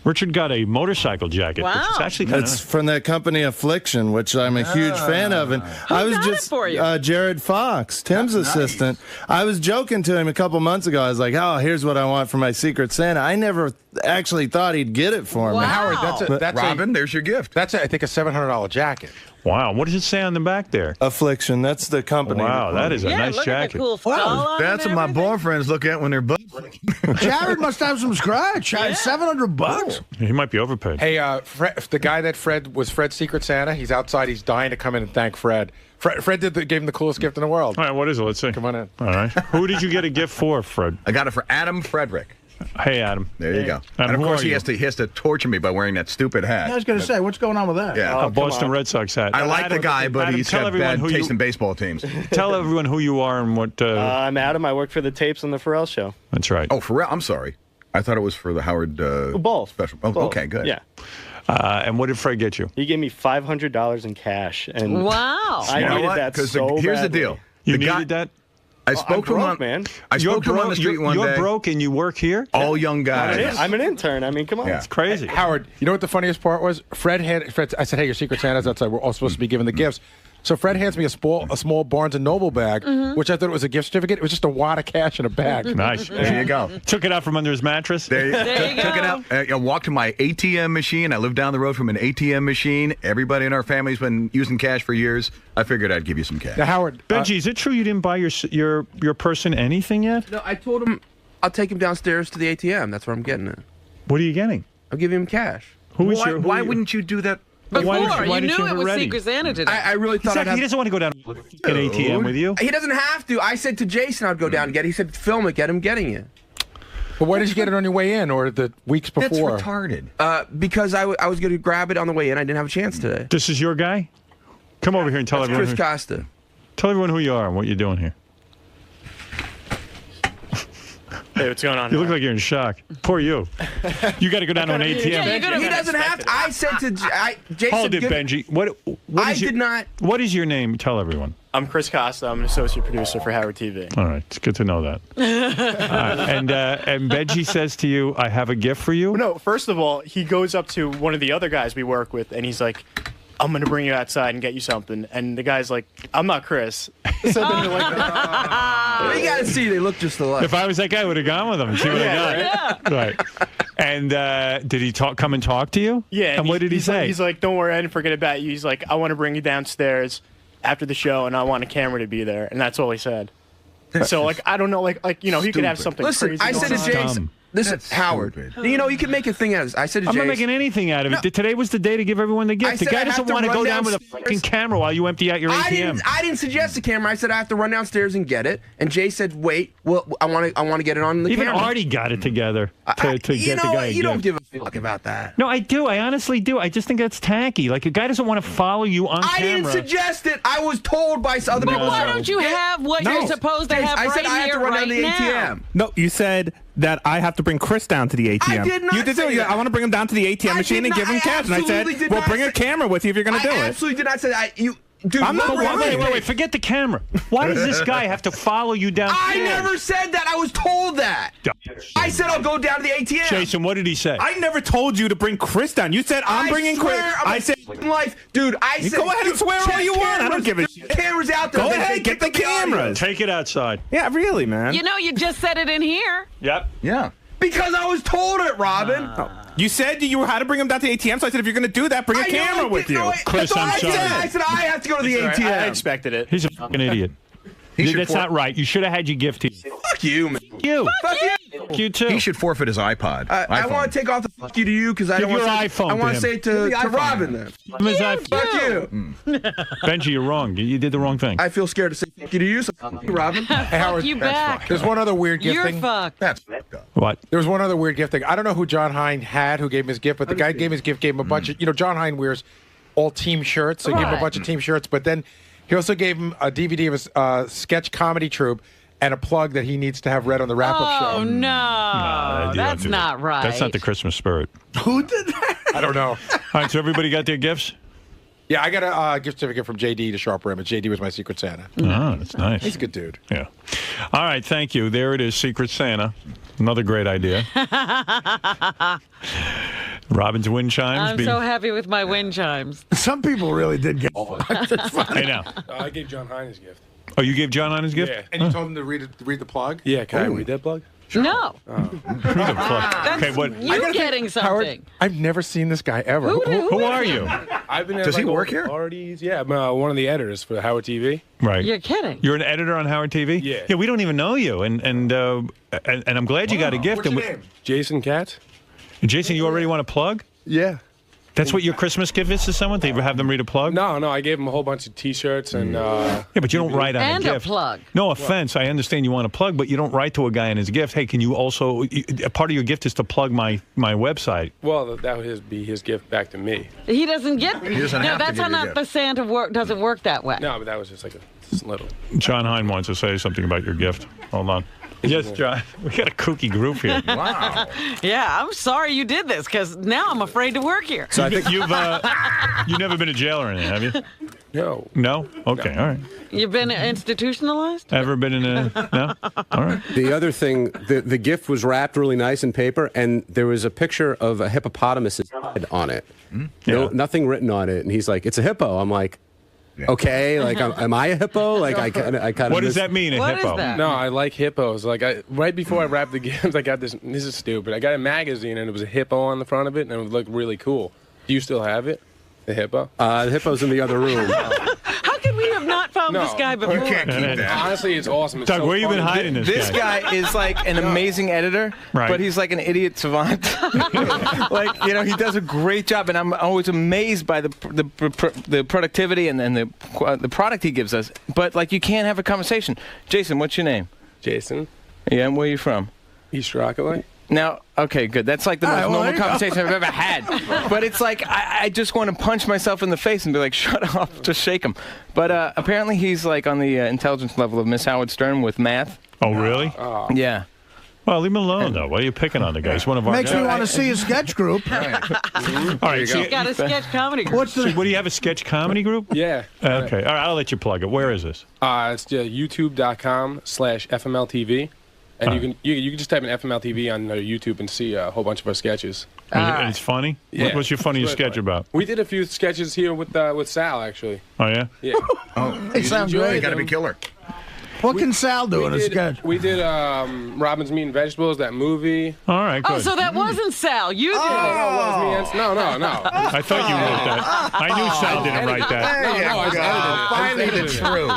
Richard got a motorcycle jacket. Wow. Which is actually kind It's of... from that company Affliction, which I'm a huge fan of. And I was got just it for you? Jared Fox, Tim's assistant. I was joking to him a couple months ago. I was like, "Oh, here's what I want for my Secret Santa." I never actually thought he'd get it for me. Wow. Howard, that's Robin, there's your gift. I think a $700 jacket. Wow, what does it say on the back there? Affliction, that's the company. Wow, that is a nice look jacket. at the cool skull on That's it what and my everything. boyfriends look at when they're Jared must have some scratch. $700. He might be overpaid. Hey, the guy that was Fred's Secret Santa, he's outside. He's dying to come in and thank Fred. Fred gave him the coolest gift in the world. All right, what is it? Let's see. Come on in. All right. Who did you get a gift for, Fred? I got it for Adam Frederick. Hey, Adam. There you go. Adam, And of who course, are he you? has to torture me by wearing that stupid hat. I was going to say, what's going on with that? Yeah. A Boston Red Sox hat. I like Adam, the guy, but Adam, he's tell got everyone bad who taste you, in baseball teams. Tell everyone who you are and what. I'm Adam. I work for the tapes on the Pharrell Show. That's right. Oh, Pharrell. I'm sorry. I thought it was for the Howard Both. special. Oh, Both. okay, good. Yeah. And what did Fred get you? He gave me $500 in cash. And Wow. I You know needed what? that 'Cause so here's the badly. deal. You The needed guy- that? I spoke to him broke, on. man. I spoke to him on the street one day. You're broke and you work here? All young guys. I'm an intern. I mean, come on. Yeah. It's crazy. Howard, you know what the funniest part was? Fred, I said, hey, your Secret Santa's outside. We're all supposed to be giving the gifts. So Fred hands me a small Barnes & Noble bag, which I thought was a gift certificate. It was just a wad of cash in a bag. Nice. There you go. Took it out from under his mattress. There you Took it go. out. I walked to my ATM machine. I live down the road from an ATM machine. Everybody in our family's been using cash for years. I figured I'd give you some cash. Now, Howard. Benji, is it true you didn't buy your person anything yet? No, I told him I'll take him downstairs to the ATM. That's where I'm getting it. What are you getting? I'll give him cash. Why wouldn't you do that? Before, why you didn't knew have it was ready? Secret Santa today. I really thought I'd have... He doesn't want to go down to an ATM with you. He doesn't have to. I said to Jason I'd go down and get it. He said, film it, get him getting it. But why did you get it on your way in or the weeks before? That's retarded. Because I was going to grab it on the way in. I didn't have a chance today. This is your guy? Come over here and tell That's everyone. Chris Costa. Tell everyone who you are and what you're doing here. Hey, what's going on? You look like you're in shock. Poor you. You got to go down to an ATM. He doesn't have to. I said to Jason... Hold it, Benji. What is did not... What is your name? Tell everyone. I'm Chris Costa. I'm an associate producer for Howard TV. All right. It's good to know that. And Benji says to you, I have a gift for you. No, first of all, he goes up to one of the other guys we work with, and he's like, I'm going to bring you outside and get you something. And the guy's like, I'm not Chris. So then you're like, Well, you got to see, they look just alike. If I was that guy, I would have gone with him and see what I got. Right. And did he come and talk to you? yeah. And what did he say? He's like, don't worry, I didn't forget about you. He's like, I want to bring you downstairs after the show, and I want a camera to be there. And that's all he said. So, like, I don't know, like you know, he could have something Listen, crazy I said to going on. Jason, listen, Howard, you know, you can make a thing out of this. I said to I'm Jason, not making anything out of it. Today was the day to give everyone the gift. The said guy I have doesn't to want to run go down with a downstairs. fucking camera while you empty out your ATM. I didn't suggest the camera. I said I have to run downstairs and get it. And Jay said, "Wait, well, I want to get it on the Even camera." Artie got it together to get you know the guy. what? a You don't gift. give a fuck about that. No, I do. I honestly do. I just think that's tacky. Like a guy doesn't want to follow you on I camera. didn't suggest it. I was told by other But people. why don't you have what you're supposed to have I said right I have here, to run right down the now? ATM. No, you said that I have to bring Chris down to the ATM. I did not You did say that. I want to bring him down to the ATM I machine did and give not- him cash. And I absolutely said, did well, not bring a say- camera with you if you're going to do I it. absolutely did not say that. Dude, I'm not- Wait. Forget the camera. Why does this guy have to follow you downstairs? I never said that. I was told that. I said I'll go down to the ATM. Jason, what did he say? I never told you to bring Chris down. You said I'm bringing Chris. I said life, dude. I You said go ahead and swear all you want. I don't give a shit. Cameras out there. Go They ahead, get the pick up audio. cameras. Take it outside. Yeah, really, man. You know, you just said it in here. Yep. Yeah. Because I was told it, Robin. You said you had to bring him down to the ATM, so I said if you're going to do that, bring a camera with you. Chris, I'm sorry. I said I have to go to the ATM. I expected it. He's a fucking idiot. That's not right. You should have had your gift here. Fuck you, man. You. Fuck you. You too. He should forfeit his iPod. I iPhone. want to take off the fuck you to you because I Give don't want your to say, iPhone I to want him. to say it to Robin then. Fuck you. Benji, you're wrong. You did the wrong thing. I feel scared to say fuck you to you, so fuck you, Robin. Hey, Howard, you back. There's one other weird gift You're thing. fucked. That's What? There was one other weird gift thing. I don't know who John Hine had who gave him his gift, but the guy gave him his gift, gave him a bunch of, John Hine wears all team shirts, so he gave him a bunch of team shirts, but then he also gave him a DVD of his sketch comedy troupe and a plug that he needs to have read on the wrap-up show. Oh, no. you don't That's do not that. right. That's not the Christmas spirit. Who did that? I don't know. All right, so everybody got their gifts? Yeah, I got a gift certificate from JD to Sharp Rim, and JD was my Secret Santa. Oh, that's nice. He's a good dude. Yeah. All right, thank you. There it is, Secret Santa. Another great idea. Robin's wind chimes. I'm so happy with my wind chimes. Some people really did get. I know. I gave John Hine his gift. Oh, you gave John on his gift? Yeah. And you told him to read the plug? Yeah, can I read that plug? No. That's Okay, what? You getting something. Howard, I've never seen this guy ever. Who are you? I've been Does he work here? Parties. Yeah, I'm one of the editors for Howard TV. Right. You're kidding. You're an editor on Howard TV? Yeah. Yeah, we don't even know you, and I'm glad you got a gift. What's your name? Jason Katz. Jason, you already want a plug? Yeah. That's what your Christmas gift is to someone? They have them read a plug? No, I gave him a whole bunch of T-shirts and. Yeah, but you don't write on And a a gift. plug. No offense, I understand you want a plug, but you don't write to a guy in his gift. Hey, can you also? A part of your gift is to plug my website. Well, that would be his gift back to me. He doesn't get. He doesn't no, have to that's give how you a not the Santa doesn't work that way. No, but that was just like a little. John Hine wants to say something about your gift. Hold on. Yes, John. We got a kooky group here. Wow. Yeah, I'm sorry you did this because now I'm afraid to work here. So I think you've never been to jail or anything, have you? No. No? Okay, all right. You've been institutionalized? Ever been in a... No? All right. The other thing, the gift was wrapped really nice in paper, and there was a picture of a hippopotamus's head on it. No, nothing written on it. And he's like, it's a hippo. I'm like, okay, like, am I a hippo? Like, I kind of. What does that mean, a hippo? No, I like hippos. Like, right before I wrapped the gift, I got this. This is stupid. I got a magazine, and it was a hippo on the front of it, and it looked really cool. Do you still have it? The hippo? The hippo's in the other room. How could we have not found this guy before? You can't keep that. Honestly, it's awesome. It's Doug, so where you been funny. hiding this guy is like an amazing editor, Right. but he's like an idiot savant. Like, he does a great job, and I'm always amazed by the productivity and the product he gives us. But like, you can't have a conversation. Jason, what's your name? Jason. Yeah, and where are you from? East Rockaway. Now, okay, good. That's like the most well, normal there you go. conversation I've ever had. But it's like, I just want to punch myself in the face and be like, shut up, just shake him. But apparently he's like on the intelligence level of Miss Howard Stern with math. Oh, really? Yeah. Well, leave him alone, though. Why are you picking on the guy? He's one of our Makes guys. me want to see his sketch group. All right, He's got a sketch comedy group. What's the? What do you have, a sketch comedy group? Yeah. Okay. All right, I'll let you plug it. Where is this? It's youtube.com/FMLTV. And you can just type in FMLTV on YouTube and see a whole bunch of our sketches. And it's funny? Yeah. What's your funniest sketch about? We did a few sketches here with Sal, actually. Oh, yeah? Yeah. It sounds great. You gotta be killer. What can Sal do in a sketch? We did Robin's Meat and Vegetables, that movie. All right, Oh, so that wasn't Sal. You did it. No. I thought you wrote that. I knew Sal didn't write that. Finally the truth.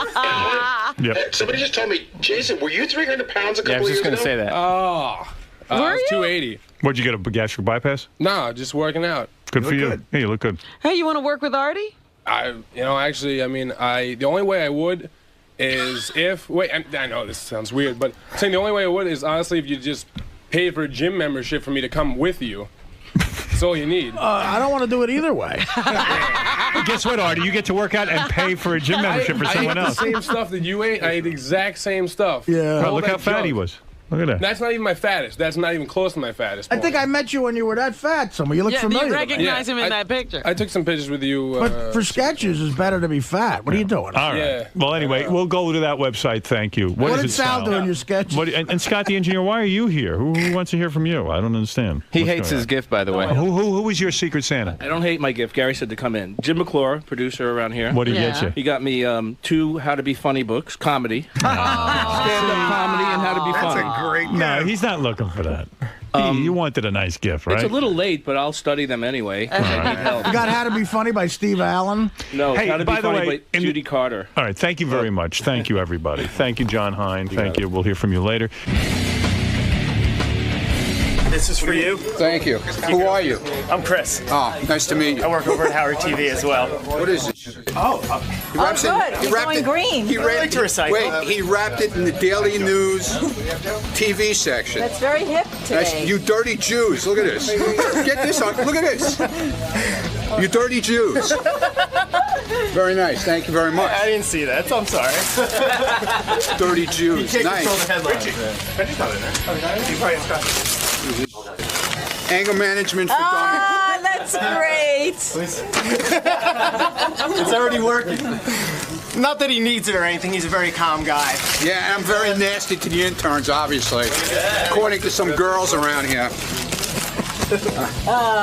Yep. Somebody just told me, Jason, were you 300 pounds a couple Yeah, I was just years going ago? to say that. Oh. I was 280. What'd you get, a gastric bypass? No, just working out. Good for you. Hey, you look good. Hey, you want to work with Artie? The only way I would is if I know this sounds weird, but I'm saying the only way I would is honestly if you just paid for a gym membership for me to come with you. That's all you need. I don't want to do it either way. Guess what, Artie? You get to work out and pay for a gym membership for someone I ate else. the same stuff that you ate. I ate the exact same stuff. Yeah. Well, look how fat he was. Look at that. That's not even my fattest. That's not even close to my fattest. I think I met you when you were that fat somewhere. You look familiar. You recognize him in that picture. I took some pictures with you. But for sketches, it's better to be fat. What are you doing? All right. Yeah. Well, anyway, we'll go to that website. Thank you. What is did it, Sal do in your sketches? And Scott the engineer, why are you here? Who wants to hear from you? I don't understand. He What's hates going his on? gift, by the way. Who was your Secret Santa? I don't hate my gift. Gary said to come in. Jim McClure, producer around here. What did he get you? He got me 2 How to Be Funny books, comedy. Stand-up comedy and How to Be Funny. That's a great gift. No, he's not looking for that. You wanted a nice gift, right? It's a little late, but I'll study them anyway. 'Cause I need help. You got How to Be Funny by Steve Allen? No, Hey, How to Be by the Funny way, by Judy Carter. All right, thank you very much. Thank you, everybody. Thank you, John Hine. Thank you. We'll hear from you later. This is for you. Thank you. Who are you? I'm Chris. Oh, nice to meet you. I work over at Howard TV as well. What is it? Oh, He wraps good. He It's wrapped going it, green. He I like to recycle. Wait, he wrapped it in the Daily News TV section. That's very hip today. You dirty Jews. Look at this. Get this on. Look at this. You dirty Jews. Very nice. Thank you very much. I didn't see that, so I'm sorry. Dirty Jews. You can't Nice. control the headlines. Richie's not in there. He probably has coffee. Anger management for Donnie. Ah, that's great. It's already working. Not that he needs it or anything. He's a very calm guy. Yeah, and I'm very nasty to the interns, obviously. According to some girls around here.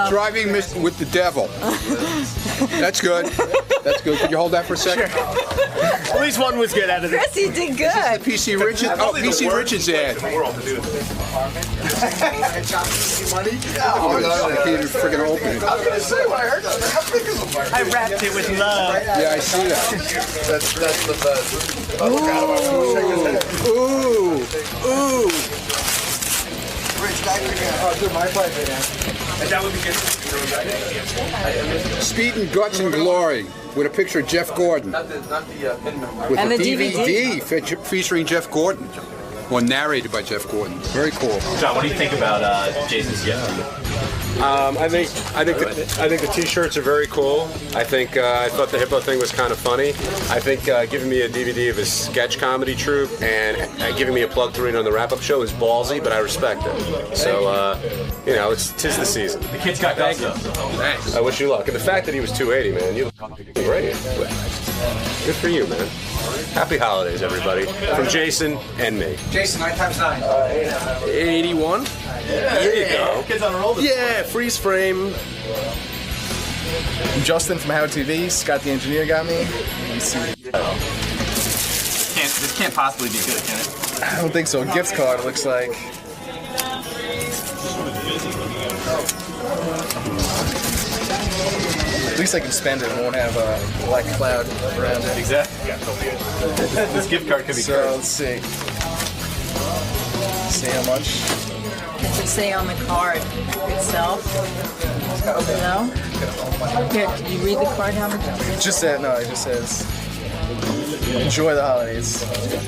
Driving with the devil. That's good. That's good. Could you hold that for a second? Sure. At least one was good out of it. Chris, you did good. PC Richards. Oh, PC Richards ad. I can't even freaking open it. I was gonna say when I heard that. How big is it? I wrapped it with love. Yeah, I see that. That's the best. Ooh. Ooh. Oh, dude, my pleasure, man. And that would be good. Speed and Guts and Glory with a picture of Jeff Gordon. With And a the DVD featuring Jeff Gordon. Or narrated by Jeff Gordon. Very cool. John, what do you think about Jason's gift? I think the T-shirts are very cool. I thought the hippo thing was kind of funny. I think giving me a DVD of his sketch comedy troupe and giving me a plug to read on the wrap-up show is ballsy, but I respect it. So tis the season. The kid's got gusto. Thanks. I wish you luck. And the fact that he was 280, man, you look great. Good for you, man. Happy holidays, everybody. From Jason and me. Jason, 9 times 9. 81. There you go. Kid's on a roll. Yeah, freeze frame. Justin from Howard TV. Scott the engineer got me. This can't possibly be good, can it? I don't think so. Gift card looks like. At least I can spend it and won't have a black cloud around it. Exactly. This gift card could be so cursed. Let's see. See how much? What does it say on the card itself? No? Here, did you read the card? How much? It just says enjoy the holidays.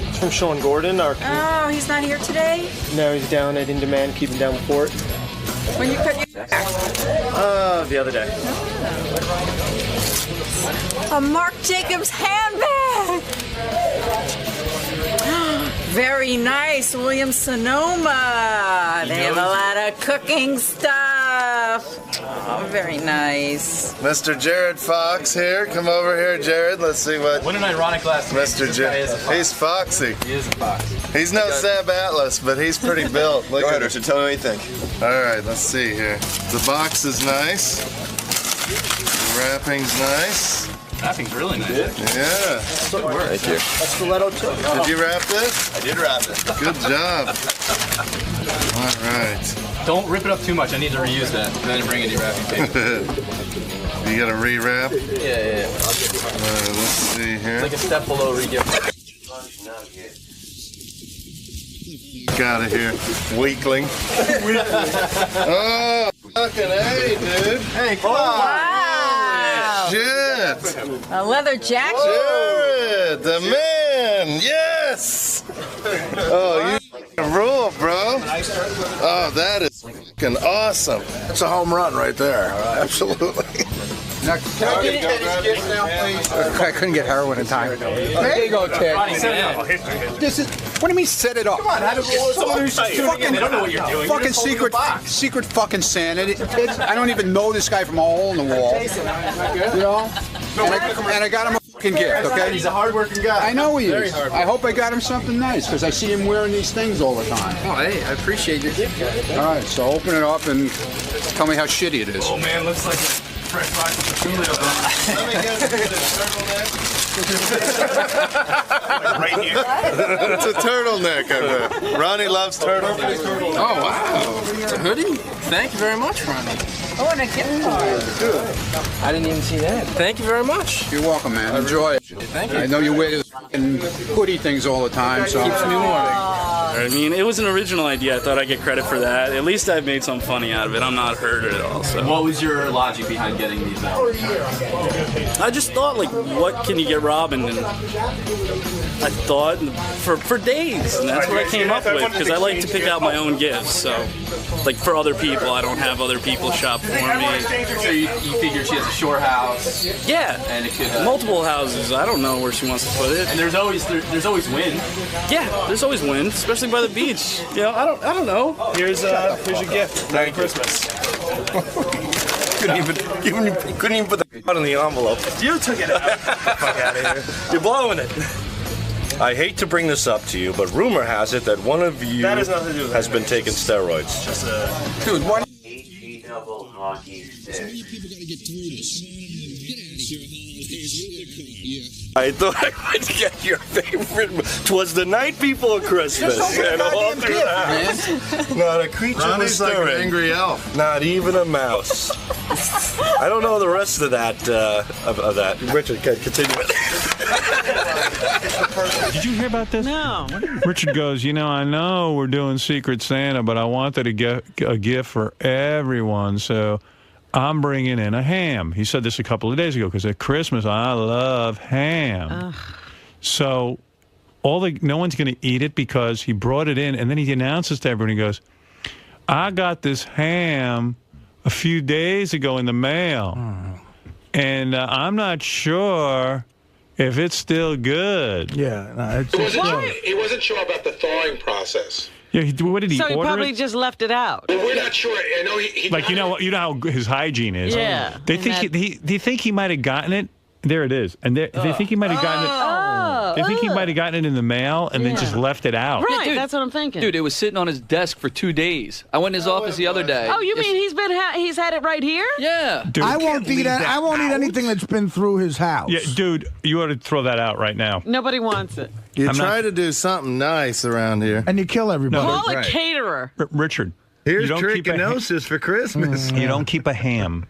It's from Sean Gordon. Oh, he's not here today? Now he's down at In Demand, keeping down the fort. When you cut your hair? The other day. A Marc Jacobs handbag! Very nice, Williams Sonoma. They have a lot of cooking stuff. Oh, very nice. Mr. Jared Fox here. Come over here, Jared. Let's see what. What an ironic last name. Mr. Jared. He's foxy. He is a fox. He's no Seb Atlas, but he's pretty built. Look Go at ahead, him. Richard. Tell me what you think. All right, let's see here. The box is nice. The wrapping's nice. Wrapping's really nice. Yeah. Thank you. That's stiletto too. Did you wrap this? I did wrap it. Good job. All right. Don't rip it up too much. I need to reuse that. I didn't bring any wrapping paper. You got to rewrap? Yeah. Let's see here. It's like a step below re-gift. Out of here, weakling. Oh, fucking hey, dude. Hey, come on. Wow. Shit. A leather jacket. Jared, the man. Yes. Oh, you rule, bro. Oh, that is fucking awesome. That's a home run right there. Absolutely. Now, can I get his gifts now, please? I couldn't get heroin in time. There you go, Ted. This is. What do you mean set it up? Come on, someone who's just tuning in, they don't know what you're doing. Fucking secret fucking Santa. I don't even know this guy from a hole in the wall. You know? And I got him a fucking gift, okay? He's a hard-working guy. I know he is. I hope I got him something nice, because I see him wearing these things all the time. Oh, hey, I appreciate your gift. All right, so open it up and tell me how shitty it is. Oh, man, looks like a fresh box of Julio. Let me get the turtleneck. Right here. It's a turtleneck, I bet. Ronnie loves turtlenecks. Oh, wow. It's a hoodie? Thank you very much, Ronnie. Oh, and a gift card. I didn't even see that. Thank you very much. You're welcome, man. Enjoy it. Thank you. I know you wear those fucking hoodie things all the time, so. Keeps me warm. I mean, it was an original idea. I thought I'd get credit for that. At least I've made something funny out of it. I'm not hurt at all. So. What was your logic behind getting these out? I just thought, like, what can you get Robin? And I thought for days, and that's what I came up with, because I like to pick out my own gifts. So, like, for other people, I don't have other people shop for me. So you figured she has a shore house? Yeah, and it could multiple houses. I don't know where she wants to put it. And there's always wind. Yeah, there's always wind, especially by the beach. You know, I don't know. Here's your gift. Merry Christmas. Couldn't even put the card in the envelope. You took it out. Fuck out of here. You're blowing it. I hate to bring this up to you, but rumor has it that one of you That has nothing to do with has been taking steroids. Just Dude, what? Double hockey stick. I thought I would get your favorite. 'Twas the night before Christmas, and all through the house, not a creature was Ronnie's like an stirring. angry elf. Not even a mouse. I don't know the rest of that. Of that. Richard, continue. Did you hear about this? No. Richard goes, I know we're doing Secret Santa, but I wanted to get a gift for everyone, so I'm bringing in a ham. He said this a couple of days ago because at Christmas, I love ham. Ugh. So no one's going to eat it because he brought it in, and then he announces to everyone, he goes, I got this ham a few days ago in the mail, and I'm not sure if it's still good. Yeah. No, He wasn't sure about the thawing process. Yeah, what did he So he order probably it? just left it out. Well, we're not sure. I know he Like, you know how his hygiene is. Yeah. They think do you think he might have gotten it? There it is. And they think he might have gotten it. They think he might have gotten it in the mail and then just left it out. Right, dude. that's what I'm thinking. Dude, it was sitting on his desk for 2 days. I went in his office the other day. Oh, you mean he's had it right here? Yeah. Dude, I won't eat anything that's been through his house. Yeah, dude, you ought to throw that out right now. Nobody wants it. You try to do something nice around here. And you kill everybody. Call a caterer. Richard. Here's you don't keep a trichinosis for Christmas. You don't keep a ham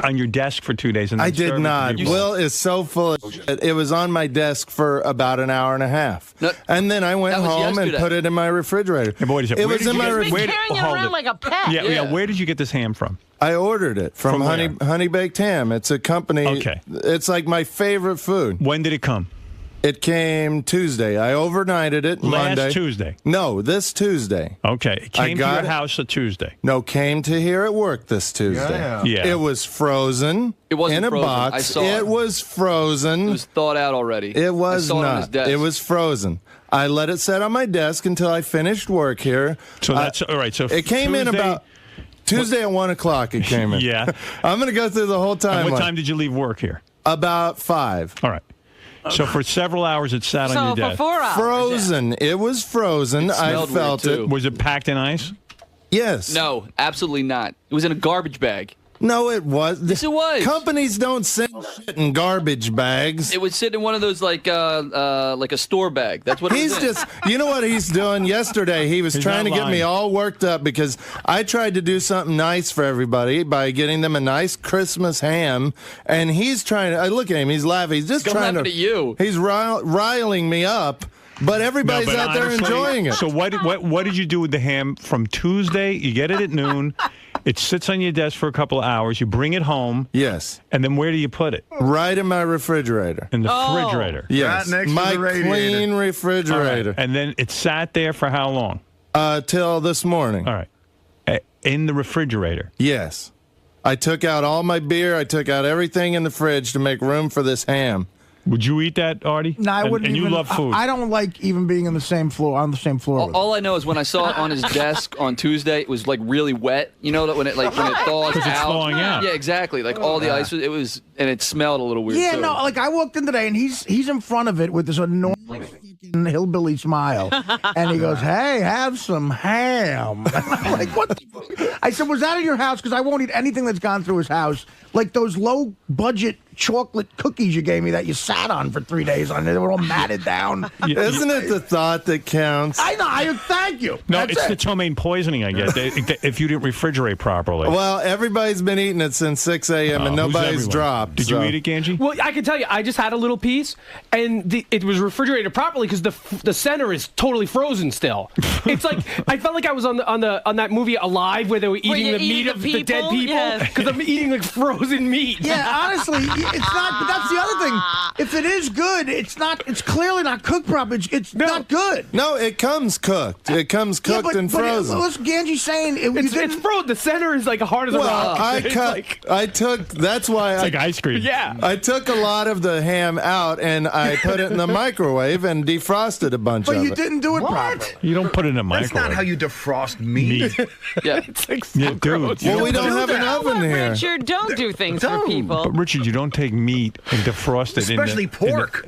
on your desk for 2 days. And then I did serve it to not. people. Will is so full of shit. It was on my desk for about an hour and a half. No, and then I went that was home and yesterday. put it in my refrigerator. Yeah, but wait a second. It Where was did in you my get- refrigerator. Carrying it hold around it. like a pet. Yeah. Where did you get this ham from? I ordered it from From Honey where? Honey Baked Ham. It's a company. Okay. It's like my favorite food. When did it come? It came Tuesday. I overnighted it Monday. Last Tuesday. No, this Tuesday. Okay. It came to got your it. house a Tuesday. No, came to here at work this Tuesday. Yeah. It was frozen. It wasn't in a frozen. box. I saw it it. was frozen. It was thawed out already. It was I saw it on his not. desk. It was frozen. I let it sit on my desk until I finished work here. So that's all right. So it came in Tuesday- about Tuesday at 1 o'clock. It came in. Yeah. I'm going to go through the whole And what timeline. time did you leave work here? About 5. All right. So for several hours it sat on your desk. 4 hours. Frozen. It was frozen. I smelled felt weird, too. it. Was it packed in ice? Yes. No, absolutely not. It was in a garbage bag. No, it was. Yes, it was. Companies don't send shit in garbage bags. It was sitting in one of those like a store bag. That's what it He's was in. just, you know what he's doing? Yesterday, he was He's trying to not get me lying. all worked up because I tried to do something nice for everybody by getting them a nice Christmas ham. And he's trying to, I look at him, he's laughing. He's just He's trying laughing to, at you. he's riling me up. But everybody's No, but out there honestly, enjoying it. So what did you do with the ham from Tuesday? You get it at noon. It sits on your desk for a couple of hours. You bring it home. Yes. And then where do you put it? Right in my refrigerator. In the refrigerator. Yes. Right next to my the radiator. clean All right. refrigerator. And then it sat there for how long? Till this morning. All right. In the refrigerator. Yes. I took out all my beer. I took out everything in the fridge to make room for this ham. Would you eat that, Artie? No, I And- wouldn't And you even. love food. I don't like even being on the same floor with him. All I know is when I saw it on his desk on Tuesday, it was like really wet. You know that when it thaws 'Cause it's out. thawing out. Yeah, exactly. Like all the ice, and it smelled a little weird. Yeah, too. no, like I walked in today and he's in front of it with this enormous fucking hillbilly smile, and he goes, "Hey, have some ham." And I'm like, "What?" The fuck? I said, "Was that in your house?" Because I won't eat anything that's gone through his house, like those low budget chocolate cookies you gave me that you sat on for 3 days on. They were all matted down. Isn't it the thought that counts? I know. Thank you. No, That's it's it. the ptomaine poisoning, I guess, if you didn't refrigerate properly. Well, everybody's been eating it since 6 a.m. and Who's nobody's everyone? dropped. Did you eat it, Ganji? Well, I can tell you, I just had a little piece, and it was refrigerated properly because the center is totally frozen still. It's like I felt like I was on that movie Alive where they were eating you're the meat eating of the the dead people? people Yes. because I'm eating like frozen meat. Yeah, honestly, it's not. But that's the other thing. If it is good, it's not. It's clearly not cooked properly. It's not good. No, it comes cooked. It comes cooked and frozen. What's Ganji saying? It's frozen. The center is like hard as a Well, rock. It's I took. That's why It's like ice cream. Yeah. I took a lot of the ham out and I put it in the microwave and defrosted a bunch But of you it. didn't do it properly. You don't put it in a That's microwave. not how you defrost meat. Yeah. It's like so Yeah, dude. gross. Well, we don't have an oven here. Richard, don't do things for people. But Richard, you don't take meat and defrost it. Especially pork.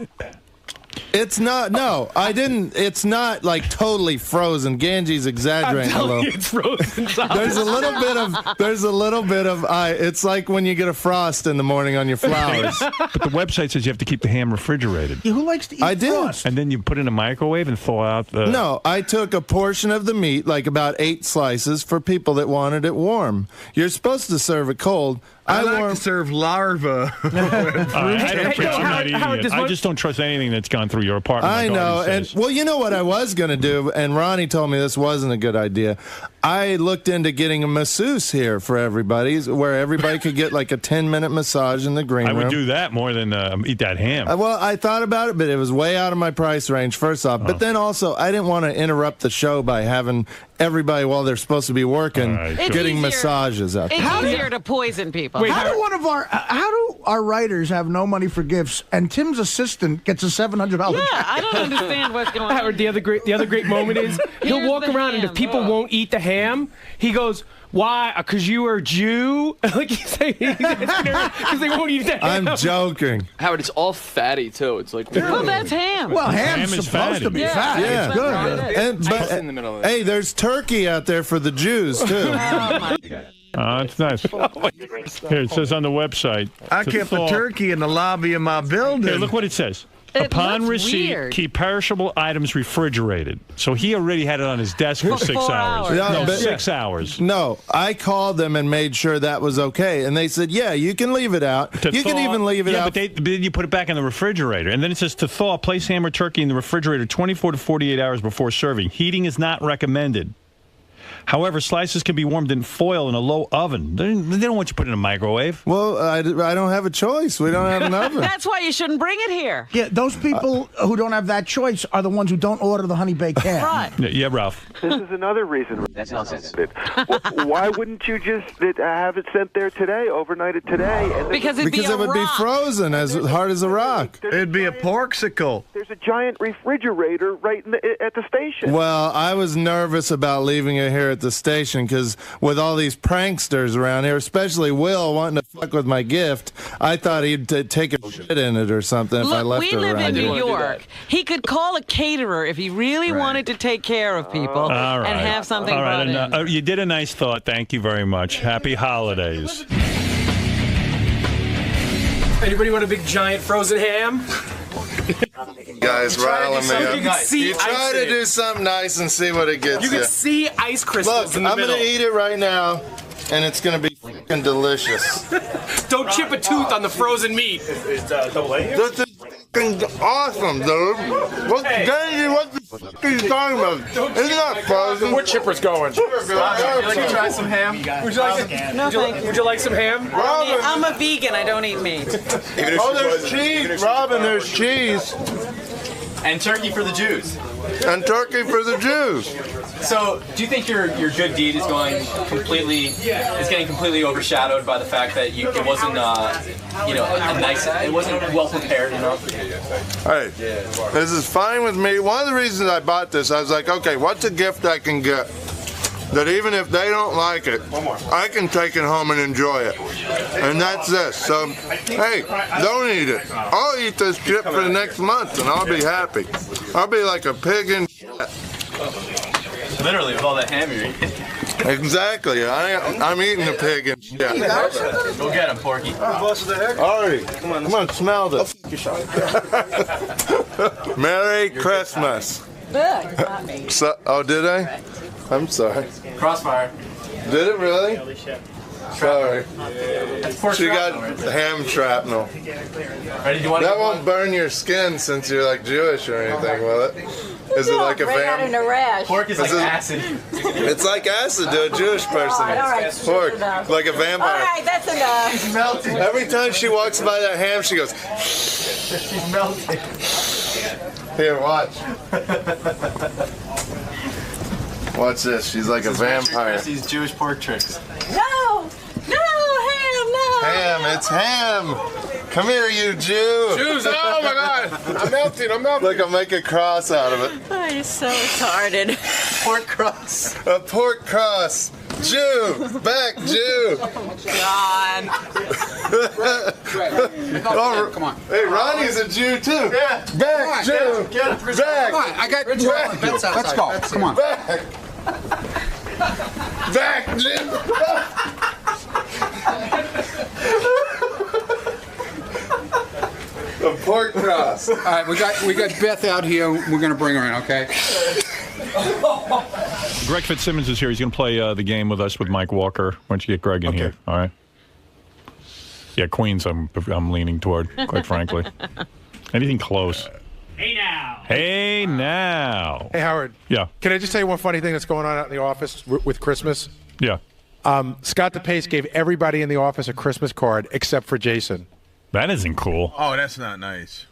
It's not. No, I didn't. It's not like totally frozen. Ganji's exaggerating a little. It's frozen. There's a little bit of. There's a little bit of. It's like when you get a frost in the morning on your flowers. But the website says you have to keep the ham refrigerated. Yeah, who likes to eat I did. frost? And then you put it in a microwave and thaw out the... No, I took a portion of the meat, like about 8 slices, for people that wanted it warm. You're supposed to serve it cold. I like to serve larva. I don't trust Howard, I just don't trust anything that's gone through your apartment. I like know, Artie and says. well, you know what I was going to do, and Ronnie told me this wasn't a good idea. I looked into getting a masseuse here for everybody, where everybody could get like a 10-minute massage in the green room. I would do that more than eat that ham. Well, I thought about it, but it was way out of my price range, first off. But then also, I didn't want to interrupt the show by having everybody, while they're supposed to be working, getting massages out there. It's easier to poison people. How do our writers have no money for gifts, and Tim's assistant gets a $700 Yeah, check? I don't understand what's going on. Howard, the other great moment is he'll Here's walk the around and if ham. people won't eat the ham, he goes, "Why? Because you are a Jew?" Like he's saying, because they won't eat the ham. I'm joking. Howard, it's all fatty too. It's like Well, that's ham. Well, ham's Ham is supposed fatty. to be Yeah. fat. Yeah. It's good. And, but, in the middle of hey, there's turkey out there for the Jews, too. Oh, my God. It's nice. Here, it says on the website. I to kept the thaw- turkey in the lobby of my building. Here, look what it says. It Upon looks receipt, weird. keep perishable items refrigerated. So he already had it on his desk for 6 4 hours. hours. Yeah, No, but- 6 hours. No, I called them and made sure that was okay. And they said, yeah, you can leave it out. To You can thaw- even leave it yeah, out. but then you put it back in the refrigerator. And then it says to thaw, place ham or turkey in the refrigerator 24 to 48 hours before serving. Heating is not recommended. However, slices can be warmed in foil in a low oven. They don't want you to put it in a microwave. Well, I don't have a choice. We don't have an oven. That's why you shouldn't bring it here. Yeah, those people who don't have that choice are the ones who don't order the honey baked ham. Right. Yeah, Ralph. This is another reason. That's nonsense. Why wouldn't you just have it sent there today, overnighted today? And Because it'd Because be a it would be rock. frozen as hard as a rock. It'd be a porksicle. There's a giant refrigerator right at the station. Well, I was nervous about leaving it here at the station because with all these pranksters around here, especially Will wanting to fuck with my gift, I thought he'd take a shit in it or something if I Look, left we it live around in here. New York. He could call a caterer if he really wanted to take care of people All right. and have something All right. brought in. You did a nice thought. Thank you very much. Happy holidays. Anybody want a big giant frozen ham? Guys, riling me up. You can see You try to icing. do something nice and see what it gets You you. can see ice crystals Look, in the I'm middle. going to eat it right now, and it's going to be fucking delicious. Don't chip a tooth on the frozen meat. This is fucking awesome, dude. Danny, what the fuck are you talking about? It's not frozen. Where Chipper's going? Would you like to try some ham? Would you like No, thank you. Would you like some ham? Robin. I'm a vegan. I don't eat meat. Oh, there's cheese. Robin, there's cheese. And turkey for the Jews. And turkey for the Jews. So, do you think your good deed is getting completely overshadowed by the fact that it wasn't it wasn't well prepared enough? Hey, this is fine with me. One of the reasons I bought this, I was like, okay, what's a gift I can get that even if they don't like it, I can take it home and enjoy it? And that's this. So, hey, don't eat it. I'll eat this shit for the next month and I'll be happy. I'll be like a pig in shit. Literally, with all that ham you're eating. Exactly. I'm eating a pig in shit. Go get him, Porky. Ari, come on, smell this. Merry Christmas. Oh, did I? I'm sorry. Crossfire. Did it really? Sorry. Pork She shrapnel, got right? ham shrapnel. Ready? Do you want That won't burn your skin since you're like Jewish or anything, will it? Is it like a in a rash. Pork is like acid. It's like acid to a Jewish person. All right, Pork, enough. like a All vampire. right, that's enough. It's melting. Every time she walks by that ham, she goes, She's melting. here, watch. Watch this. She's like a vampire. These Jewish pork tricks. No! No, ham, no! Ham, it's ham. Come here, you Jew. Jews, oh my God. I'm melting, I'm melting. Look, I'll make a cross out of it. Oh, you're so retarded. Pork cross. A pork cross. Jew. Back, Jew. God. Oh, Come on. hey, Ronnie's a Jew too. Yeah. Back, Jew. Back. Come on, I got. Let's go. Come on. Back. Back, Jew. A pork cross. All right, we got Beth out here. We're gonna bring her in, okay? Greg Fitzsimmons is here. He's going to play the game with us with Mike Walker. Why don't you get Greg in here? All right. Yeah, Queens. I'm leaning toward, quite frankly. Anything close. Hey now. Hey now. Hey Howard. Yeah. Can I just tell you one funny thing that's going on out in the office with Christmas? Yeah. Scott DePace gave everybody in the office a Christmas card except for Jason. That isn't cool. Oh, that's not nice.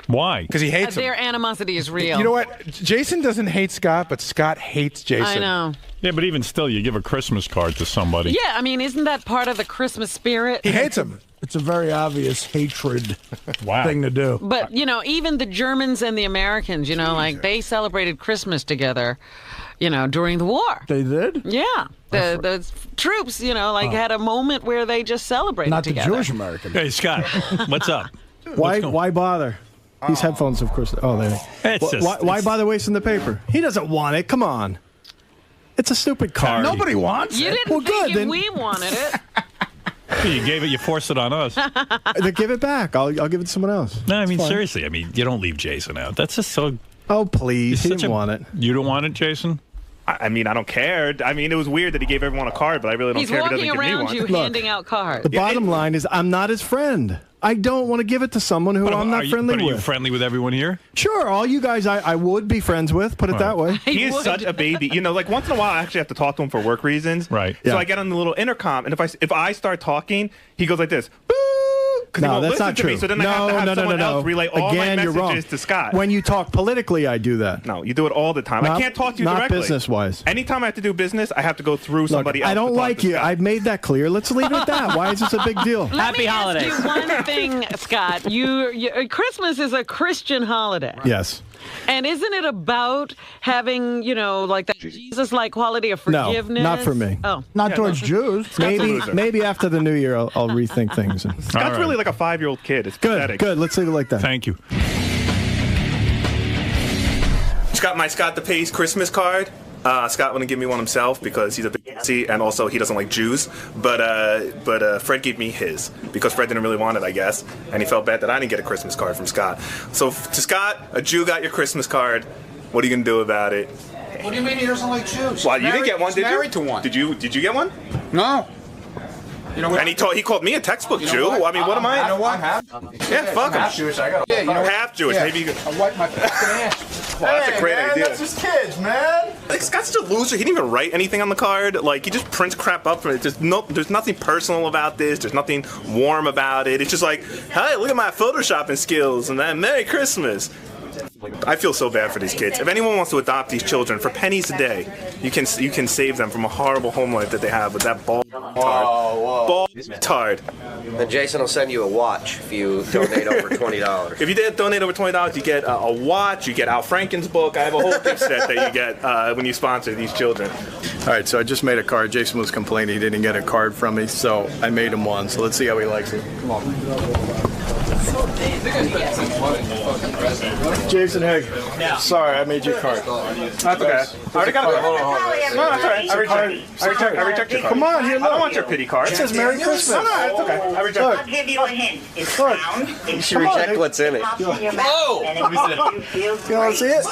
Why? Because he hates him. Their animosity is real. You know what? Jason doesn't hate Scott, but Scott hates Jason. I know. Yeah, but even still, you give a Christmas card to somebody. Yeah, I mean, isn't that part of the Christmas spirit? He hates him. It's a very obvious hatred thing to do. But, you know, even the Germans and the Americans, you know, like they celebrated Christmas together, you know, during the war. They did? Yeah. The troops, you know, like had a moment where they just celebrated Not together. the Jewish American. Hey, Scott, what's up? Why bother? These headphones, of course. Oh, there. Why bother wasting the paper? He doesn't want it. Come on. It's a stupid card. Nobody wants You it. didn't think we wanted it. You gave it. You forced it on us. Then give it back. I'll give it to someone else. No, I mean It's fine. seriously. I mean, you don't leave Jason out. That's just so. Oh please, he Such didn't a- want it. You don't want it, Jason? I mean, I don't care. I mean, it was weird that he gave everyone a card, but I really don't He's care if he walking doesn't give me around one. you Look, handing out cards. The bottom line is, I'm not his friend. I don't want to give it to someone who I'm not friendly But are you with. friendly with everyone here? Sure, all you guys I would be friends with. Put it that way. He is such a baby. You know, like once in a while, I actually have to talk to him for work reasons. Right. So Yeah. I get on the little intercom, and if I start talking, he goes like this. Boo! Because he No, won't that's listen not to true. me. So then I have to have someone else relay all Again, my you're wrong. messages to Scott. When you talk politically, I do that. No, you do it all the time. I can't talk to you not directly. business-wise. Anytime I have to do business, I have to go through Look, somebody else. I don't to talk like to you. Scott. I've made that clear. Let's leave it at that. Why is this a big deal? Let me ask you one thing, Scott. Christmas is a Christian holiday. Yes. And isn't it about having, you know, like that Jesus-like quality of No, forgiveness? not for me. Oh. Not towards Jews. Maybe after the new year, I'll rethink things. Scott's really like a 5-year-old kid. It's pathetic. Good. Let's leave it like that. Thank you. Scott, my Scott DePace Christmas card. Scott wouldn't give me one himself because he's a big pussy and also he doesn't like Jews. But Fred gave me his because Fred didn't really want it, I guess, and he felt bad that I didn't get a Christmas card from Scott. So to Scott, a Jew got your Christmas card. What are you gonna do about it? What do you mean he doesn't like Jews? Well, you didn't get one, He's did you? married to one. Did you get one? No. You know what? And he called me a textbook You know Jew. what? I mean, what am I? You know what? Yeah, fuck him. Half Jewish. I got. Yeah, you know what? Half Jewish. Yeah. Maybe you could. I wipe my fucking ass. Well, that's a great man, idea. That's just kids, man. Like, Scott's just a loser. He didn't even write anything on the card. Like, he just prints crap up from it. There's nothing personal about this. There's nothing warm about it. It's just like, hey, look at my photoshopping skills and then Merry Christmas. I feel so bad for these kids. If anyone wants to adopt these children for pennies a day, you can save them from a horrible home life that they have with that ball tard. Then Jason will send you a watch if you donate over $20. If you did donate over $20, you get a watch, you get Al Franken's book. I have a whole gift set that you get when you sponsor these children. All right, so I just made a card. Jason was complaining he didn't get a card from me, so I made him one. So let's see how he likes it. Come on. Jason Haig. Sorry, I made your card. That's okay. I already got it. No, that's all right. I reject your card. Come on, here, look. I don't want your pity card. It says Merry Christmas. No, it's okay. I reject Look. it. I'll give you a hint. It's round. You should reject what's in it. Oh! You want to see it?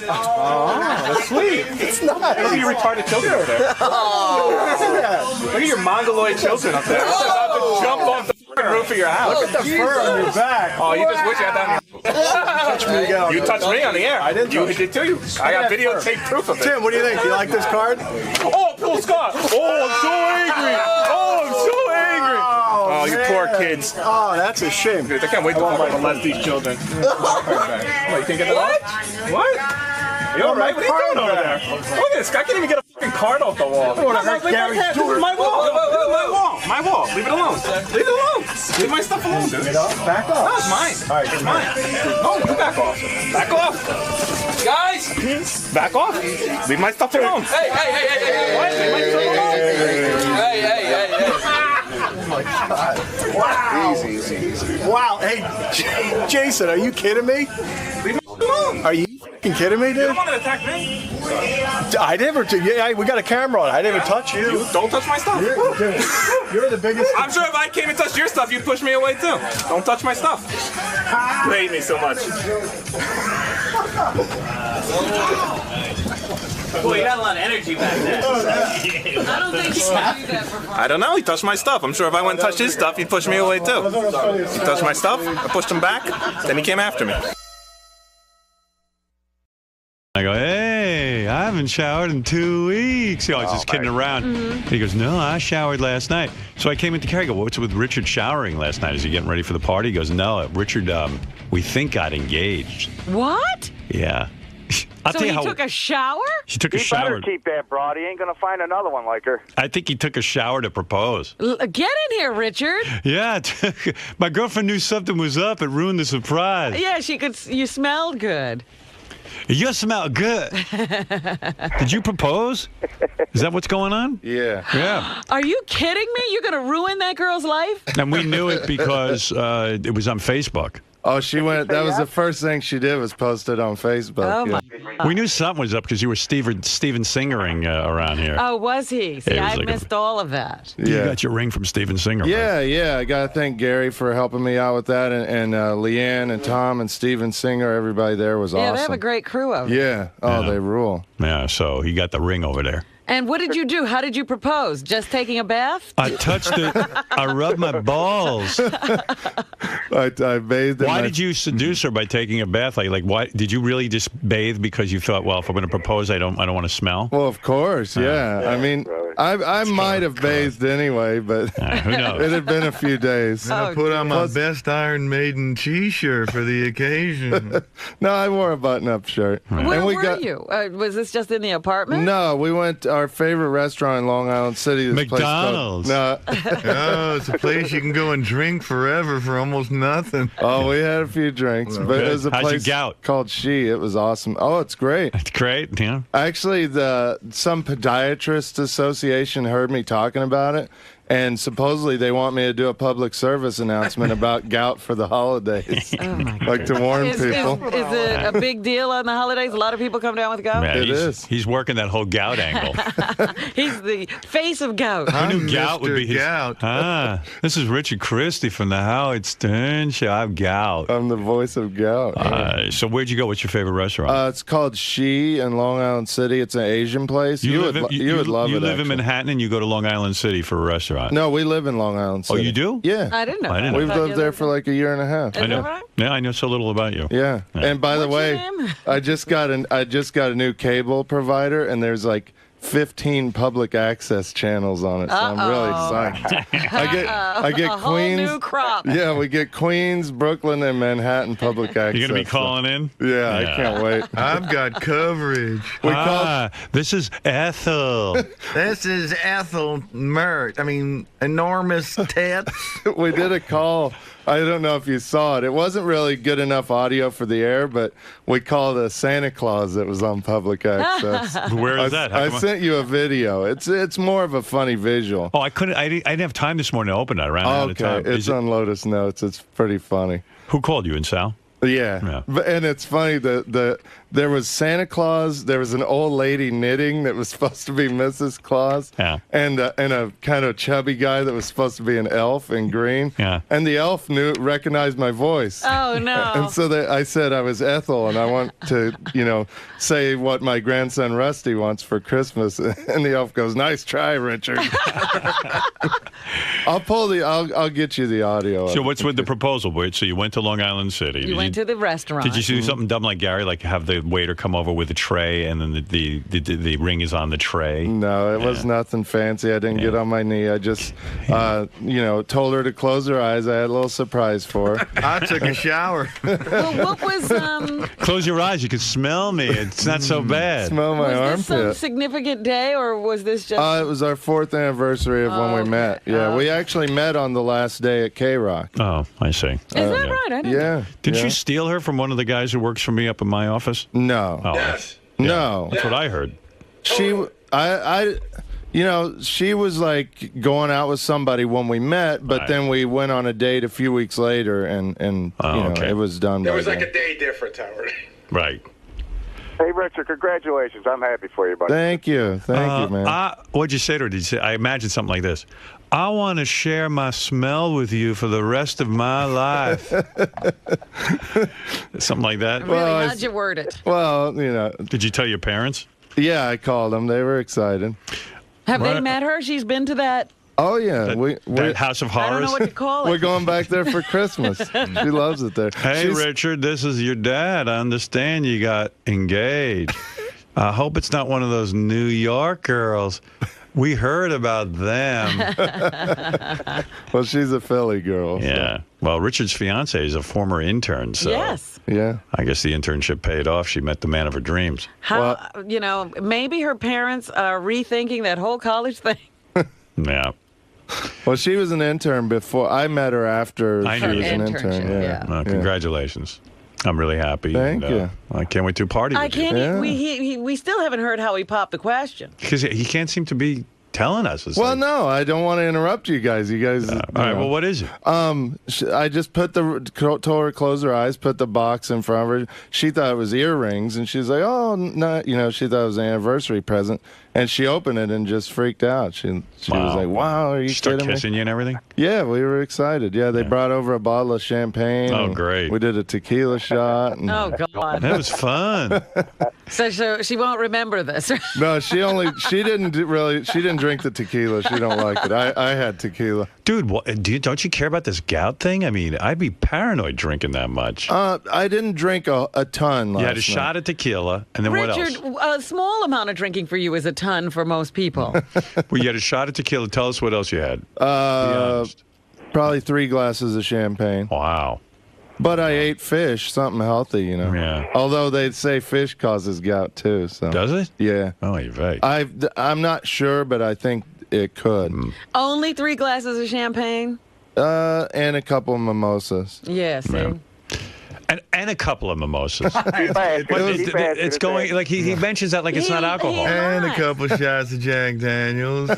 Oh, that's sweet. It's not. Look at your retarded children over there. Oh. Look at your mongoloid children up there. They're about to jump off the fucking roof of your house. Look at the fur on your back. Oh, you just wish you had that on your Touch me again. You touched me on the air. I didn't You touch did too. I got videotape proof of it. Tim, what do you think? Do you like this card? Oh, Bill Scott. Oh, I'm so angry. Oh, I'm so angry. Oh, you poor kids. Oh, that's a shame. I can't wait to fucking molest these children. What, you think of it? What? You all right? What are you doing over there? Look at this. I can't even get a fucking card off the wall. This is my wall. My wall. My wall. Leave it alone. Leave it alone. Leave my stuff alone, dude. Back off. No, it's mine. All right, It's mine. No, you back off. Back off. Guys! Back off. Leave my stuff alone. Hey, hey, hey, hey, hey. What? Leave my stuff alone. Hey, hey, hey, hey. Oh my God. Wow. Easy. Wow. Hey, Jason, are you kidding me? Leave my stuff alone. Are you fucking kidding me, You dude? don't want to attack me. I never. Yeah, we got a camera on. I didn't even touch you. You don't touch my stuff. You're the biggest. I'm sure if I came and touched your stuff, you'd push me away too. Don't touch my stuff. You hate me so much. Boy, you got a lot of energy back there. I don't think he can do that for fun. I don't know. He touched my stuff. I'm sure if I went and touched his stuff, he'd push me away too. He touched my stuff. I pushed him back. Then he came after me. I go, hey, I haven't showered in 2 weeks. I was just kidding around. Mm-hmm. He goes, no, I showered last night. So I came into Carrie. I go, what's with Richard showering last night? Is he getting ready for the party? He goes, no, Richard, we think got engaged. What? Yeah. I'll So tell he you how took a shower? he took a He shower. better keep that broad. He ain't gonna find another one like her. I think he took a shower to propose. Get in here, Richard. Yeah, my girlfriend knew something was up. It ruined the surprise. Yeah, she could. You smelled good. You smell good. Did you propose? Is that what's going on? Yeah. Yeah. Are you kidding me? You're going to ruin that girl's life? And we knew it because it was on Facebook. Oh, she went. That was the first thing she did was post it on Facebook. Oh, my We knew something was up because you were Steven Singering around here. Oh, was he? See, Yeah, he was I like missed all of that. You got your ring from Steven Singer. Yeah, yeah. I got to thank Gary for helping me out with that, and Leanne and Tom and Steven Singer. Everybody there was Yeah, awesome. they have a great crew over there. Yeah. Oh, they rule. Yeah, so he got the ring over there. And what did you do? How did you propose? Just taking a bath? I touched it. I rubbed my balls. I bathed in Why my- did you seduce her by taking a bath? Like, why did you really just bathe because you thought, well, if I'm going to propose, I don't want to smell? Well, of course, yeah. I mean, I might have bathed anyway, but who knows? it had been a few days. And I put on my best Iron Maiden T-shirt for the occasion. No, I wore a button-up shirt. Where and we were got, you? Was this just in the apartment? No, we went to our favorite restaurant in Long Island City. This McDonald's. Place called, Oh, it's a place you can go and drink forever for almost nothing. Oh, we had a few drinks, but it was a How's your place gout? called She. It was awesome. Oh, it's great. It's great, yeah. Actually, some podiatrist association heard me talking about it, and supposedly they want me to do a public service announcement about gout for the holidays. Oh, my Like to warn Is people. it a big deal on the holidays? A lot of people come down with gout? Yeah, he's working that whole gout angle. He's the face of gout. Who knew gout would be his? Gout. This is Richard Christie from the Howard Stern Show. I have gout. I'm the voice of gout. So where'd you go? What's your favorite restaurant? It's called She in Long Island City. It's an Asian place. You would love it. You live in actually. Manhattan and you go to Long Island City for a restaurant. No, we live in Long Island Oh, City. you do? Yeah. I didn't know. I didn't that. know. We've I thought lived you there for like a year and a half. I know. Yeah, I know so little about you. Yeah. And by the way, I just got a new cable provider, and there's like 15 public access channels on it, so I'm really psyched. I get a whole Queens. new crop. Yeah, we get Queens, Brooklyn, and Manhattan public access. You're going to be calling in? Yeah, I can't wait. I've got coverage. This is Ethel. This is Ethel Mert. I mean, enormous tits. We did a call. I don't know if you saw it. It wasn't really good enough audio for the air, but we called a Santa Claus that was on public access. Where is that? How I come sent you a video. It's more of a funny visual. Oh, I didn't have time this morning to open it. I ran out of time. It's on Lotus Notes. It's pretty funny. Who called you, and Sal? Yeah. And it's funny that there was Santa Claus, there was an old lady knitting that was supposed to be Mrs. Claus, and a kind of chubby guy that was supposed to be an elf in green. Yeah. And the elf recognized my voice. Oh, no. And so I said I was Ethel, and I want to, say what my grandson Rusty wants for Christmas. And the elf goes, "Nice try, Richard." I'll get you the audio. So what's with the proposal, Boyd? So you went to Long Island City. You went to the restaurant. Did you do something dumb like Gary, like have the waiter come over with a tray and then the ring is on the tray? No, it was nothing fancy. I didn't get on my knee. I just, told her to close her eyes. I had a little surprise for her. I took a shower. Well, what was Close your eyes. You can smell me. It's not so bad. Smell my was this some armpit. significant day, or was this just? It was our 4th anniversary of when we met. Yeah, we actually met on the last day at K-Rock. Oh, I see. Is that right? I didn't. Yeah. Didn't yeah. you steal her from one of the guys who works for me up in my office? No. Oh, No. That's what I heard. She was like going out with somebody when we met, but then we went on a date a few weeks later, and it was done. There by was like then. a day difference, Howard. Right. Hey, Richard, congratulations. I'm happy for you, buddy. Thank you, man. What'd you say to her? Did you say? I imagine something like this. I want to share my smell with you for the rest of my life. Something like that. Really, how'd you word it? Well, Did you tell your parents? Yeah, I called them. They were excited. Have they met her? She's been to that. Oh yeah, that House of Horrors. I don't know what to call it. We're going back there for Christmas. She loves it there. Hey, Richard, this is your dad. I understand you got engaged. I hope it's not one of those New York girls. We heard about them. Well, she's a Philly girl. Yeah. So. Well, Richard's fiance is a former intern, so yes. Yeah. I guess the internship paid off. She met the man of her dreams. How maybe her parents are rethinking that whole college thing. Yeah. Well, she was an intern before. I met her after she was an intern. Yeah. Well, congratulations. I'm really happy. Thank you. I can't wait to party with you. We still haven't heard how he popped the question. Because he can't seem to be telling us. Well, no, I don't want to interrupt you guys. You guys. All right. Well, what is it? I just told her to close her eyes, put the box in front of her. She thought it was earrings, and she's like, "Oh, no," she thought it was an anniversary present. And she opened it and just freaked out. She was like, "Wow, are you Start kidding me?" kissing you and everything? Yeah, we were excited. Yeah, they brought over a bottle of champagne. Oh, great. We did a tequila shot. And Oh, God. That was fun. So she won't remember this. No, she didn't drink the tequila. She don't like it. I had tequila. Dude, don't you care about this gout thing? I mean, I'd be paranoid drinking that much. I didn't drink a ton last You had a night. shot of tequila, and then Richard, what else? a small amount of drinking for you is a ton for most people. Well, you had a shot of tequila. Tell us what else you had. Probably 3 glasses of champagne. Wow. But I ate fish, something healthy, Yeah. Although they say fish causes gout too. So Does it? Yeah. Oh, you're right. I'm not sure, but I think it could. Only 3 glasses of champagne? And a couple of mimosas. Yeah, see? Yeah. And a couple of mimosas. It's It's going like he mentions that like it's not alcohol. And a couple shots of Jack Daniels.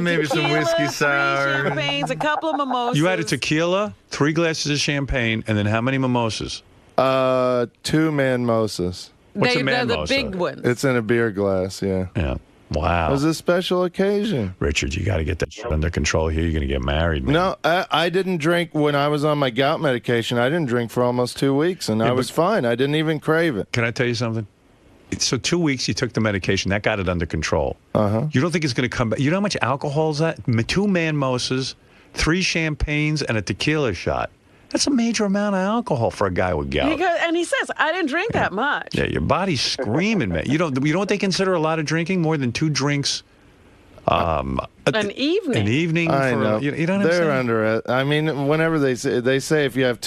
Maybe some whiskey sour. 3 champagnes, a couple of mimosas. You had a tequila, 3 glasses of champagne, and then how many mimosas? 2 manmosas. What's a They're the manmosa? big ones. It's in a beer glass, yeah. Yeah. Wow. It was a special occasion. Richard, you got to get that shit under control here. You're going to get married, man. No, I didn't drink when I was on my gout medication. I didn't drink for almost 2 weeks, and I was fine. I didn't even crave it. Can I tell you something? So 2 weeks you took the medication. That got it under control. Uh-huh. You don't think it's going to come back? You know how much alcohol is that? 2 manmosas, 3 champagnes, and a tequila shot. That's a major amount of alcohol for a guy with gout. And he says, I didn't drink that much. Yeah, your body's screaming, man. You know what they consider a lot of drinking? More than 2 drinks. An evening. An evening. I know. You know what I'm They're saying? under it. I mean, whenever they say if you have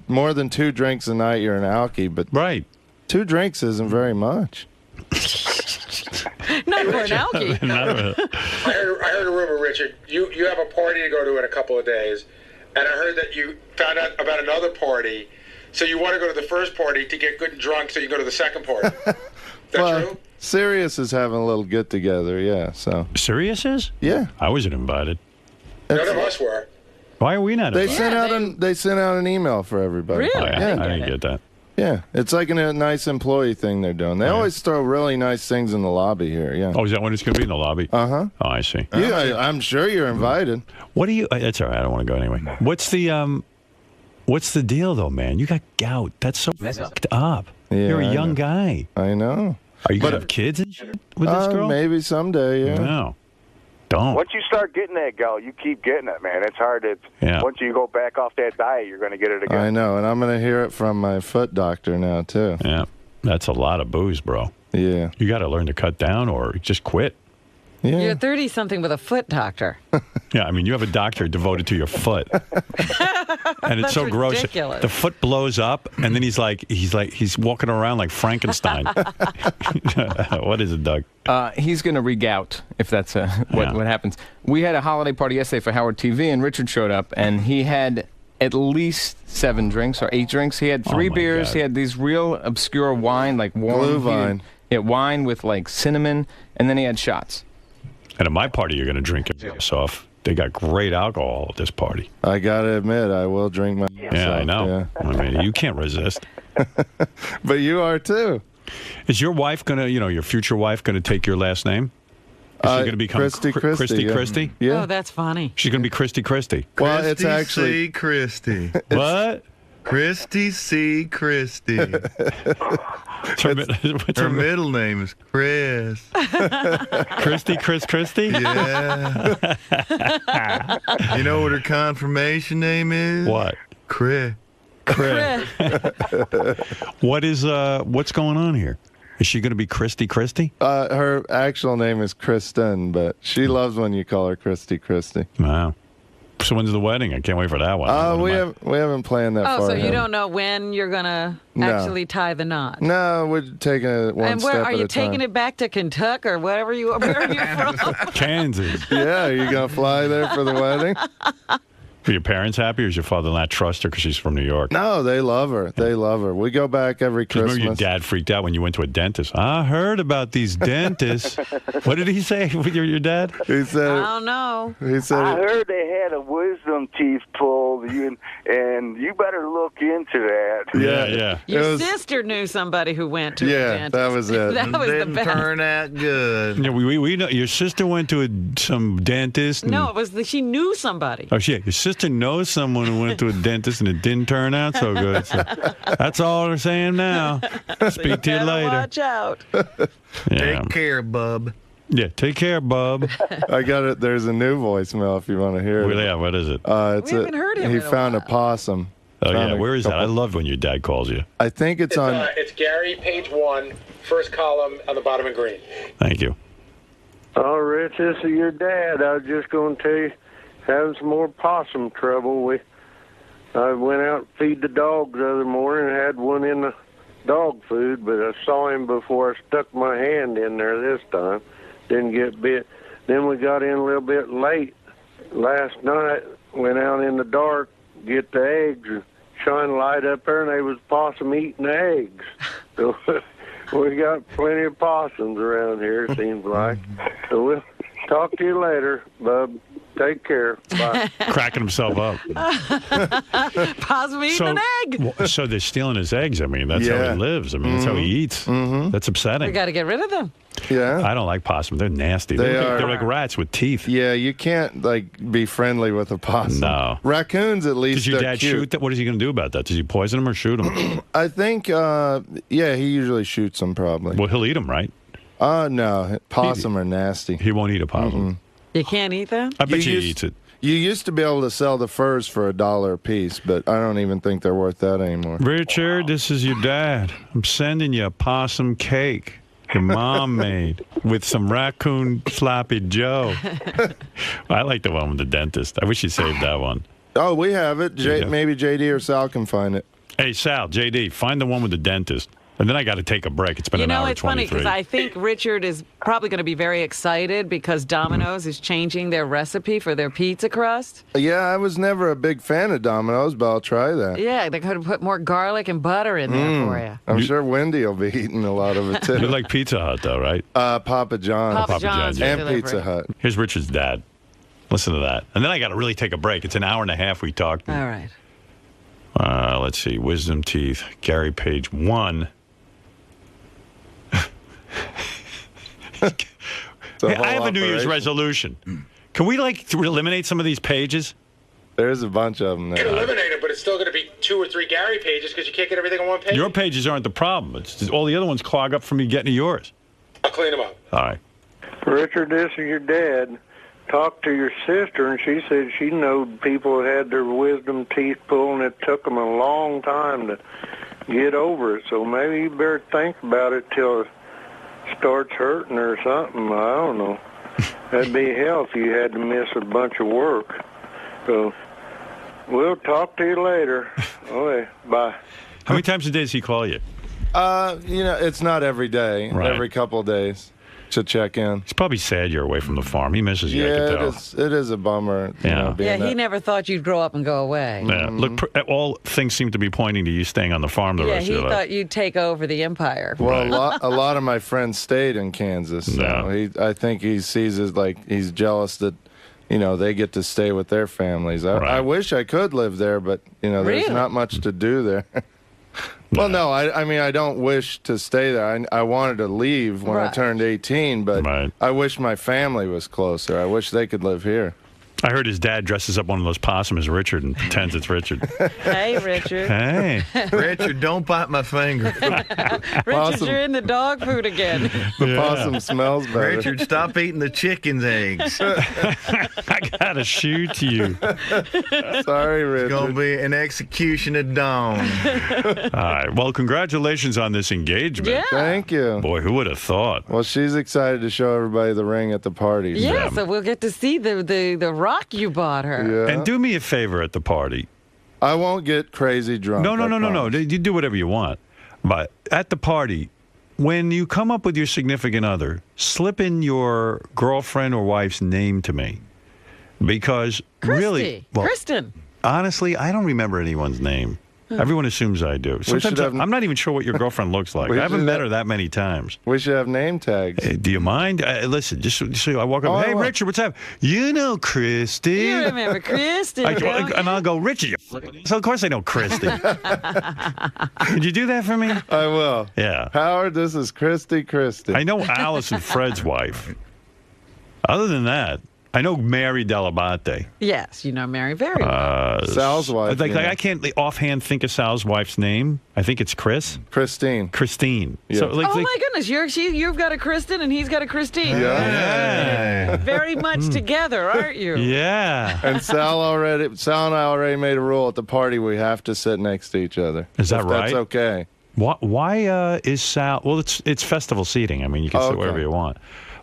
more than 2 drinks a night, you're an alkie. But right, 2 drinks isn't very much. Not for an alkie. I heard a rumor, Richard. You have a party to go to in a couple of days, and I heard that you found out about another party. So you want to go to the first party to get good and drunk, so you can go to the second party. Is that true? Sirius is having a little get together, yeah. So Sirius is? Yeah. I wasn't invited. None of us were. Why are we not They invited? sent out an email for everybody. Really? Oh, yeah. Yeah. I didn't get that. Yeah, it's like a nice employee thing they're doing. They always throw really nice things in the lobby here. Yeah. Oh, is that when it's going to be in the lobby? Uh-huh. Oh, I see. Yeah, I'm sure you're invited. What do you? That's all right. I don't want to go anyway. What's the deal though, man? You got gout. That's so fucked up. Yeah, You're a I young know. guy. I know. Are you gonna have kids and shit with this girl? Maybe someday, yeah. No. Don't. Once you start getting that gout, you keep getting it, man. It's hard to. Yeah. Once you go back off that diet, you're going to get it again. I know, and I'm going to hear it from my foot doctor now, too. Yeah. That's a lot of booze, bro. Yeah. You got to learn to cut down or just quit. Yeah. You're 30-something with a foot doctor. Yeah, I mean, you have a doctor devoted to your foot. And it's That's so gross. ridiculous. The foot blows up, and then he's walking around like Frankenstein. What is it, Doug? He's going to re-gout if that's what happens. We had a holiday party yesterday for Howard TV, and Richard showed up, and he had at least 7 drinks or 8 drinks. He had 3 beers. God. He had these real obscure wine, like warm Glühwein. Yeah, wine with like cinnamon, and then he had shots. And at my party, you're going to drink it off. They got great alcohol at this party. I got to admit, I will drink my Yeah, I know. Yeah. I mean, you can't resist. But you are, too. Is your wife going to, your future wife going to take your last name? Is she going to become Christy Christie? Christy Christie? Yeah. Oh, that's funny. She's going to be Christy Christie. Well, it's Christy actually C. Christie. What? Christy C. Christie. Her middle name is Chris. Christy Christie? Yeah. You know what her confirmation name is? What? Chris. What's going on here? Is she going to be Christy Christie? her actual name is Kristen, but she loves when you call her Christy Christie. Wow. So when's the wedding? I can't wait for that one. We haven't planned that Oh, far. so you ahead. don't know when you're going to No. actually tie the knot? No, we're taking it one And step where at are a you time. taking it back to Kentucky or where are you from? Kansas. Yeah, are you going to fly there for the wedding? Are your parents happy, or does your father not trust her because she's from New York? No, they love her. They love her. We go back every 'Cause Christmas. remember your dad freaked out when you went to a dentist. I heard about these dentists. What did he say with your dad? He said, I don't know. He said, I heard they had a wisdom teeth pulled, and you better look into that. Yeah. Your sister knew somebody who went to a Yeah, dentist. that was it. That was the Didn't best. turn out good. Yeah, we know your sister went to some dentist. And, No, it was she knew somebody. Oh, shit. Your sister knows someone who went to a dentist and it didn't turn out so good. So that's all they're saying now. Speak to you later. Watch out. Yeah. Take care, bub. Yeah, take care, bub. I got it. There's a new voicemail if you want to hear it. Well, yeah, what is it? It's We haven't heard him He in a found a possum. Oh, Found yeah. a Where is that? I couple- loved when your dad calls you. I think it's on. It's Gary, page 1, first column on the bottom in green. Thank you. Oh, Rich, this is your dad. I was just going to tell you, having some more possum trouble. I went out and feed the dogs the other morning and had one in the dog food, but I saw him before I stuck my hand in there this time. Didn't get bit. Then we got in a little bit late last night, went out in the dark, get the eggs, and shine a light up there, and they was possum eating the eggs. So we got plenty of possums around here, it seems like. So we'll talk to you later, bub. Take care. Bye. Cracking himself up. Possum eating an egg. So they're stealing his eggs. I mean, that's how Yeah. he lives. I mean, that's how he eats. That's upsetting. We got to get rid of them. Yeah. I don't like possum. They're nasty. They They're are. like rats with teeth. Yeah, you can't be friendly with a possum. No. Raccoons at least. Does your they're dad cute. shoot that? What is he going to do about that? Does he poison them or shoot them? I think. Yeah, he usually shoots them probably. Well, he'll eat them, right? No, possum are nasty. He won't eat a possum. You can't eat them? I bet You he used- eats it. You used to be able to sell the furs for $1 a piece, but I don't even think they're worth that anymore. Richard, this is your dad. I'm sending you a possum cake your mom made with some raccoon sloppy Joe. I like the one with the dentist. I wish you saved that one. Oh, we have it. Maybe JD or Sal can find it. Hey, Sal, JD, find the one with the dentist. And then I got to take a break. It's been an hour It's funny 23. because I think Richard is probably going to be very excited because Domino's is changing their recipe for their pizza crust. Yeah, I was never a big fan of Domino's, but I'll try that. Yeah, they're going to put more garlic and butter in there for you. I'm sure Wendy will be eating a lot of it too. You like Pizza Hut, though, right? Papa John's. Papa John's and delivery. Pizza Hut. Here's Richard's dad. Listen to that. And then I got to really take a break. It's an hour and a half we talked. All right. Let's see. Wisdom teeth. Gary, page 1. Hey, I have a New Year's resolution. Can we eliminate some of these pages? There's a bunch of them You can there. eliminate it, but it's still going to be 2 or 3 Gary pages because you can't get everything on one page. Your pages aren't the problem. It's just all the other ones clog up for me getting to yours. I'll clean them up. All right. Richard, this is your dad. Talked to your sister, and she said she knowed people that had their wisdom teeth pulled, and it took them a long time to get over it. So maybe you better think about it till it starts hurting or something. I don't know. That'd be hell if you had to miss a bunch of work. So we'll talk to you later. Okay, bye. How many times a day does he call you? It's not every day. Right. Every couple of days to check in. He's probably sad you're away from the farm. He misses you, I Yeah, can tell. it is a bummer. Yeah. Yeah, he never thought you'd grow up and go away. Yeah. Look, all things seem to be pointing to you staying on the farm the Yeah, rest of he your life. thought you'd take over the empire. Well, a lot of my friends stayed in Kansas. So No. I think he sees it like he's jealous that, they get to stay with their families. I wish I could live there, but, there's Really? not much to do there. Well, no, I mean, I don't wish to stay there. I wanted to leave when I turned 18, but I wish my family was closer. I wish they could live here. I heard his dad dresses up one of those possums as Richard and pretends it's Richard. Hey, Richard. Hey. Richard, don't bite my finger. Richard, you're in the dog food again. The possum smells better. Richard, stop eating the chicken's eggs. I gotta shoot you. Sorry, Richard. It's gonna be an execution at dawn. All right. Well, congratulations on this engagement. Yeah. Thank you. Boy, who would have thought? Well, she's excited to show everybody the ring at the party. Yeah, so we'll get to see the rock you bought her. Yeah. And do me a favor at the party. I won't get crazy drunk. No. You do whatever you want. But at the party, when you come up with your significant other, slip in your girlfriend or wife's name to me. Because really, well, Kristen. Honestly, I don't remember anyone's name. Everyone assumes I do. Sometimes I'm not even sure what your girlfriend looks like. I haven't met her that many times. We should have name tags. Do you mind? Listen, just so I walk up. Hey, Richard, what's up? You know Christy. You remember Christy. And I'll go, Richard. So of course I know Christy. Could you do that for me? I will. Yeah. Howard, this is Christy. I know Alice and Fred's wife. Other than that, I know Mary Delabate. Yes, you know Mary very well. Sal's wife. Like I can't offhand think of Sal's wife's name. I think it's Christine. Yeah. So, my goodness, you've got a Kristen and he's got a Christine. Yeah. Very much together, aren't you? Yeah. And Sal and I already made a rule at the party. We have to sit next to each other. Is that if right? That's okay. Why is Sal? Well, it's festival seating. I mean, you can sit wherever you want.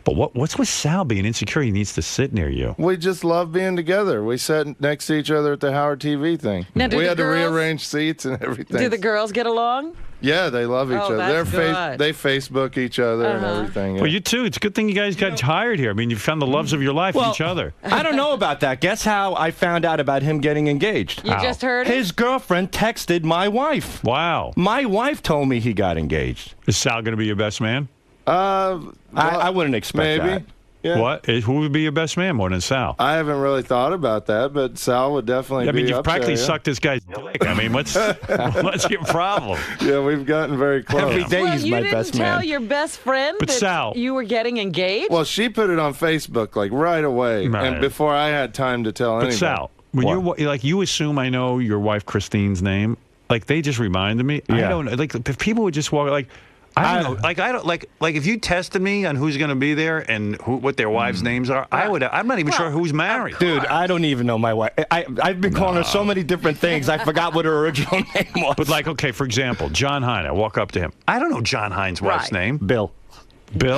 But what's with Sal being insecure? He needs to sit near you. We just love being together. We sat next to each other at the Howard TV thing. Now, we had to rearrange seats and everything. Do the girls get along? Yeah, they love each other. That's good. They Facebook each other and everything. Yeah. Well, you too. It's a good thing you guys got hired here. I mean, you found the loves of your life in each other. I don't know about that. Guess how I found out about him getting engaged? You just heard it? His girlfriend texted my wife. Wow. My wife told me he got engaged. Is Sal going to be your best man? I wouldn't expect that. Yeah. What? Who would be your best man more than Sal? I haven't really thought about that, but Sal would definitely be I mean, you've up practically there, sucked this guy's dick. I mean, what's your problem? Yeah, we've gotten very close. Every day he's my best man. You didn't tell your best friend But that Sal, you were getting engaged? Well, she put it on Facebook like right away, and before I had time to tell anybody. But Sal, when you assume I know your wife Christine's name, like they just reminded me. Yeah. I don't know. Like if people would just walk like. I don't know. Like I don't like if you tested me on who's going to be there and what their wives' names are, I'm not even sure who's married. Dude, I don't even know my wife. I've been calling her so many different things. I forgot what her original name was. But like, okay, for example, John Hine. I walk up to him. I don't know John Hine's wife's name. Bill. Bill?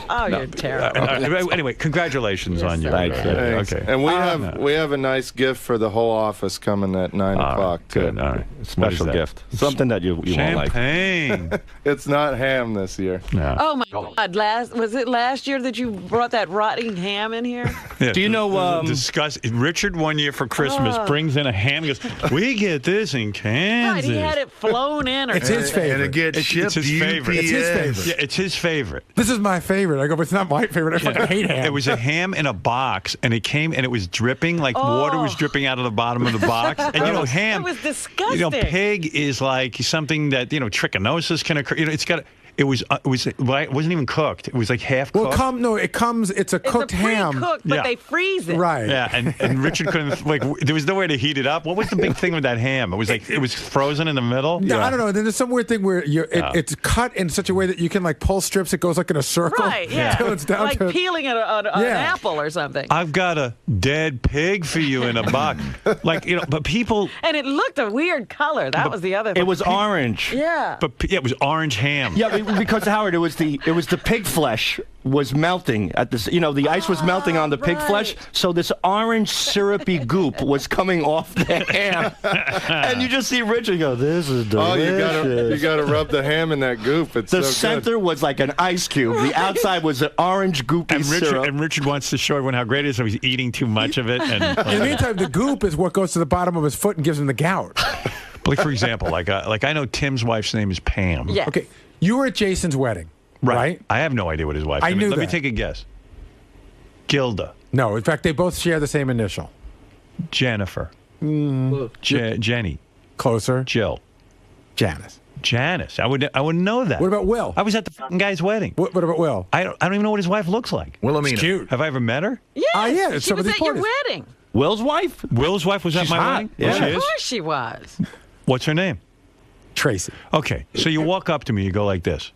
Oh, you're terrible. Anyway, congratulations on you. Thanks. Okay. And we have a nice gift for the whole office coming at 9 o'clock. Good. All right. Special gift. Something that you won't like. Champagne. It's not ham this year. No. Oh my God! Was it last year that you brought that rotting ham in here? Yeah. Do you know? Richard one year for Christmas brings in a ham. He goes, "We get this in Kansas." Right, he had it flown in. Or It's his favorite. And it gets shipped his favorite. It's his favorite. Yeah, it's his favorite. This is my favorite. I go, but it's not my favorite. I fucking hate ham. It was a ham in a box, and it came and it was dripping, like water was dripping out of the bottom of the box. And you know, ham. It was disgusting. You know, pig is like something that trichinosis can occur. You know, it wasn't even cooked. It was like half cooked. It's a cooked ham. Cooked, but they freeze it. Right. Yeah, and Richard couldn't there was no way to heat it up. What was the big thing with that ham? It was frozen in the middle. No, I don't know. Then there's some weird thing where it's cut in such a way that you can like pull strips. It goes like in a circle. Right. Yeah. Till it's down like to peeling an apple or something. I've got a dead pig for you in a box. But people. And it looked a weird color. That was the other thing. It was orange. Yeah. But it was orange ham. Yeah, because Howard, it was the pig flesh was melting at this. You know, the ice was melting on the pig flesh, so this orange syrupy goop was coming off the ham, and you just see Richard go, "This is delicious." Oh, you gotta rub the ham in that goop. It's the so center good. was like an ice cube. The outside was an orange goopy syrup. And Richard wants to show everyone how great it is, so he's eating too much of it. And in the meantime, the goop is what goes to the bottom of his foot and gives him the gout. Like for example, like I know Tim's wife's name is Pam. Yeah. Okay, you were at Jason's wedding, right? I have no idea what his wife's name is. Let me take a guess. Gilda. No, in fact, they both share the same initial. Jennifer. Jenny. Closer. Jill. Janice. Janice. I wouldn't know that. What about Will? I was at the fucking guy's wedding. What about Will? I don't even know what his wife looks like. Wilhelmina. It's cute. Have I ever met her? Yes, yeah, she was at your wedding. Will's wife? Will's wife was at my wedding? Yeah. She Of is? course she was. What's her name? Tracy. Okay, so you walk up to me, you go like this.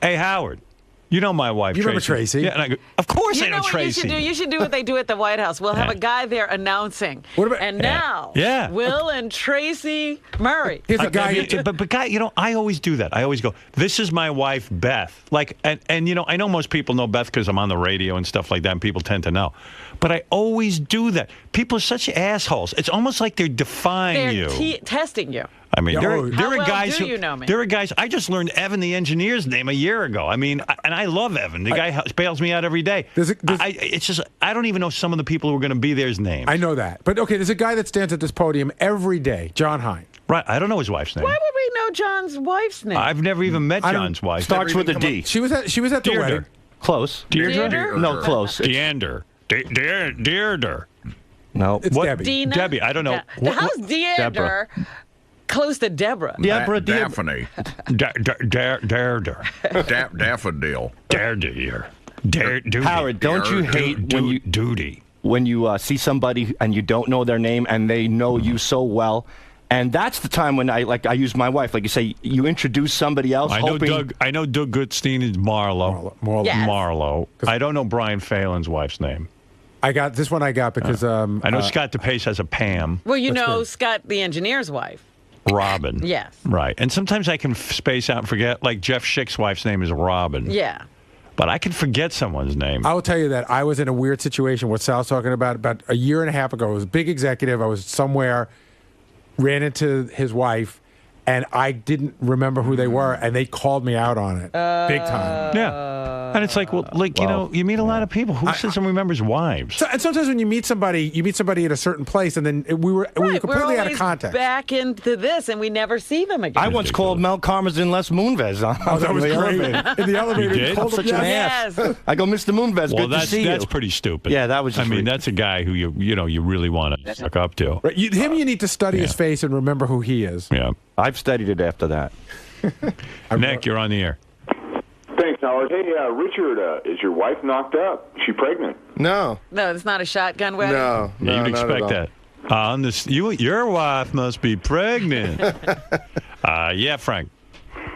Hey, Howard, you know my wife, You Tracy. remember Tracy? Yeah, and I go, of course You I know know what Tracy. you should do? You should do what they do at the White House. We'll have a guy there announcing. What about- and now, Yeah. Will and Tracy Murray. Here's a guy. But guy, I always do that. I always go, this is my wife, Beth. Like, and I know most people know Beth because I'm on the radio and stuff like that, and people tend to know. But I always do that. People are such assholes. It's almost like they're defying They're you. testing you. I mean, there are How well guys do who you know me? there are guys. I just learned Evan the engineer's name a year ago. I mean, and I love Evan. The guy bails me out every day. It's just I don't even know some of the people who are going to be there's names. I know that. But okay, there's a guy that stands at this podium every day, John Hine. Right. I don't know his wife's name. Why would we know John's wife's name? I've never even met John's wife. Starts with a D. She was at the Deirdre. wedding. Close. Deirdre? No, close. Deander. Deirdre. No. It's Debbie. Dina? Debbie. I don't know. How's Deandre close to Deborah? Daphne. Deirdre. Daffodil. Howard, don't you hate when you duty when you see somebody and you don't know their name and they know you so well? And that's the time when I use my wife. Like you say, you introduce somebody else. I know Doug Goodstein is Marlo. Yes. Marlo. I don't know Brian Phelan's wife's name. I got this one. I got because I know Scott DePace has a Pam. Well, you know Scott, the engineer's wife. Robin. Yes. Right. And sometimes I can space out and forget. Like Jeff Schick's wife's name is Robin. Yeah. But I can forget someone's name. I will tell you that I was in a weird situation. What Sal's talking about a year and a half ago. I was a big executive. I was somewhere, ran into his wife, and I didn't remember who they were, and they called me out on it big time. Yeah. And it's like, you meet a lot of people. Who says and remembers wives? And sometimes when you meet somebody at a certain place, and then we were completely We're out of context. back into this, and we never see them again. I once called Mel Karmazin Les Moonves on that was the great. elevator. In the elevator, You he did? called I'm him- such an Yes. ass. I go, Mr. Moonves, Well, good to see that's you. pretty stupid. Yeah, that was just I mean, weird. that's a guy who you really want to suck up to. Right, you need to study his face and remember who he is. Yeah. I've studied it after that. Nick, you're on the air. Thanks, Howard. Hey, Richard, is your wife knocked up? Is she pregnant? No. No, it's not a shotgun wedding. No. Yeah, you'd not at expect all. that. On this, your wife must be pregnant. Yeah, Frank.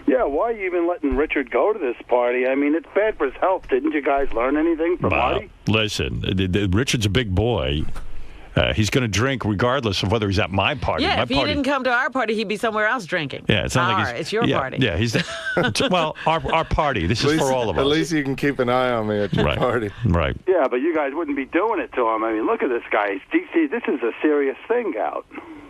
Yeah, why are you even letting Richard go to this party? I mean, it's bad for his health. Didn't you guys learn anything from Marty? Listen, Richard's a big boy. He's going to drink regardless of whether he's at my party. Yeah, my if he party. didn't come to our party, he'd be somewhere else drinking. Yeah, it's not like he's, it's your party. Yeah, he's well, our party. This is for all of us. At least you can keep an eye on me at your party. Right. Yeah, but you guys wouldn't be doing it to him. I mean, look at this guy. DC, this is a serious thing out.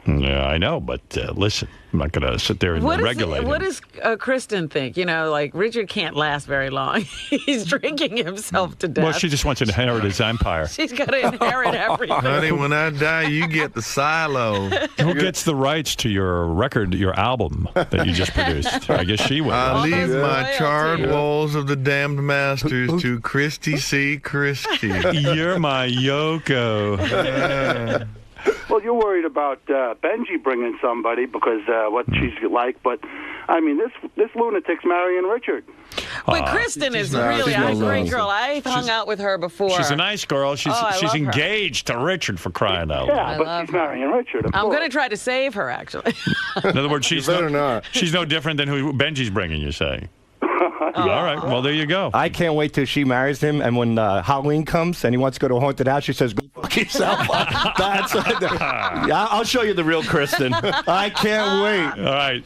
Yeah, I know, but listen, I'm not going to sit there and regulate him. What does Kristen think? You know, like Richard can't last very long. He's drinking himself to death. Well, she just wants to inherit his empire. She's got to inherit everything. Honey, when I die, you get the silo. Who gets the rights to your record, your album that you just produced? I guess she will. I leave my charred walls of the damned masters to Christy C. Christie. You're my Yoko. Well, you're worried about Benji bringing somebody because what she's like, but I mean, this lunatic's marrying Richard. But Kristen is really a great girl. I've hung out with her before. She's a nice girl. She's I love her. engaged to Richard, for crying out loud. Yeah, but she's marrying Richard. I'm going to try to save her, actually. In other words, she's no different than who Benji's bringing, you're saying. All right. Well, there you go. I can't wait till she marries him, and when Halloween comes and he wants to go to a haunted house, she says, "Go fuck yourself." Yeah, I'll show you the real Kristen. I can't wait. All right.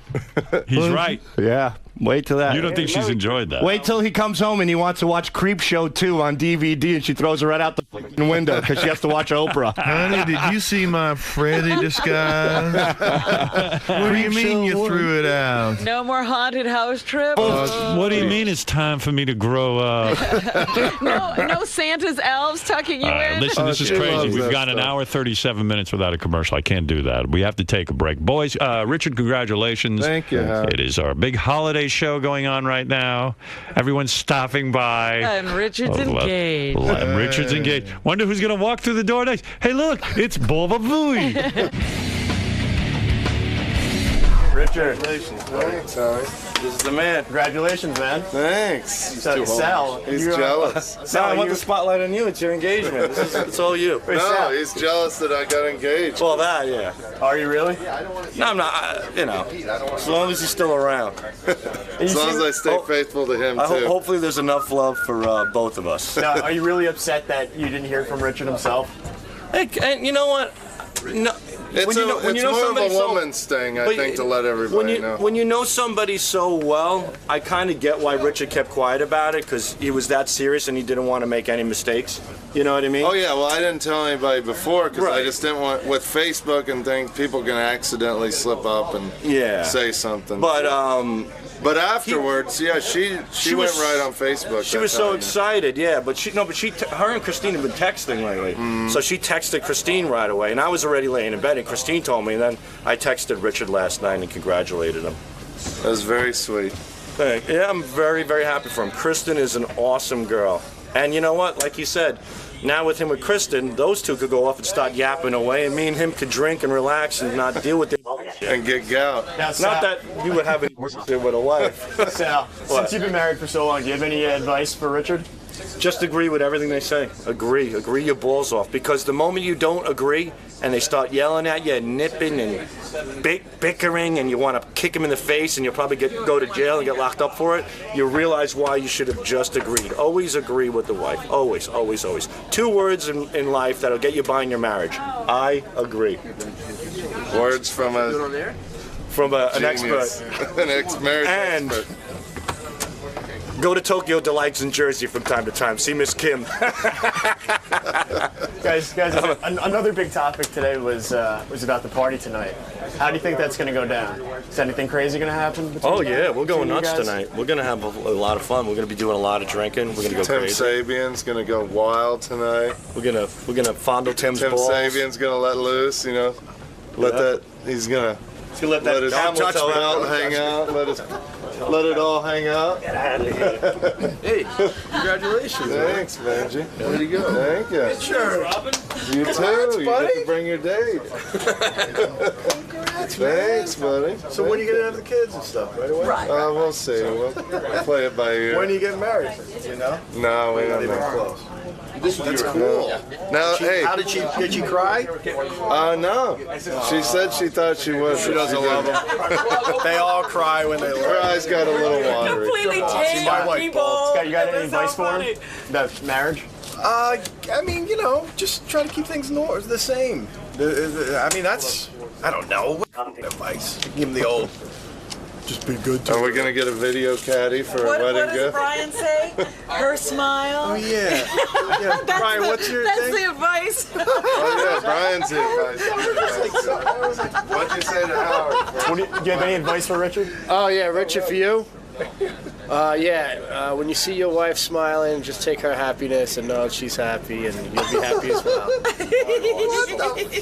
He's right. Yeah. Wait till that. You don't think she's enjoyed that? Wait till he comes home and he wants to watch Creep Show 2 on DVD, and she throws her right out the fucking window because she has to watch Oprah. Honey, did you see my Freddy disguise? What do you mean you threw it out? No more haunted house trips. What do you mean it's time for me to grow up? no Santa's elves tucking you in. Listen, this is crazy. We've got an hour 37 minutes without a commercial. I can't do that. We have to take a break. Boys, Richard, congratulations. Thank you, Howard. It is our big holiday show going on right now. Everyone's stopping by. And Richard's engaged. And Richard's engaged. Wonder who's going to walk through the door next. Hey, look, it's Bova Booey. Richard. Thanks, Howie. This is the man. Congratulations, man. Thanks. Sal. He's jealous. Sal, I want the spotlight on you. It's your engagement. It's all you. No, he's jealous that I got engaged. Well, that, yeah. Are you really? No, I'm not. As long as he's still around. As long as I stay faithful to him, too. Hopefully there's enough love for both of us. Now, are you really upset that you didn't hear from Richard himself? Hey, and you know what? No. It's more of a woman's thing, I think, to let everybody know. When you know somebody so well, I kind of get why Richard kept quiet about it, because he was that serious and he didn't want to make any mistakes. You know what I mean? Oh, yeah, well, I didn't tell anybody before, because I just didn't want, with Facebook and things, people can accidentally slip up and say something. But afterwards, she went right on Facebook. She was so excited, but her and Christine have been texting lately. So she texted Christine right away, and I was already laying in bed, and Christine told me, and then I texted Richard last night and congratulated him. That was very sweet. Yeah, I'm very, very happy for him. Kristen is an awesome girl. And you know what? Like you said, now with him with Kristen, those two could go off and start yapping away, and me and him could drink and relax and not deal with it. And get gout. Now, not that you would have any work to do with a wife. Sal, since you've been married for so long, do you have any advice for Richard? Just agree with everything they say. Agree your balls off. Because the moment you don't agree and they start yelling at you, nipping and bickering, and you want to kick them in the face, and you'll probably go to jail and get locked up for it, you realize why you should have just agreed. Always agree with the wife. Always, always, always. 2 words in life that'll get you by in your marriage. I agree. Words from an expert. An ex-marriage expert. Go to Tokyo Delights in Jersey from time to time. See Miss Kim. Guys, another big topic today was about the party tonight. How do you think that's going to go down? Is anything crazy going to happen? We're going nuts tonight. We're going to have a lot of fun. We're going to be doing a lot of drinking. We're going to go crazy. Tim Sabian's going to go wild tonight. We're going to fondle Tim's balls. Tim Sabian's going to let loose. He's going to let his belt hang out. Let it all hang out. Hey, congratulations. Thanks, Benji. Way to go. Thank you. Sure, Robin. You too. You get to bring your date. Thanks, buddy. So when are you going to have the kids and stuff? Right away? We'll see. We'll play it by ear. When are you getting married? You know? No, we don't know. Close. That's cool. Now, How did she cry? No. She said she thought she would. She doesn't love them. They all cry when they learn. Her eyes got a little watery. Completely tame people. Scott, you got any advice for him about marriage? I mean, just try to keep things the same. I mean, that's, I don't know. Advice. Give him the old. Just be good to Are we going to get a video caddy for a wedding What does gift? Brian say? Her smile. Oh, yeah. Brian, what's your That's thing? the advice. Oh, yeah, Brian's the advice. What'd you say to Howard? Do you have any advice for Richard? Oh, yeah, Richard, for you? When you see your wife smiling, just take her happiness and know that she's happy, and you'll be happy as well.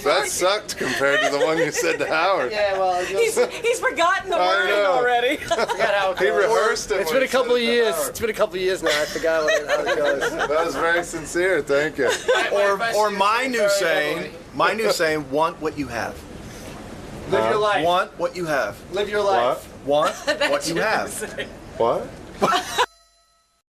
That sucked compared to the one you said to Howard. Yeah, well, he's forgotten the wording already. Forgot how it goes. He rehearsed it. It's been a couple of years. It's been a couple of years now. I forgot how it goes. That was very sincere. Thank you. Or my new saying, want what you have. Live your life. Want what you have. Live your life. Want what you have. What?